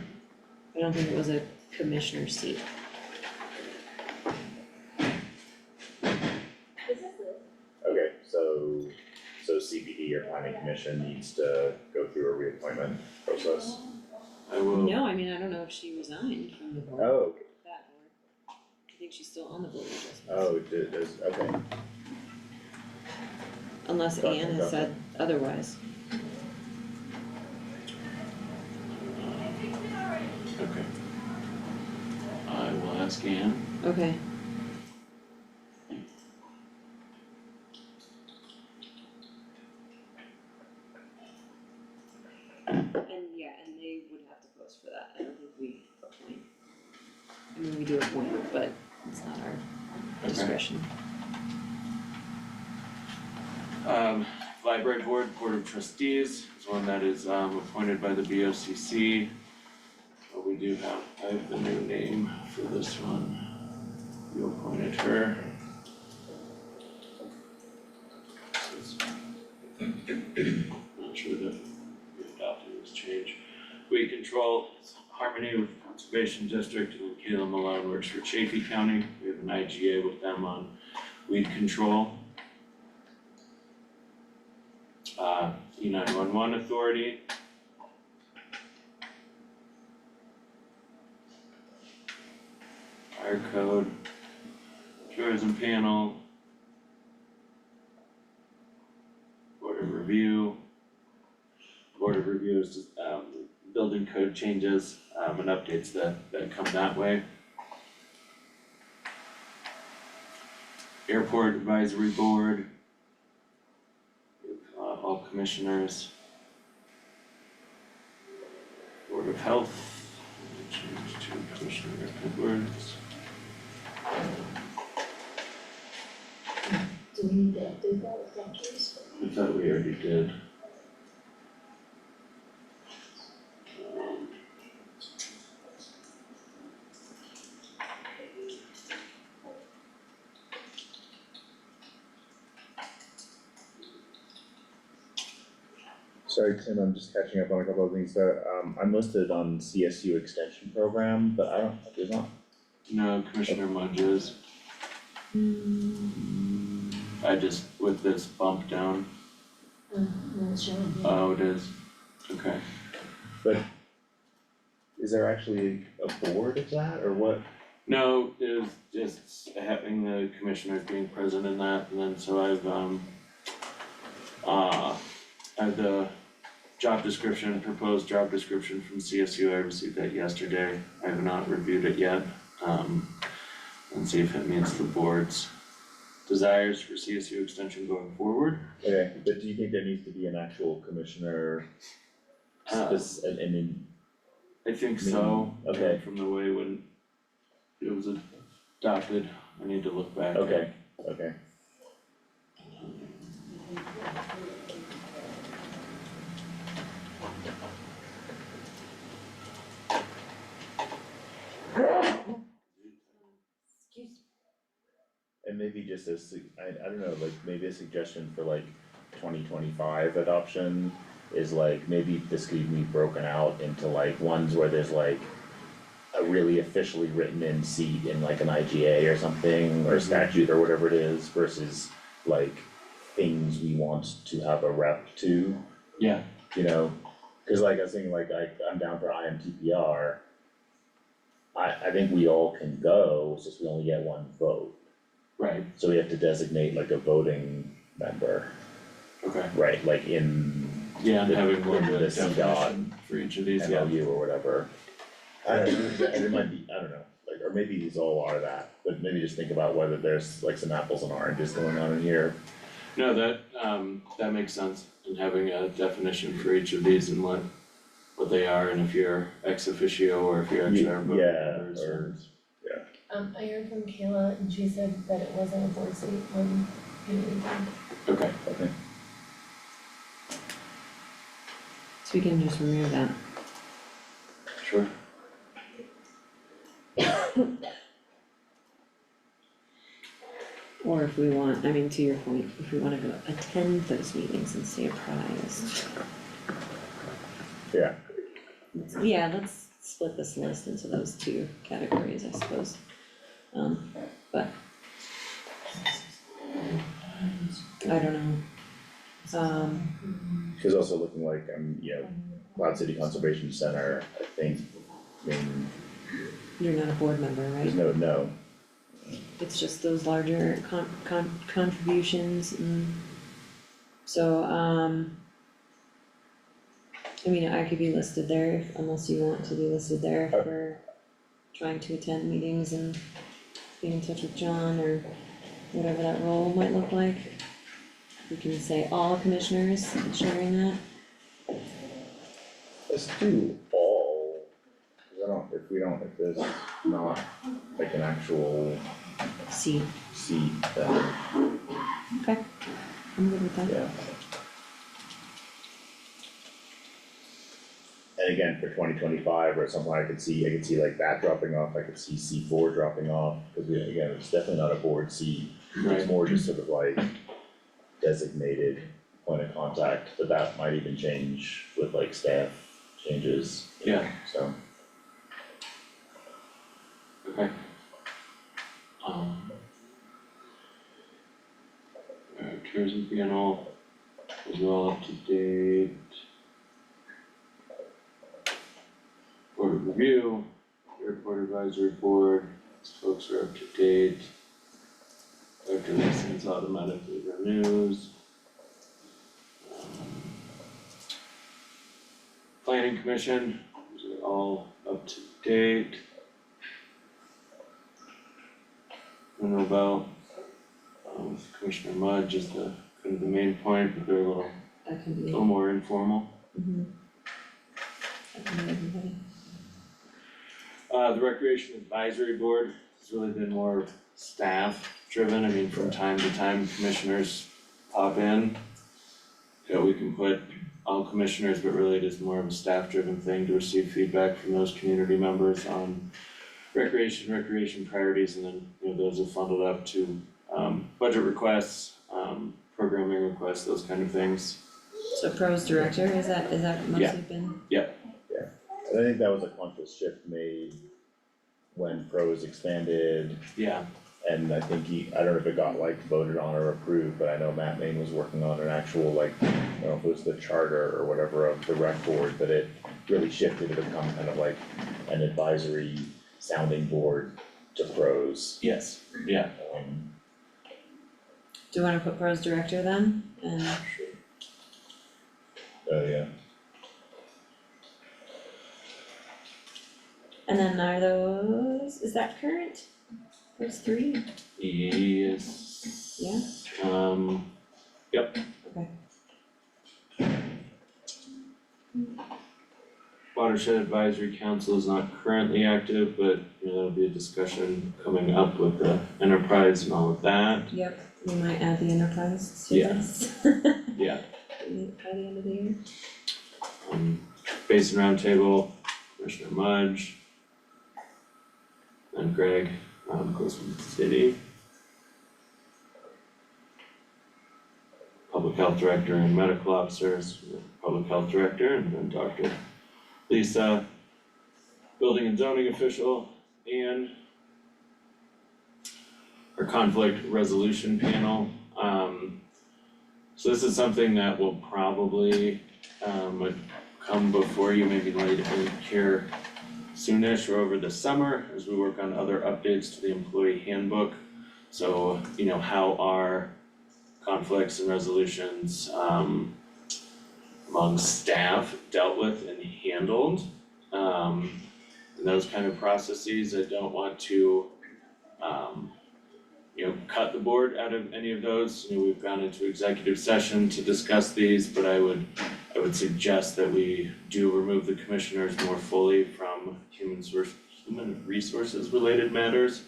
I don't think it was a commissioner seat. Okay, so CPD or planning commission needs to go through a reappointment process. I will. No, I mean, I don't know if she resigned from the board. Oh, That board. I think she's still on the Board of Adjustments. oh, does, okay. Unless Gotcha, Anne has gotcha. said otherwise. Okay. I will ask Ann. Okay. And yeah, and they would have to post for that, I don't think we appoint. I mean, we do appoint, but it's not our discretion. Library Board, Board of Trustees is one that is appointed by the BOCC. But we do have, I have the new name for this one. You appointed her. Not sure that we adopted this change. Weed Control, Harmony with Conservation District, and Kayla Malone works for Chaffey County. We have an IGA with them on weed control. E911 Authority. Fire Code, Tourism Panel, Board of Review. Board of Review is just building code changes and updates that come that way. Airport Advisory Board, all commissioners. Board of Health, change to Commissioner Edwards. Do we need to update that with doctors? I thought we already did. Sorry, Tim, I'm just catching up on a couple of things there. I'm listed on CSU extension program, but I don't, there's not. No, Commissioner Mudge is. I just, with this bump down, That's showing here. oh, it is, okay. Is there actually a board of that, or what? No, it was just having the commissioners being present in that, and then so I've, I have the job description, proposed job description from CSU, I received that yesterday, I have not reviewed it yet. And see if it meets the board's desires for CSU extension going forward. Okay, but do you think there needs to be an actual commissioner? I think so, okay. from the way when it was adopted, I need to look back. Okay, okay. And maybe just I don't know, like maybe a suggestion for like 2025 adoption is like, maybe this could be broken out into like ones where there's like a really officially written in seat in like an IGA or something, or statute or whatever it is, versus like things we want to have a rep to. Yeah. You know, cause like I was thinking, like I'm down for IMTPR. I think we all can go, it's just we only get one vote. Right. So we have to designate like a voting member. Okay. Right, like in. Yeah, and having more in of a the CDOT definition for each of these, yeah. MOU or whatever. It might be, I don't know, like, or maybe these all are that, but maybe just think about whether there's like some apples and oranges going on in here. No, that makes sense, and having a definition for each of these and what they are, and if you're ex officio or if you're ex voting members. Or, I heard from Kayla and she said that it wasn't a board seat when you. Okay. Okay. So we can just remove that. Sure. Or if we want, I mean, to your point, if we wanna go attend those meetings and stay apprised. Yeah. Yeah, let's split this list into those two categories, I suppose. But I don't know. She's also looking like, Cloud City Conservation Center, I think, I mean, You're not a board member, right? there's no, It's just those larger contributions and so, I mean, I could be listed there unless you want to be listed there for trying to attend meetings and being in touch with John or whatever that role might look like. We can say all commissioners sharing that. let's do all, cause if there's not like an actual seat, then, Okay, I'm good with that. yeah. And again, for 2025 or something, I could see like that dropping off, I could see C4 dropping off, cause again, it's definitely not a board seat. Right. It's more just sort of like designated point of contact, but that might even change with like staff changes. Yeah. So. Okay. Tourism panel is well up to date. Board of review, airport advisory board, these folks are up to date. Liquor license automatically renews. Planning commission, these are all up to date. Mineral Belt, with Commissioner Mudd, just the, kind of the main point, but they're a That can be. little more informal. That can be everybody. The Recreation Advisory Board has really been more staff driven, I mean, from time to time, commissioners pop in. We can put all commissioners, but really it is more of a staff driven thing to receive feedback from those community members on recreation priorities, and then, those are funneled up to, budget requests, programming requests, those kind of things. So pros director, is that mostly been? Yeah. And I think that was a conscious shift made when pros expanded. Yeah. And I think I don't know if it got like voted on or approved, but I know Matt Main was working on an actual like, I don't know if it was the charter or whatever of the rec board, but it really shifted to become kind of like an advisory sounding board to pros. Yes, yeah. Do you wanna put pros director then? And Oh, yeah. and then are those, is that current? Those three? Yes. Yeah? Yep. Okay. Watershed Advisory Council is not currently active, but you know, there'll be a discussion coming up with the enterprise and all of that. Yep, we might add the enterprise to Yeah. this. Yeah. By the end of the year. Basin Roundtable, Commissioner Mudge. And Greg, Coastal City. Public Health Director and Medical Officers, Public Health Director, and then Dr. Lisa, Building and Zoning Official, and our Conflict Resolution Panel. So this is something that will probably come before you, maybe late in here soonish or over the summer as we work on other updates to the employee handbook. So, you know, how are conflicts and resolutions among staff dealt with and handled? And those kind of processes. I don't want to you know, cut the board out of any of those. You know, we've gone into executive session to discuss these, but I would suggest that we do remove the commissioners more fully from human resources related matters.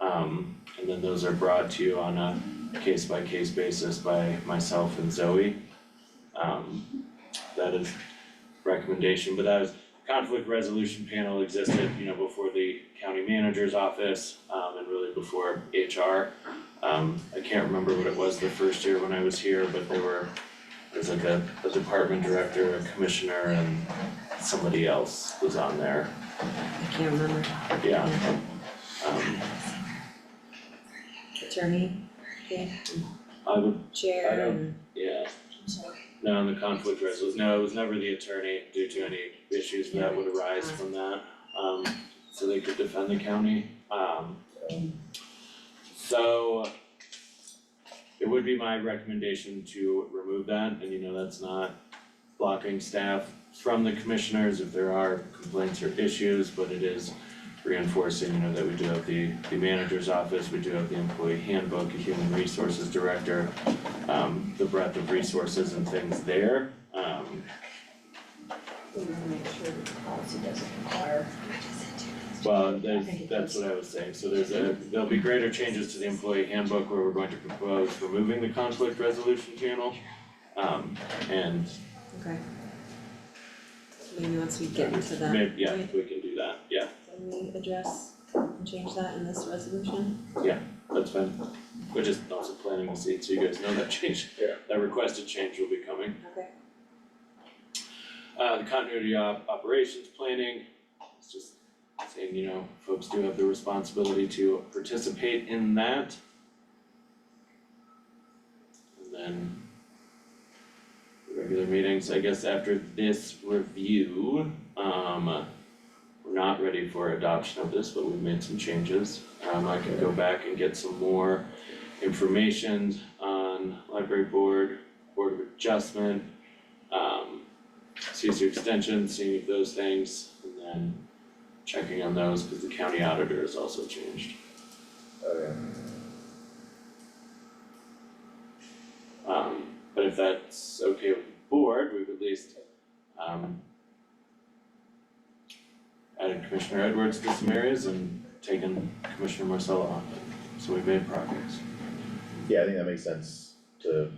And then those are brought to you on a case by case basis by myself and Zoe. That is recommendation, but that is conflict resolution panel existed, you know, before the county manager's office, and really before HR. I can't remember what it was the first year when I was here, but there was like a department director, a commissioner, and somebody else was on there. I can't remember. Yeah. Attorney, yeah, I would, chair and. yeah. No, on the conflict resolution, no, it was never the attorney due to any issues that would arise from that, so they could defend the county. So it would be my recommendation to remove that, and you know, that's not blocking staff from the commissioners if there are complaints or issues, but it is reinforcing, you know, that we do have the manager's office, we do have the employee handbook, a human resources director, the breadth of resources and things there. We wanna make sure that the policy doesn't require. Well, that's what I was saying, so there'll be greater changes to the employee handbook where we're going to propose removing the conflict resolution channel. And Okay. Maybe once we get into that. maybe, yeah, point, we can do that, yeah, can we address and change that in this resolution? that's fine. We're just also planning to see, so you guys know that change, that requested change will be coming. Okay. The continuity operations planning, it's just saying, you know, folks do have the responsibility to participate in that. And then regular meetings, I guess after this review, we're not ready for adoption of this, but we've made some changes. I can go back and get some more information on library board, board of adjustment, CSU extension, seeing if those things, and then checking on those, because the county auditor has also changed. Oh, yeah. But if that's okay with the board, we've at least added Commissioner Edwards to some areas and taken Commissioner Marcella off, so we've made progress. Yeah, I think that makes sense to,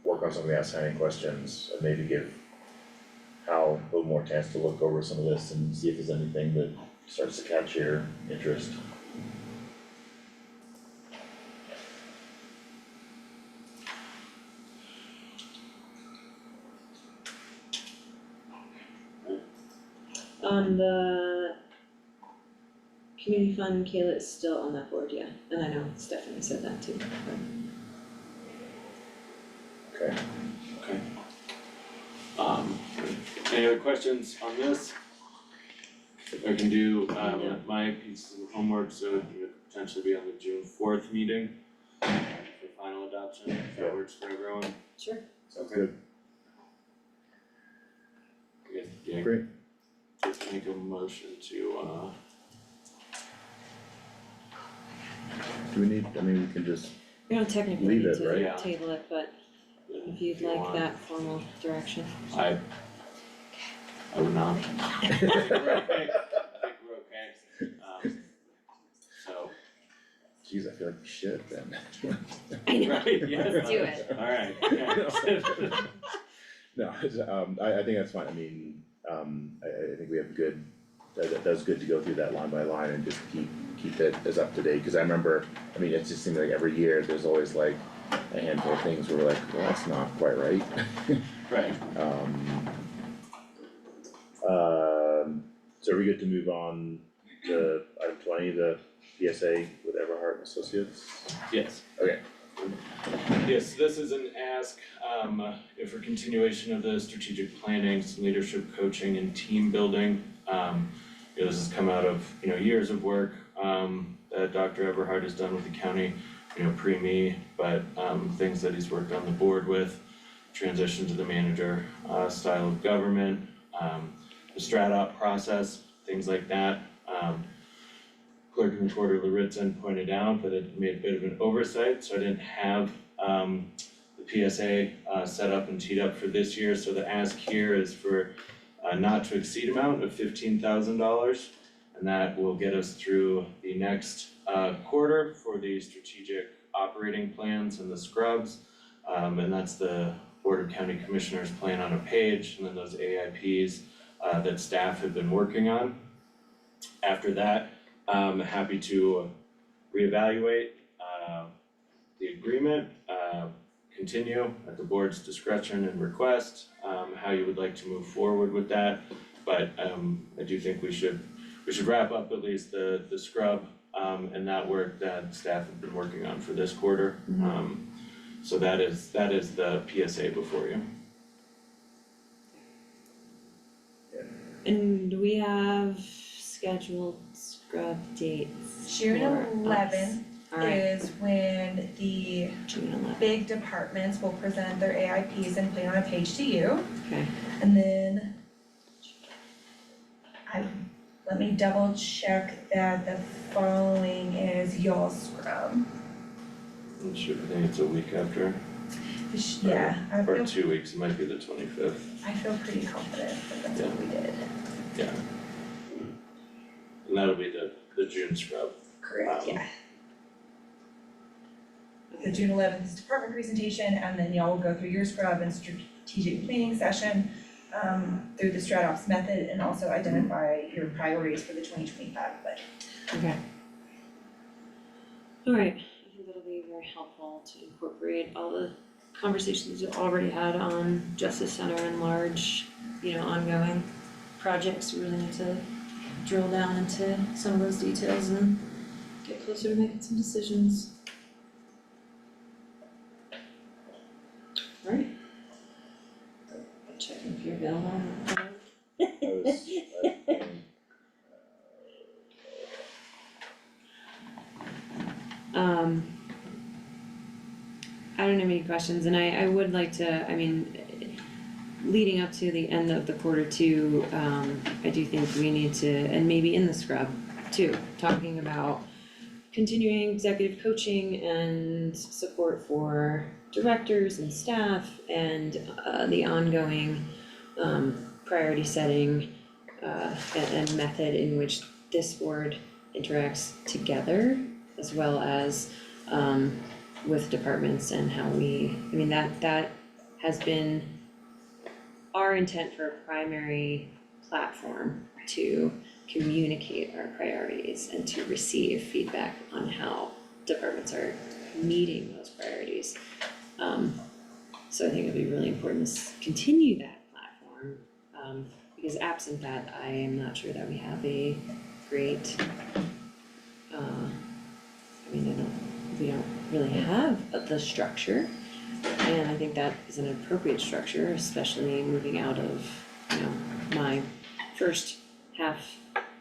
work on some of the outstanding questions and maybe give Hal a little more chance to look over some of this and see if there's anything that starts to catch your interest. On the Community Fund, Kayla is still on that board, yeah, and I know Stephanie said that too, Okay. Okay. Any other questions on this? I can do, my piece of homework, so it could potentially be on the June 4th meeting for final adoption, if that works for everyone. Sure. Sounds good. Yeah, Great. just make a motion to, Do we need, I mean, we can just, We don't technically Leave need it, right? to Yeah. table it, but if you'd you like want. that formal direction. I would not. I think we're okay. So, geez, I feel like we should then. I know, right, yes. let's do it. Alright, okay. No, it's, I think that's fine, I mean, I think we have good, that's good to go through that line by line and just keep it as up to date, cause I remember, I mean, it just seems like every year, there's always like a handful of things where we're like, well, that's not quite right. Right. So are we good to move on to item 20, the PSA with Everhart and Associates? Yes. Okay. Yes, this is an ask, for continuation of the strategic planning, some leadership coaching and team building. This has come out of, years of work, that Dr. Everhart has done with the county, pre-me, but, things that he's worked on the board with, transition to the manager, style of government, the strat op process, things like that. Clerk and Recorder Laritzin pointed out that it made a bit of an oversight, so I didn't have the PSA set up and teed up for this year, so the ask here is for not to exceed amount of $15,000, and that will get us through the next quarter for the strategic operating plans and the scrubs, and that's the Board of County Commissioners plan on a page, and then those AIPs that staff have been working on. After that, I'm happy to reevaluate the agreement, continue at the board's discretion and request, how you would like to move forward with that. But I do think we should wrap up at least the scrub and that work that staff have been working on for this quarter. So that is the PSA before you. And do we have scheduled scrub dates June for us? 11th Alright, is when the June 11th, big departments will present their AIPs and plan on a page to you. okay. And then let me double check that the following is y'all's scrub. I think it's a week after, Yeah, or 2 weeks, it might be the 25th, I feel pretty confident that that's what we did. yeah. And that'll be the June scrub. Correct, yeah. The June 11th is department presentation, and then y'all will go through your scrub and strategic planning session through the strat ops method, and also identify your priorities for the 2025 budget. Okay. Alright, I think that'll be very helpful to incorporate all the conversations we've already had on Justice Center and large, ongoing projects. We really need to drill down into some of those details and get closer to making some decisions. Alright. Checking if you're available on the phone. I don't have any questions, and I would like to, leading up to the end of the quarter two, I do think we need to, and maybe in the scrub too, talking about continuing executive coaching and support for directors and staff and the ongoing priority setting and method in which this board interacts together, as well as with departments and how that has been our intent for a primary platform to communicate our priorities and to receive feedback on how departments are meeting those priorities. So I think it'd be really important to continue that platform, because absent that, I am not sure that we have a great we don't really have the structure. And I think that is an appropriate structure, especially moving out of, my first half,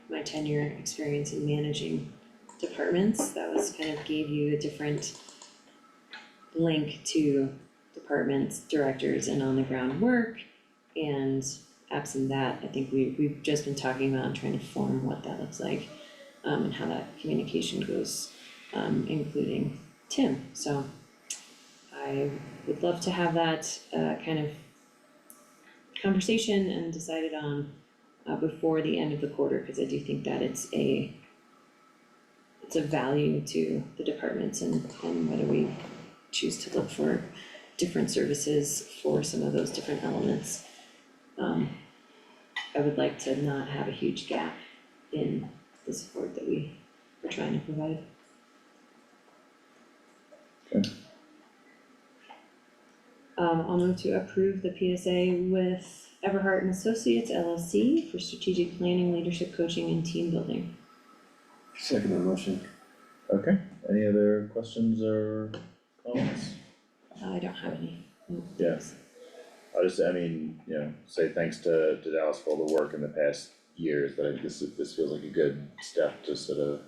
my tenure experience in managing departments. That was kind of gave you a different link to departments, directors, and on the ground work. And absent that, I think we've just been talking about and trying to form what that looks like, and how that communication goes, including Tim. So I would love to have that kind of conversation and decided on before the end of the quarter, because I do think that it's a value to the departments and whether we choose to look for different services for some of those different elements. I would like to not have a huge gap in the support that we are trying to provide. Okay. I'll move to approve the PSA with Everhart and Associates LLC for strategic planning, leadership coaching, and team building. Second the motion. Okay, any other questions or comments? I don't have any. Yes. I mean, say thanks to Dallas for all the work in the past years, but I think this feels like a good step to sort of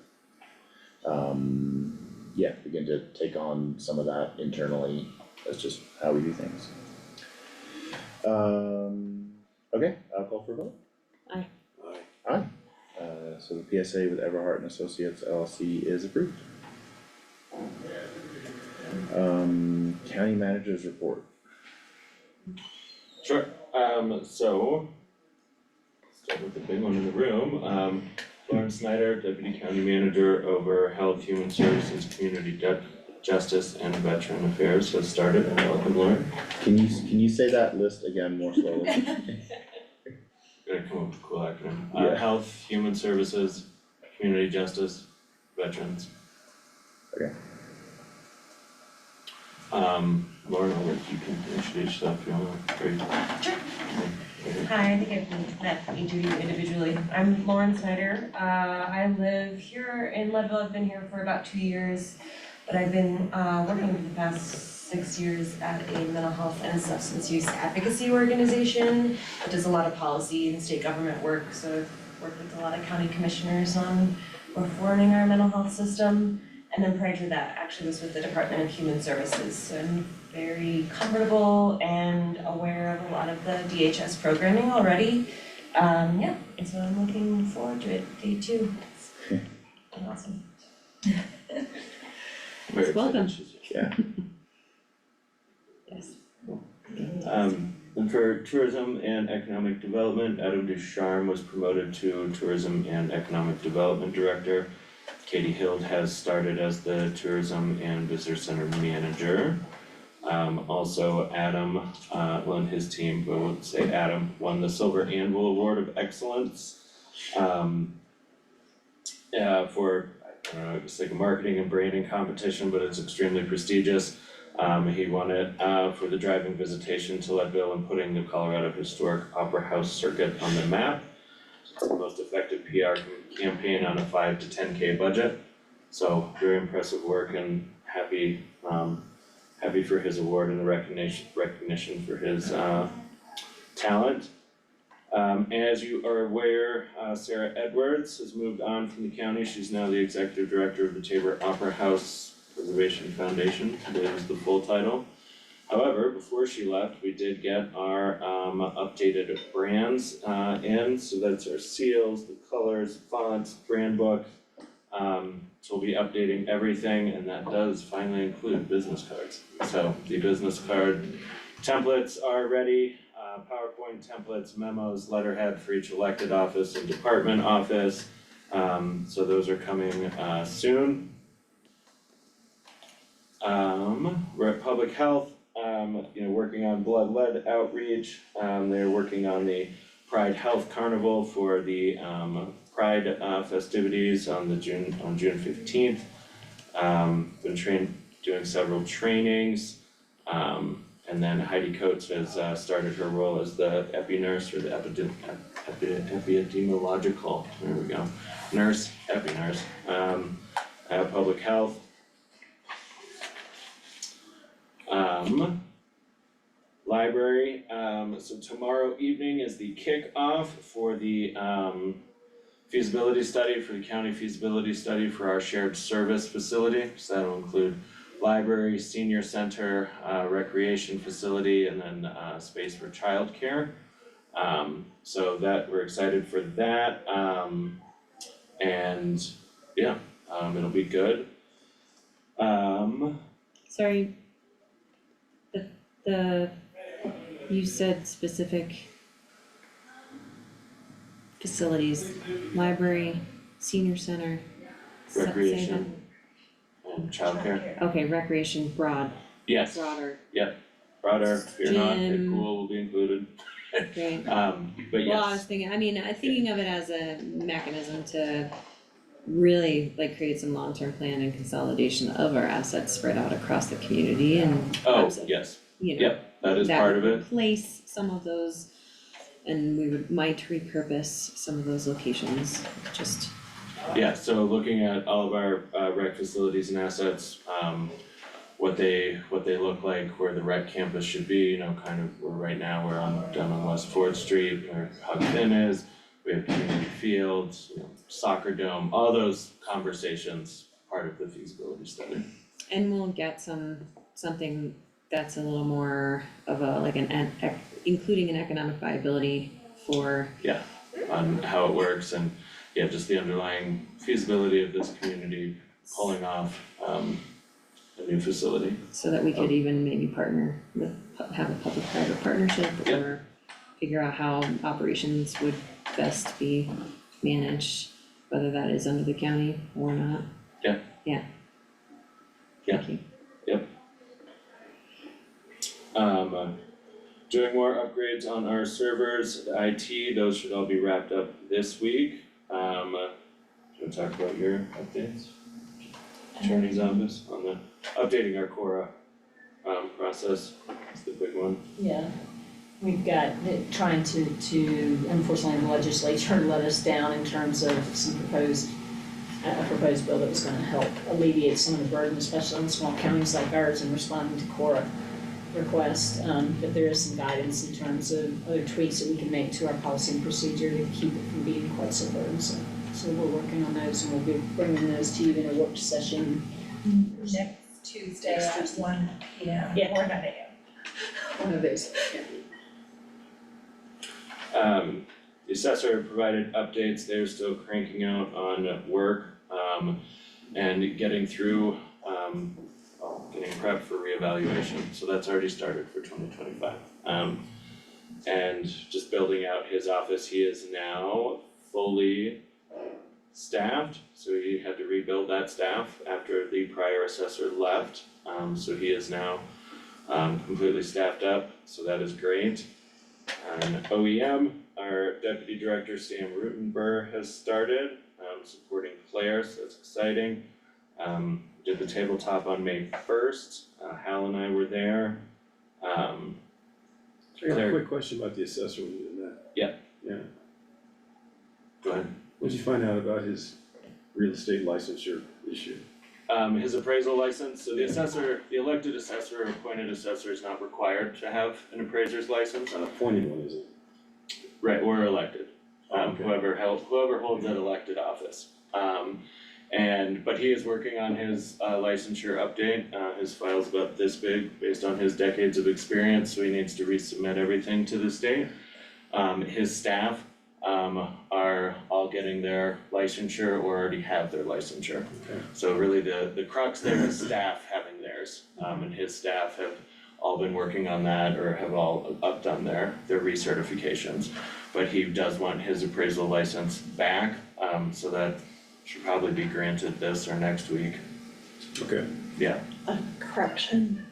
begin to take on some of that internally. That's just how we do things. Okay, I'll call for a vote. Aye. Aye. So the PSA with Everhart and Associates LLC is approved. County managers report. Sure, so, start with the big one in the room, Lauren Snyder, Deputy County Manager over Health, Human Services, Community Justice, and Veteran Affairs has started. Welcome, Lauren. Can you say that list again more slowly? Gotta come up with a cool acronym. Yeah. Health, Human Services, Community Justice, Veterans. Okay. Lauren, I'll let you can introduce yourself if you want. Great. Sure. Hi, I think I've met each of you individually. I'm Lauren Snyder. I live here in Leadville. I've been here for about 2 years, but I've been working for the past 6 years at a mental health and substance use advocacy organization that does a lot of policy and state government work. So I've worked with a lot of county commissioners on reforming our mental health system. And then prior to that, actually was with the Department of Human Services. So I'm very comfortable and aware of a lot of the DHS programming already. And so I'm looking forward to it, day 2. It's been awesome. Very Welcome. Yeah. Yes. And for Tourism and Economic Development, Adam Ducharme was promoted to Tourism and Economic Development Director. Katie Hild has started as the Tourism and Visitor Center Manager. Also Adam, and his team, but we'll say Adam, won the Silver Anvil Award of Excellence. For, I don't know, it's like a marketing and branding competition, but it's extremely prestigious. He won it, for the driving visitation to Leadville and putting the Colorado Historic Opera House Circuit on the map. It's the most effective PR campaign on a 5 to 10K budget. So very impressive work and happy for his award and the recognition for his talent. As you are aware, Sarah Edwards has moved on from the county. She's now the Executive Director of the Tabor Opera House Preservation Foundation. That is the full title. However, before she left, we did get our updated brands in, so that's our seals, the colors, fonts, brand book. So we'll be updating everything, and that does finally include business cards. So the business card templates are ready, PowerPoint templates, memos, letterhead for each elected office and department office. So those are coming soon. We're at Public Health. Working on blood lead outreach. They're working on the Pride Health Carnival for the Pride festivities on June 15th. Been doing several trainings. And then Heidi Coates has started her role as the epi nurse, or the epidemiological, there we go, epi nurse. is the kickoff for the feasibility study, for the county feasibility study for our shared service facility. So that'll include library, senior center, recreation facility, and then space for childcare. So that, we're excited for that, and yeah, it'll be good. Sorry. You said specific facilities, library, senior center. Say Recreation and childcare. that. Okay, recreation broad, Yes, broader, broader, fear not, the Gym. pool will be included. great. But Well, I was yes, thinking of it as a mechanism to really like create some long-term plan and consolidation of our assets spread out across the community and yes, you know, yep, that is part of would it. replace some of those, and might repurpose some of those locations, just. Yeah, so looking at all of our rec facilities and assets, what they look like, where the rec campus should be, you know, kind of, right now, we're down on West Fourth Street, where Hug Finn is, we have community fields, you know, soccer dome, all those conversations, part of the feasibility study. And we'll get something that's a little more of a, like including an economic viability for. Yeah, on how it works and, yeah, just the underlying feasibility of this community pulling off a new facility. So that we could even maybe partner with, have a public-private partnership or figure out how operations would best be managed, whether that is under the county or not. Yeah. Yeah. Yeah. Thank you. Yep. Doing more upgrades on our servers, the IT, those should all be wrapped up this week. Do you wanna talk about your updates? Attorney's office on the, updating our Cora process, is the big one. Yeah, we've got, trying to, unfortunately, the legislature let us down in terms of some a proposed bill that was gonna help alleviate some of the burden, especially in small counties like ours, in responding to Cora requests. But there is some guidance in terms of other tweaks that we can make to our policy and procedure to keep it from being quite so burdensome. So we're working on those, and we'll be bringing those to you in a work session. Next Tuesday at 1 p.m. Yeah. or 9 a.m. One of those, The assessor provided updates, they're still cranking out on work, and getting through, getting prepped for reevaluation, so that's already started for 2025. And just building out his office, he is now fully staffed, so he had to rebuild that staff after the prior assessor left. So he is now completely staffed up, so that is great. And OEM, our deputy director Sam Rutenberg has started, supporting Claire, so that's exciting. Did the tabletop on May 1st, Hal and I were there. I got a quick question about the assessor when you did that. Yeah. Yeah. Go ahead. What did you find out about his real estate licensure issue? His appraisal license, so the assessor, the elected assessor or appointed assessor is not required to have an appraiser's license. An appointed one, is it? Right, or elected, Okay. whoever holds that elected office. But he is working on his licensure update, his file's about this big based on his decades of experience, so he needs to resubmit everything to the state. His staff are all getting their licensure or already have their licensure. Okay. So really the crux there is staff having theirs, and his staff have all been working on that or have all done their recertifications. But he does want his appraisal license back, so that should probably be granted this or next week. Okay. Yeah. Correction,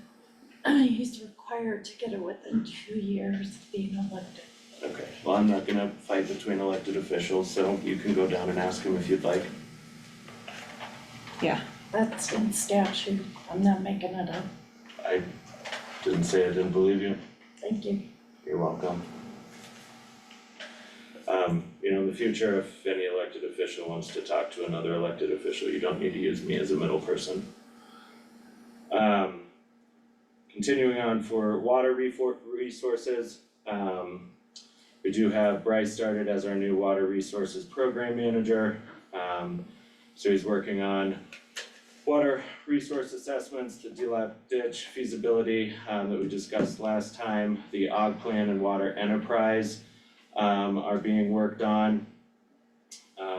he's required to get it within 2 years of being elected. Okay, well, I'm not gonna fight between elected officials, so you can go down and ask him if you'd like. Yeah. That's in statute, I'm not making it up, I didn't say I didn't believe you. thank you. You're welcome. In the future, if any elected official wants to talk to another elected official, you don't need to use me as a middle person. Continuing on for water resources, We do have Bryce started as our new water resources program manager. So he's working on water resource assessments, the DLAP ditch feasibility that we discussed last time, the OG plan and water enterprise are being worked on.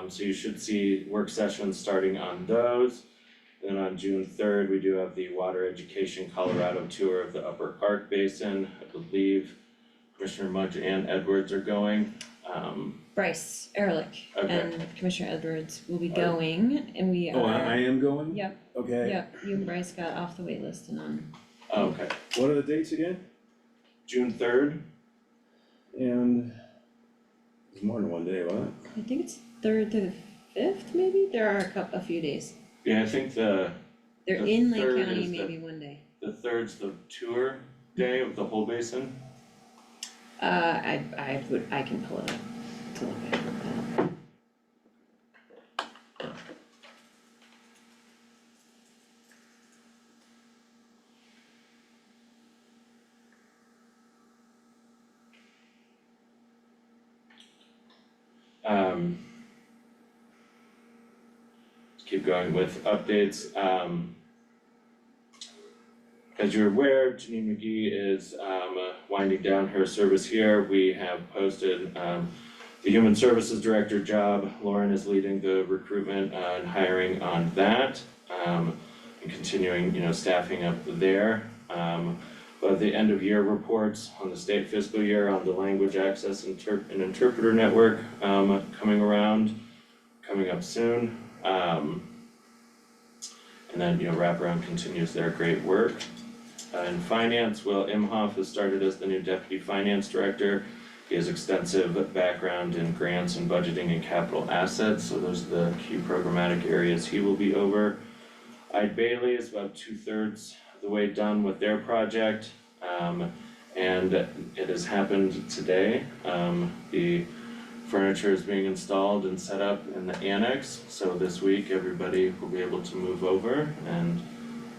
So you should see work sessions starting on those. Then on June 3rd, we do have the Water Education Colorado tour of the Upper Arc Basin. I believe Commissioner Mudge and Edwards are going. Bryce Ehrlich Okay. and Commissioner Edwards will be going, and we are. Oh, I am going? Yep, Okay. yep, you and Bryce got off the wait list and on. Oh, okay. What are the dates again? June 3rd. And it's more than one day, wasn't it? I think it's 3rd to the 5th, maybe, there are a few days. Yeah, I think They're The in Lake 3rd County is the- maybe one day. the 3rd's the tour day of the whole basin. I can pull it up to look at it. Let's keep going with updates. As you're aware, Janine McGee is winding down her service here. We have posted the Human Services Director job. Lauren is leading the recruitment and hiring on that. And continuing, staffing up there. But the end of year reports on the state fiscal year on the language access and interpreter network coming up soon. And then, Wraparound continues their great work. In finance, Will Imhoff has started as the new Deputy Finance Director. He has extensive background in grants and budgeting and capital assets, so those are the key programmatic areas he will be over. Ide Bailey is about 2/3 of the way done with their project, and it has happened today. The furniture is being installed and set up in the annex, so this week everybody will be able to move over, and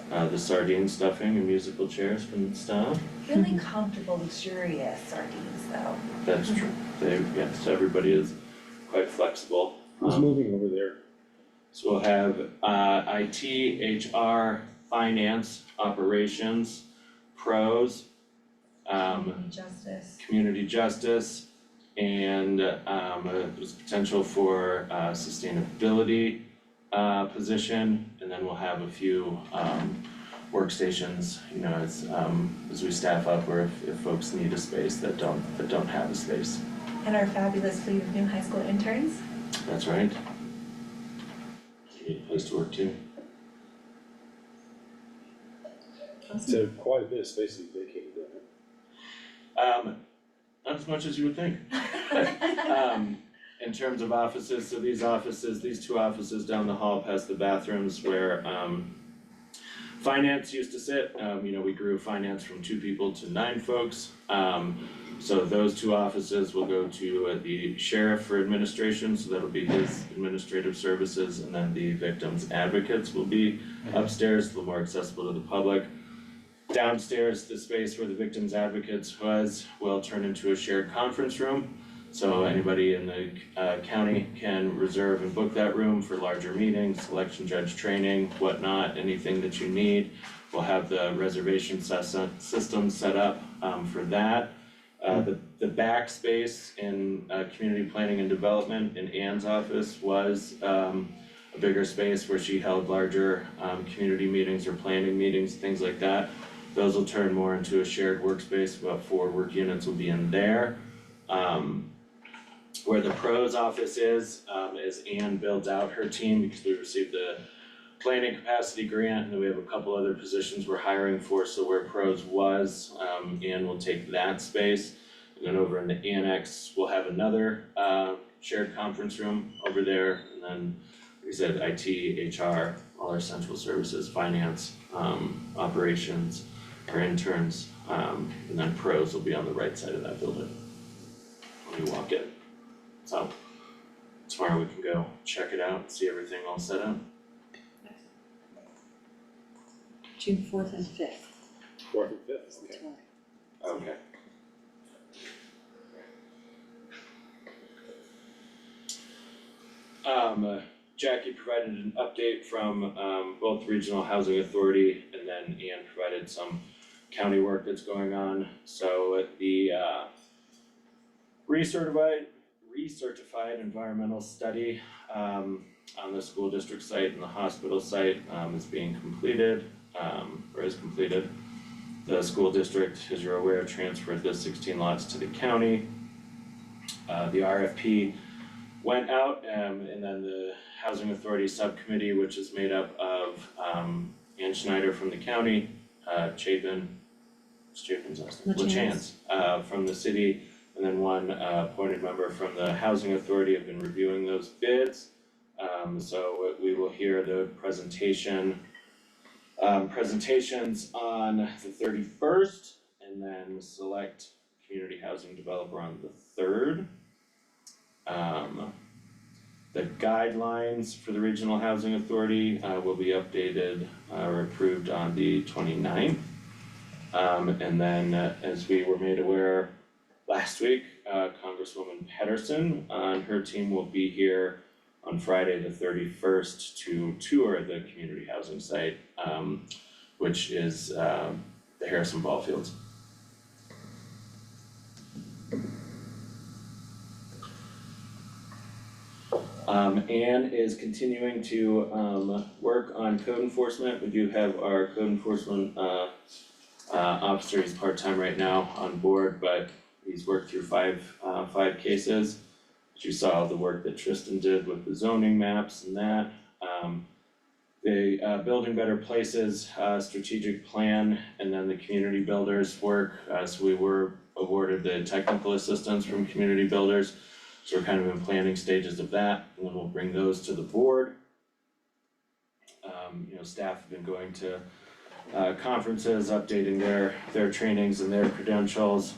the sardine stuffing and musical chairs from staff. Really comfortable, luxurious sardines though. That's true. Yes, everybody is quite flexible. Who's moving over there? So we'll have IT, HR, finance, operations, pros, community justice, and there's potential for sustainability position, and then we'll have a few workstations, as we staff up, or if folks need a space that don't have a space. And our fabulous fleet of new high school interns. That's right. You need a place to work too. So quite a bit of space is vacated, isn't it? Not as much as you would think. In terms of offices, so these two offices down the hall past the bathrooms where finance used to sit, we grew finance from 2 people to 9 folks. So those 2 offices will go to the sheriff for administration, so that'll be his administrative services, and then the victims advocates will be upstairs, a little more accessible to the public. Downstairs, the space where the victims advocates will turn into a shared conference room. So anybody in the county can reserve and book that room for larger meetings, election judge training, whatnot, anything that you need. We'll have the reservation system set up for that. The back space in community planning and development in Ann's office was a bigger space where she held larger community meetings or planning meetings, things like that. Those will turn more into a shared workspace, about 4 work units will be in there. Where the pros office is Ann builds out her team, because we received the planning capacity grant, and then we have a couple other positions we're hiring for, so where pros was, Ann will take that space. And then over in the annex, we'll have another shared conference room over there, and then, like I said, IT, HR, all our central services, finance, operations, our interns, and then pros will be on the right side of that building when you walk in. So tomorrow we can go check it out, see everything all set up. June 4th and 5th. 4th and 5th, okay. Okay. Jackie provided an update from both Regional Housing Authority, and then Ian provided some county work that's going on. So the recertified environmental study on the school district site and the hospital site is being completed, or is completed. The school district, as you're aware, transferred the 16 lots to the county. The RFP went out, and then the Housing Authority Subcommittee, which is made up of Ann Schneider from the county, LaChance from the city, and then one appointed member from the Housing Authority have been reviewing those bids. So we will hear the presentations on the 31st, and then select community housing developer on the 3rd. The guidelines for the Regional Housing Authority will be updated or approved on the 29th. And then as we were made aware last week, Congresswoman Pedersen and her team will be here on Friday the 31st to tour the community housing site, which is the Harrison Ball Fields. Anne is continuing to work on code enforcement. We do have our code enforcement officer, he's part-time right now on board, but he's worked through five cases. You saw the work that Tristan did with the zoning maps and that. The Building Better Places strategic plan, and then the community builders work. So we were awarded the technical assistance from community builders. So we're kind of in planning stages of that, and then we'll bring those to the board. Staff have been going to conferences, updating their trainings and their credentials.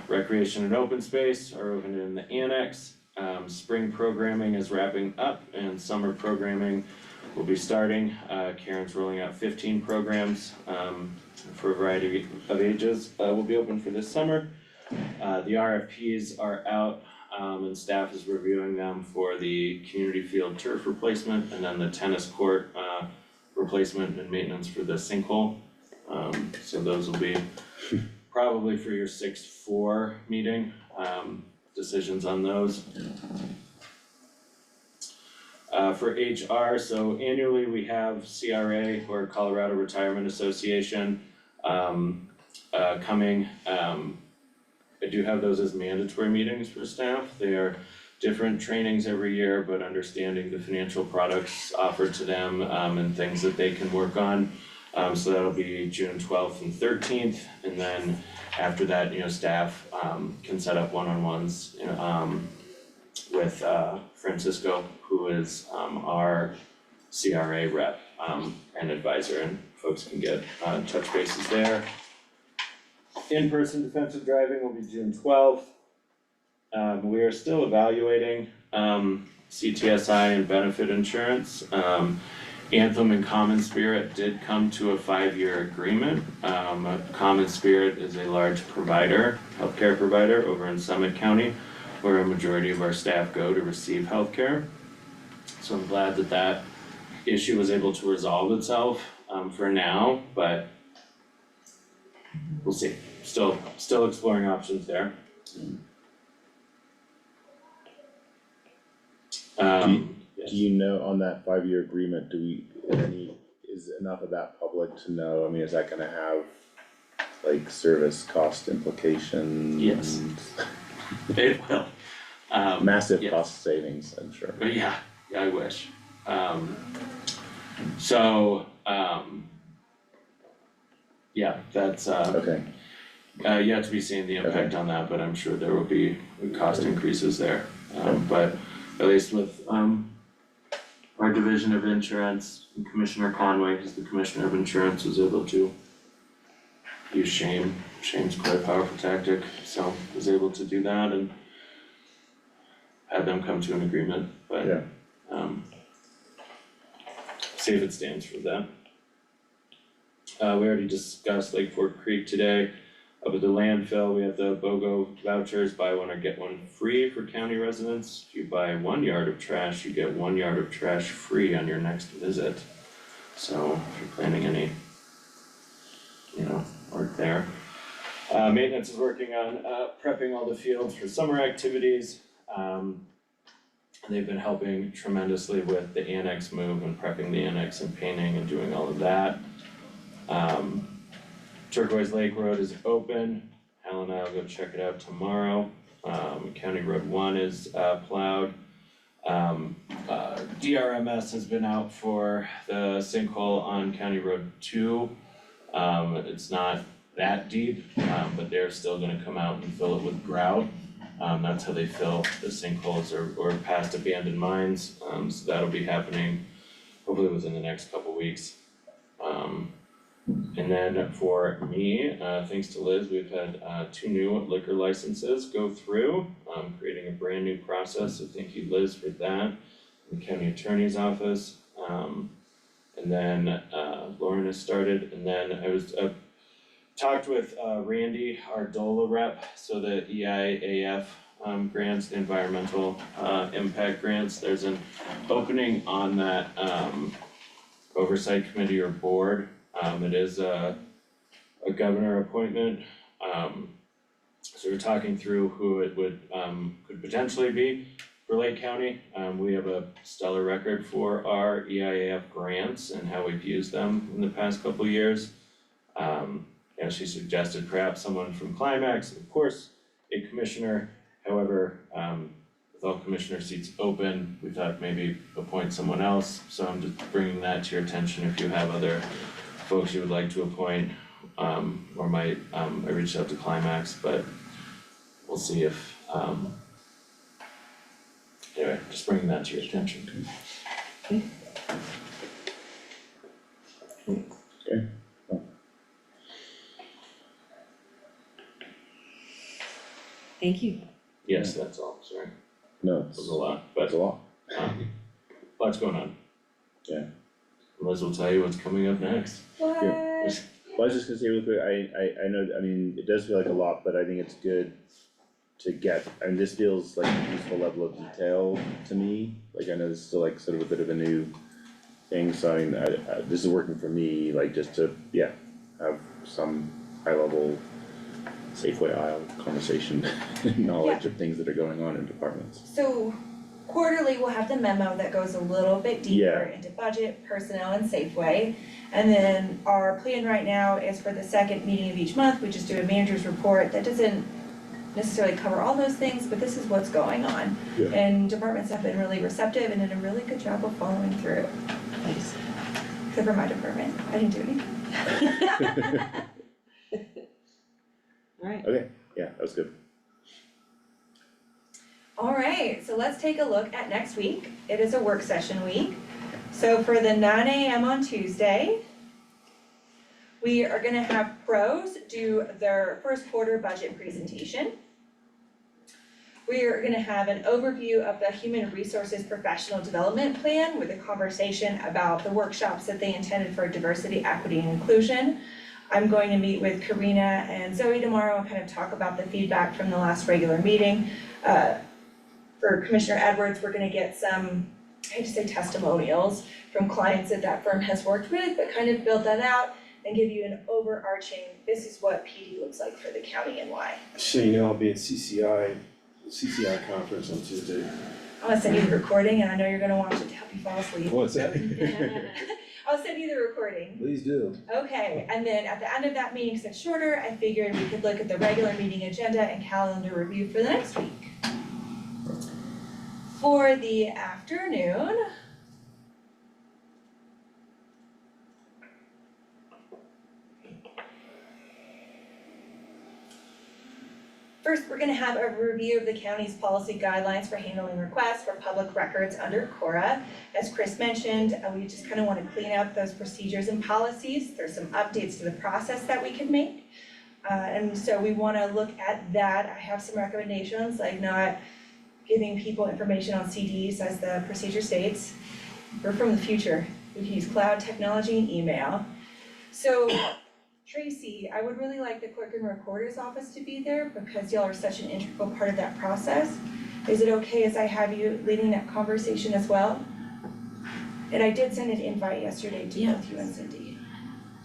Recreation and open space are open in the annex. Spring programming is wrapping up, and summer programming will be starting. Karen's rolling out 15 programs for a variety of ages. Will be open for this summer. The RFPs are out, and staff is reviewing them for the community field turf replacement, and then the tennis court replacement and maintenance for the sinkhole. So those will be probably for your 6-4 meeting, decisions on those. For HR, so annually we have CRA, or Colorado Retirement Association, coming. I do have those as mandatory meetings for staff. They are different trainings every year, but understanding the financial products offered to them, and things that they can work on. So that'll be June 12th and 13th, and then after that, staff can set up one-on-ones with Francisco, who is our CRA rep and advisor, and folks can get touch bases there. In-person defensive driving will be June 12th. We are still evaluating CTSI and benefit insurance. Anthem and Common Spirit did come to a 5-year agreement. Common Spirit is a large healthcare provider over in Summit County, where a majority of our staff go to receive healthcare. So I'm glad that issue was able to resolve itself for now, but we'll see. Still exploring options there. Do you know on that 5-year agreement, is enough of that public to know, is that gonna have like service cost implications? Yes. It will. Massive cost savings, I'm sure. But yeah, I wish. Yeah, that's okay. Yet to be seen the impact on that, but I'm sure there will be cost increases there. But at least with our division of insurance, and Commissioner Conway, who's the Commissioner of Insurance, was able to use shame. Shame's quite a powerful tactic, so was able to do that and had them come to an agreement, but see if it stands for that. We already discussed Lake Fork Creek today. Up at the landfill, we have the BOGO vouchers, buy one or get one free for county residents. If you buy 1 yard of trash, you get 1 yard of trash free on your next visit. So if you're planning any, work there. Maintenance is working on prepping all the fields for summer activities. They've been helping tremendously with the annex move and prepping the annex and painting and doing all of that. Turquoise Lake Road is open. Hal and I will go check it out tomorrow. County Road 1 is plowed. DRMS has been out for the sinkhole on County Road 2. It's not that deep, but they're still gonna come out and fill it with grout. That's how they fill the sinkholes or past abandoned mines, so that'll be happening hopefully within the next couple weeks. And then for me, thanks to Liz, we've had 2 new liquor licenses go through, creating a brand new process, so thank you Liz for that, in the county attorney's office. And then Lauren has started, and then I was talked with Randy, our DOLA rep, so the EIAF grants, the environmental impact grants, there's an opening on that oversight committee or board. It is a governor appointment, so we're talking through who it would could potentially be for Lake County. We have a stellar record for our EIAF grants and how we've used them in the past couple of years. She suggested perhaps someone from Climax, of course, a commissioner, however, with all commissioner seats open, we thought maybe appoint someone else, so I'm just bringing that to your attention if you have other folks you would like to appoint, or might, I reached out to Climax, but we'll see if, anyway, just bringing that to your attention. Okay. Thank you. Yes, that's all, sorry, No, it was a lot, but that's a lot. lots going on. Yeah. Liz will tell you what's coming up next. What? Well, I was just gonna say real quick, I know, I mean, it does feel like a lot, but I think it's good to get, I mean, this feels like a useful level of detail to me. Like, I know this is still like sort of a bit of a new thing, so I mean, this is working for me, like just to, have some high level Safeway aisle conversation knowledge of things that are going on in departments. So quarterly, we'll have the memo that goes a little bit deeper Yeah. into budget, personnel, and Safeway. And then our plan right now is for the second meeting of each month, we just do a manager's report that doesn't necessarily cover all those things, but this is what's going on. Yeah. And departments have been really receptive and did a really good job of following through. Nice. Except for my department, I didn't do anything. Alright. Okay, yeah, that was good. Alright, so let's take a look at next week. It is a work session week. So for the 9 AM on Tuesday, we are gonna have pros do their first quarter budget presentation. We are gonna have an overview of the Human Resources Professional Development Plan with a conversation about the workshops that they intended for diversity, equity, and inclusion. I'm going to meet with Karina and Zoe tomorrow and kind of talk about the feedback from the last regular meeting. For Commissioner Edwards, we're gonna get some, I hate to say testimonials from clients that firm has worked with, but kind of build that out and give you an overarching, this is what PD looks like for the county and why. So you know, I'll be at CCI conference on Tuesday. I'm gonna send you the recording and I know you're gonna watch it to help you fall asleep. What's that? I'll send you the recording. Please do. Okay, and then at the end of that meeting, since it's shorter, I figured we could look at the regular meeting agenda and calendar review for the next week. For the afternoon, first, we're gonna have a review of the county's policy guidelines for handling requests for public records under CORA. As Chris mentioned, we just kind of want to clean up those procedures and policies. There's some updates to the process that we could make. And so we want to look at that. I have some recommendations, like not giving people information on CDs as the procedure states. We're from the future. We can use cloud technology and email. So Tracy, I would really like the clerk and recorder's office to be there because y'all are such an integral part of that process. Is it okay as I have you leading that conversation as well? And I did send an invite yesterday to both you and Cindy.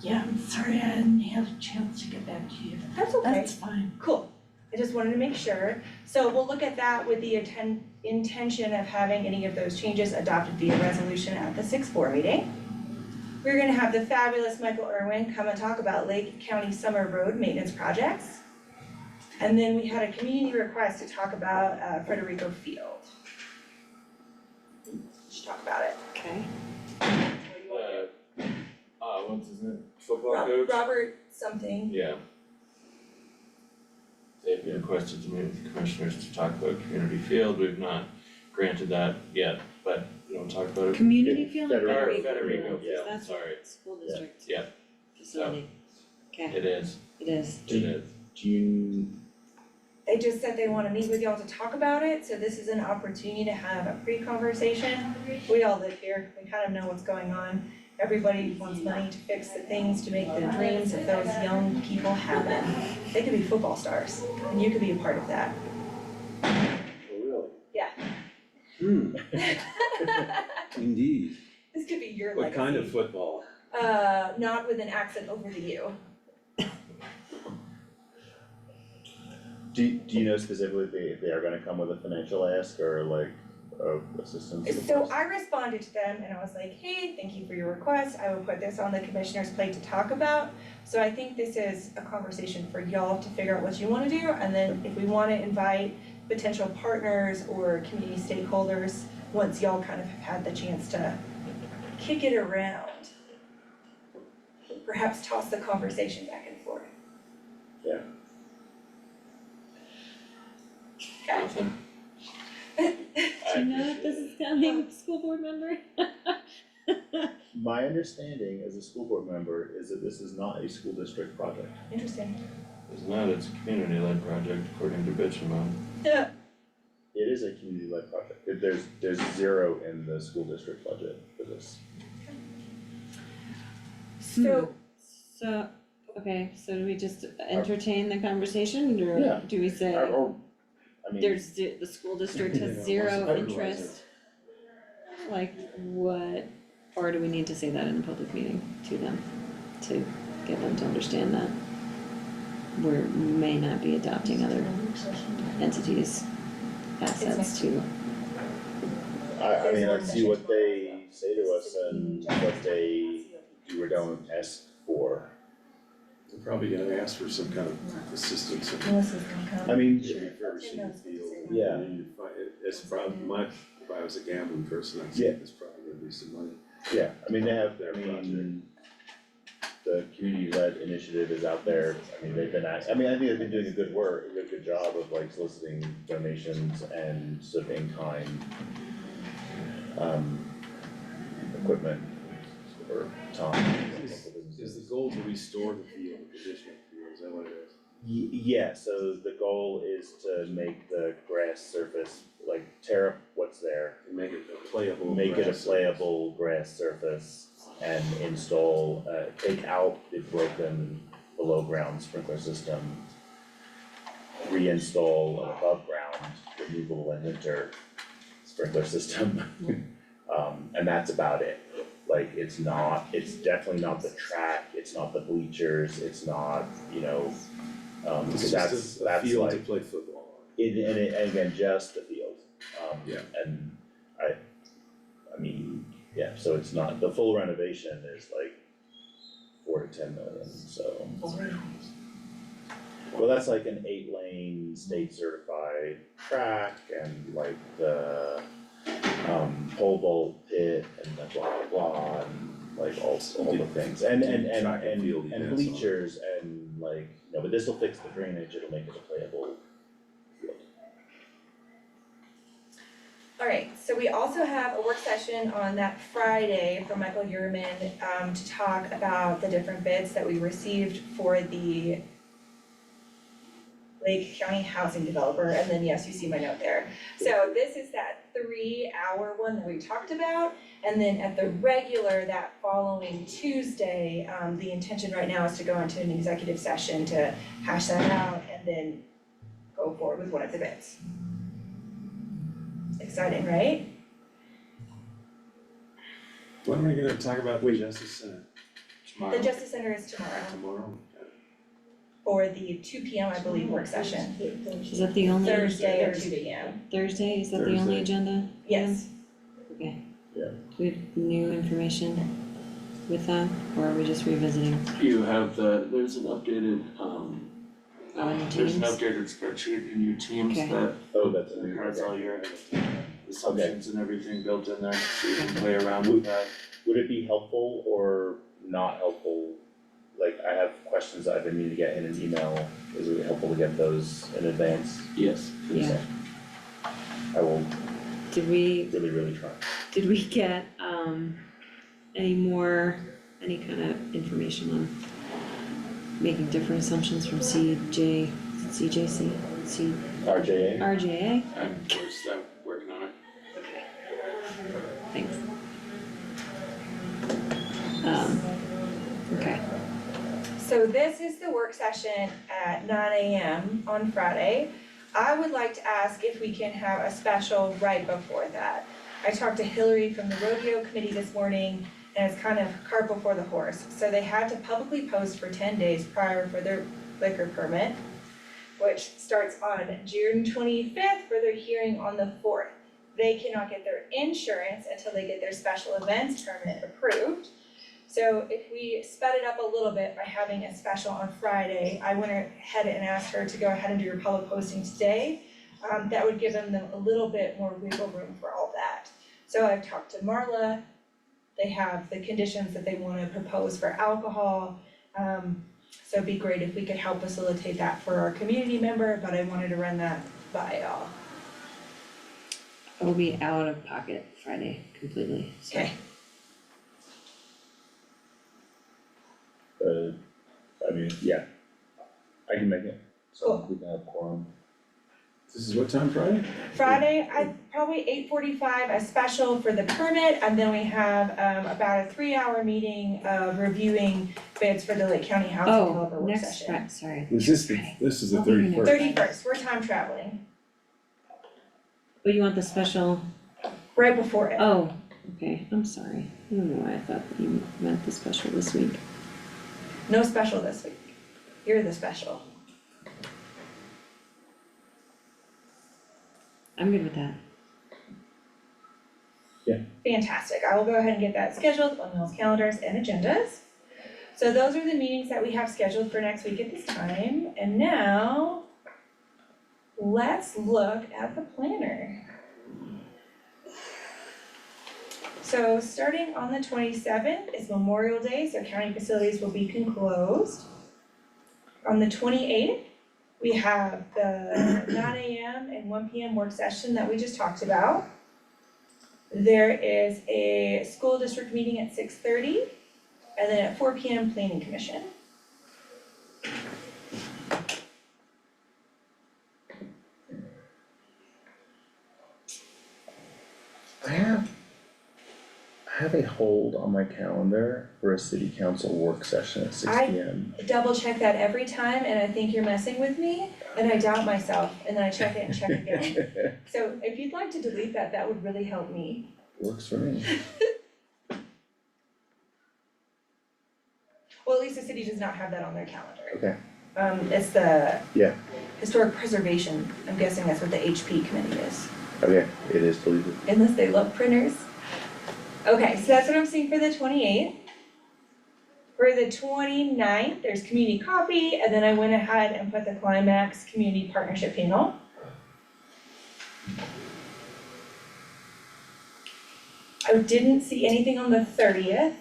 Yeah, I'm sorry I didn't have a chance to get back to you. That's okay. That's fine. Cool. I just wanted to make sure. So we'll look at that with the intention of having any of those changes adopted via resolution at the 6-4 meeting. We're gonna have the fabulous Michael Irwin come and talk about Lake County Summer Road maintenance projects. And then we had a community request to talk about Federico Field. Let's talk about it. Okay. What's his name? Football coach? Robert something. Yeah. They've requested to meet with the commissioners to talk about community field. We've not granted that yet, but you want to talk about it? Community field or Federico Field? Field, That's sorry. school district Yeah. facility. Okay, It is. it is. It is. Do you, They just said they wanna meet with y'all to talk about it, so this is an opportunity to have a pre-conversation. We all live here, we kind of know what's going on. Everybody wants money to fix the things, to make the dreams of those young people happen. They could be football stars, and you could be a part of that. Oh, really? Yeah. Indeed. This could be your What legacy. kind of football? Not with an accent over the U. do you know specifically if they are gonna come with a financial ask or like assistance? So I responded to them and I was like, hey, thank you for your request, I will put this on the commissioner's plate to talk about. So I think this is a conversation for y'all to figure out what you wanna do, and then if we wanna invite potential partners or community stakeholders, once y'all kind of have had the chance to kick it around, perhaps toss the conversation back and forth. Yeah. Okay. Nothing. Do you know if this is coming, school board member? My understanding as a school board member is that this is not a school district project. Interesting. It's not, it's a community-led project according to Bitchamon. Yeah. It is a community-led project. There's zero in the school district budget for this. So, Okay, so do we just entertain the conversation, or Yeah. do we say I mean, there's the school district has Yeah, zero what's the interest? Like what, or do we need to say that in a public meeting to them, to get them to understand that we may not be adopting other entities' assets to, I mean, let's see what they say to us and what they do or don't ask for. They're probably gonna ask for some kind of assistance or Melissa's gonna come. I mean, refurbishing the field. Yeah. It's probably, if I was a gambling person, I'd say Yeah. there's probably gonna be some money. yeah, I mean, they have, Their the community-led initiative is out there. I mean, they've been I think they've been doing a good job of like soliciting donations and sort of in-kind equipment or time. Is the goal to restore the field, the condition of the field, is that what it is? Yeah, so the goal is to make the grass surface, like tear up what's there, And make it a playable make it a grass playable grass surface and install, take out the broken below ground sprinkler system, reinstall an above ground removable and winter sprinkler system. And that's about it. Like, it's definitely not the track, it's not the bleachers, it's not, It's because just a that's field to like, play football on. and again, just the field. Yeah. And I mean, yeah, so it's not, the full renovation is like 4 to 10 million, so. Well, that's like an 8-lane state certified track and like the pole vault pit and the blah blah blah and like all the things and Track and field events. bleachers and like, but this will fix the drainage, it'll make it a playable field. Alright, so we also have a work session on that Friday from Michael Uriman to talk about the different bids that we received for the Lake County housing developer, and then yes, you see my note there. So this is that that 3-hour one that we talked about. And then at the regular, that following Tuesday, the intention right now is to go into an executive session to hash that out and then go forward with one of the bids. Exciting, right? When are we gonna talk about the Justice Center? The Justice Center is tomorrow Tomorrow? for the 2 p.m. I believe work session. Is that the only? Thursday at 2 p.m. Thursday, is that the only Thursday. agenda? Yes. Okay. Yeah. Do we have new information with that, or are we just revisiting? You have there's an updated, in your there's an Teams? updated spreadsheet in your Teams Okay. that Oh, that's a new, has all okay. your assumptions and everything built in there, so you can play around with that. Would it be helpful or not helpful? Like, I have questions that I've been meaning to get in an email, is it helpful to get those in advance? Yes. Yeah. I will Did we really try. get any kind of information on making different assumptions from CJC, RJA? RJA? I'm working on it. Thanks. Okay. So this is the work session at 9 a.m. on Friday. I would like to ask if we can have a special right before that. I talked to Hillary from the rodeo committee this morning, and it's kind of cart before the horse. So they had to publicly post for 10 days prior for their liquor permit, which starts on June 25th for their hearing on the 4th. They cannot get their insurance until they get their special events permit approved. So if we sped it up a little bit by having a special on Friday, I went ahead and asked her to go ahead and do your public posting today. That would give them a little bit more wiggle room for all that. So I've talked to Marla. They have the conditions that they want to propose for alcohol. So it'd be great if we could help facilitate that for our community member, but I wanted to run that by y'all. I will be out of pocket Friday completely, so. Okay. I mean, yeah, I can make it, so Cool. we can have quorum. This is what time Friday? Friday, probably 8:45, a special for the permit, and then we have about a 3-hour meeting of reviewing bids for the Lake County Housing Oh, Developer Work next Session. Sorry. This is the I'll be here next 31st. 31st, we're time traveling, But you want the special, right before it. oh, okay, I'm sorry. I don't know why I thought you meant the special this week. No special this week. You're the special. I'm good with that. Fantastic, I will go ahead and get that scheduled on y'all's calendars and agendas. So those are the meetings that we have scheduled for next week at this time, and now let's look at the planner. So starting on the 27th is Memorial Day, so county facilities will be closed. On the 28th, we have the 9 a.m. and 1 p.m. work session that we just talked about. There is a school district meeting at 6:30, and then at 4 p.m. planning commission. I have a hold on my calendar for a city council work session at 6 p.m. Double check that every time, and I think you're messing with me, and I doubt myself, and then I check it and check again. So if you'd like to delete that, that would really help me. Works for me. Well, at least the city does not have that on their calendar. Okay, It's the yeah, historic preservation, I'm guessing that's what the HP committee is, okay, it is deleted. unless they love printers. Okay, so that's what I'm seeing for the 28th. For the 29th, there's community coffee, and then I went ahead and put the Climax Community Partnership Panel. I didn't see anything on the 30th.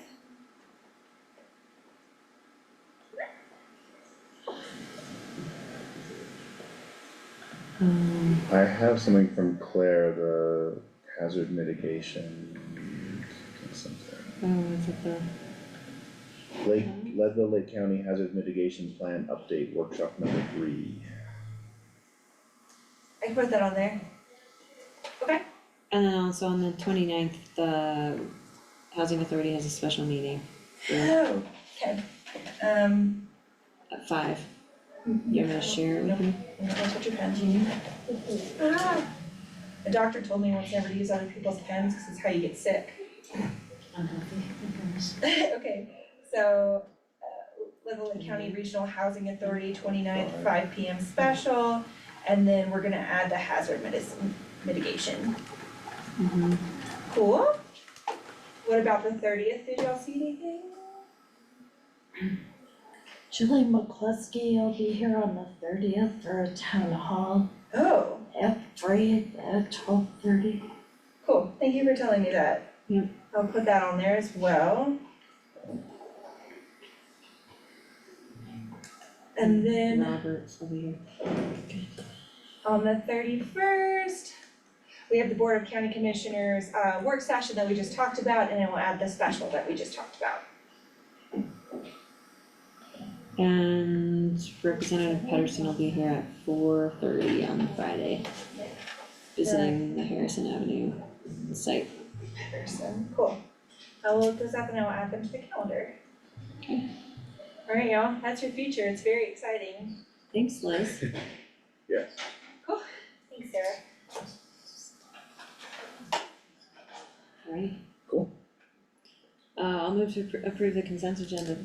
I have something from Claire, the hazard mitigation. Something. Oh, is it the, Leadville Lake County Hazard Mitigation Plan Update Workshop number 3. I can put that on there. Okay. And then also on the 29th, the Housing Authority has a special meeting Oh, okay. at 5. You're gonna share it with me? That's what your pen's you need. Ah. A doctor told me once never to use other people's pens because it's how you get sick. Okay, so Level Lake County Regional Housing Authority 29th, 5 p.m. special, and then we're gonna add the hazard mitigation. Cool. What about the 30th? Did y'all see anything? Julie McCluskey will be here on the 30th for a town hall Oh, at 12:30. cool. Thank you for telling me that. Yep. I'll put that on there as well. And then Robert's will be here. on the 31st, we have the Board of County Commissioners work session that we just talked about, and then we'll add the special that we just talked about. And Representative Pedersen will be here at 4:30 on Friday, visiting the Harrison Avenue site. Pedersen, cool. I will look those up and I will add them to the calendar. Okay. Alright, y'all, that's your future, it's very exciting. Thanks, Liz. Yes. Cool, thanks, Sarah. Alright. Cool. I'll move to approve the consent agenda.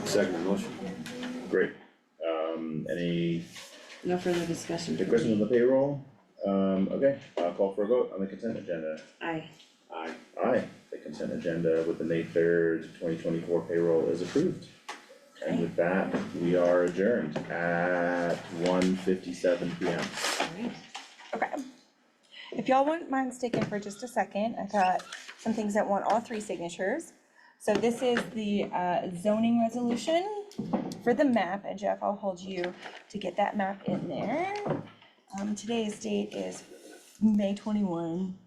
Second motion. Great. Any No further discussion. questions on the payroll? Okay, I'll call for a vote on the consent agenda. Aye. Aye. Aye, the consent agenda with the May 3rd, 2024 payroll is approved. And with that, we are adjourned at 1:57 PM. Alright. Okay. If y'all wouldn't mind sticking for just a second, I've got some things that want all 3 signatures. So this is the zoning resolution for the map, and Jeff, I'll hold you to get that map in there. Today's date is May 21.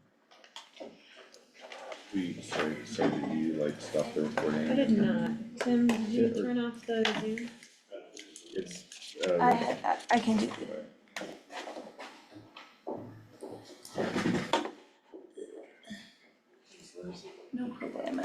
So did you like stop the recording? I did not. Tim, did you Yeah, or- turn off the Zoom? It's, I can do. No problem.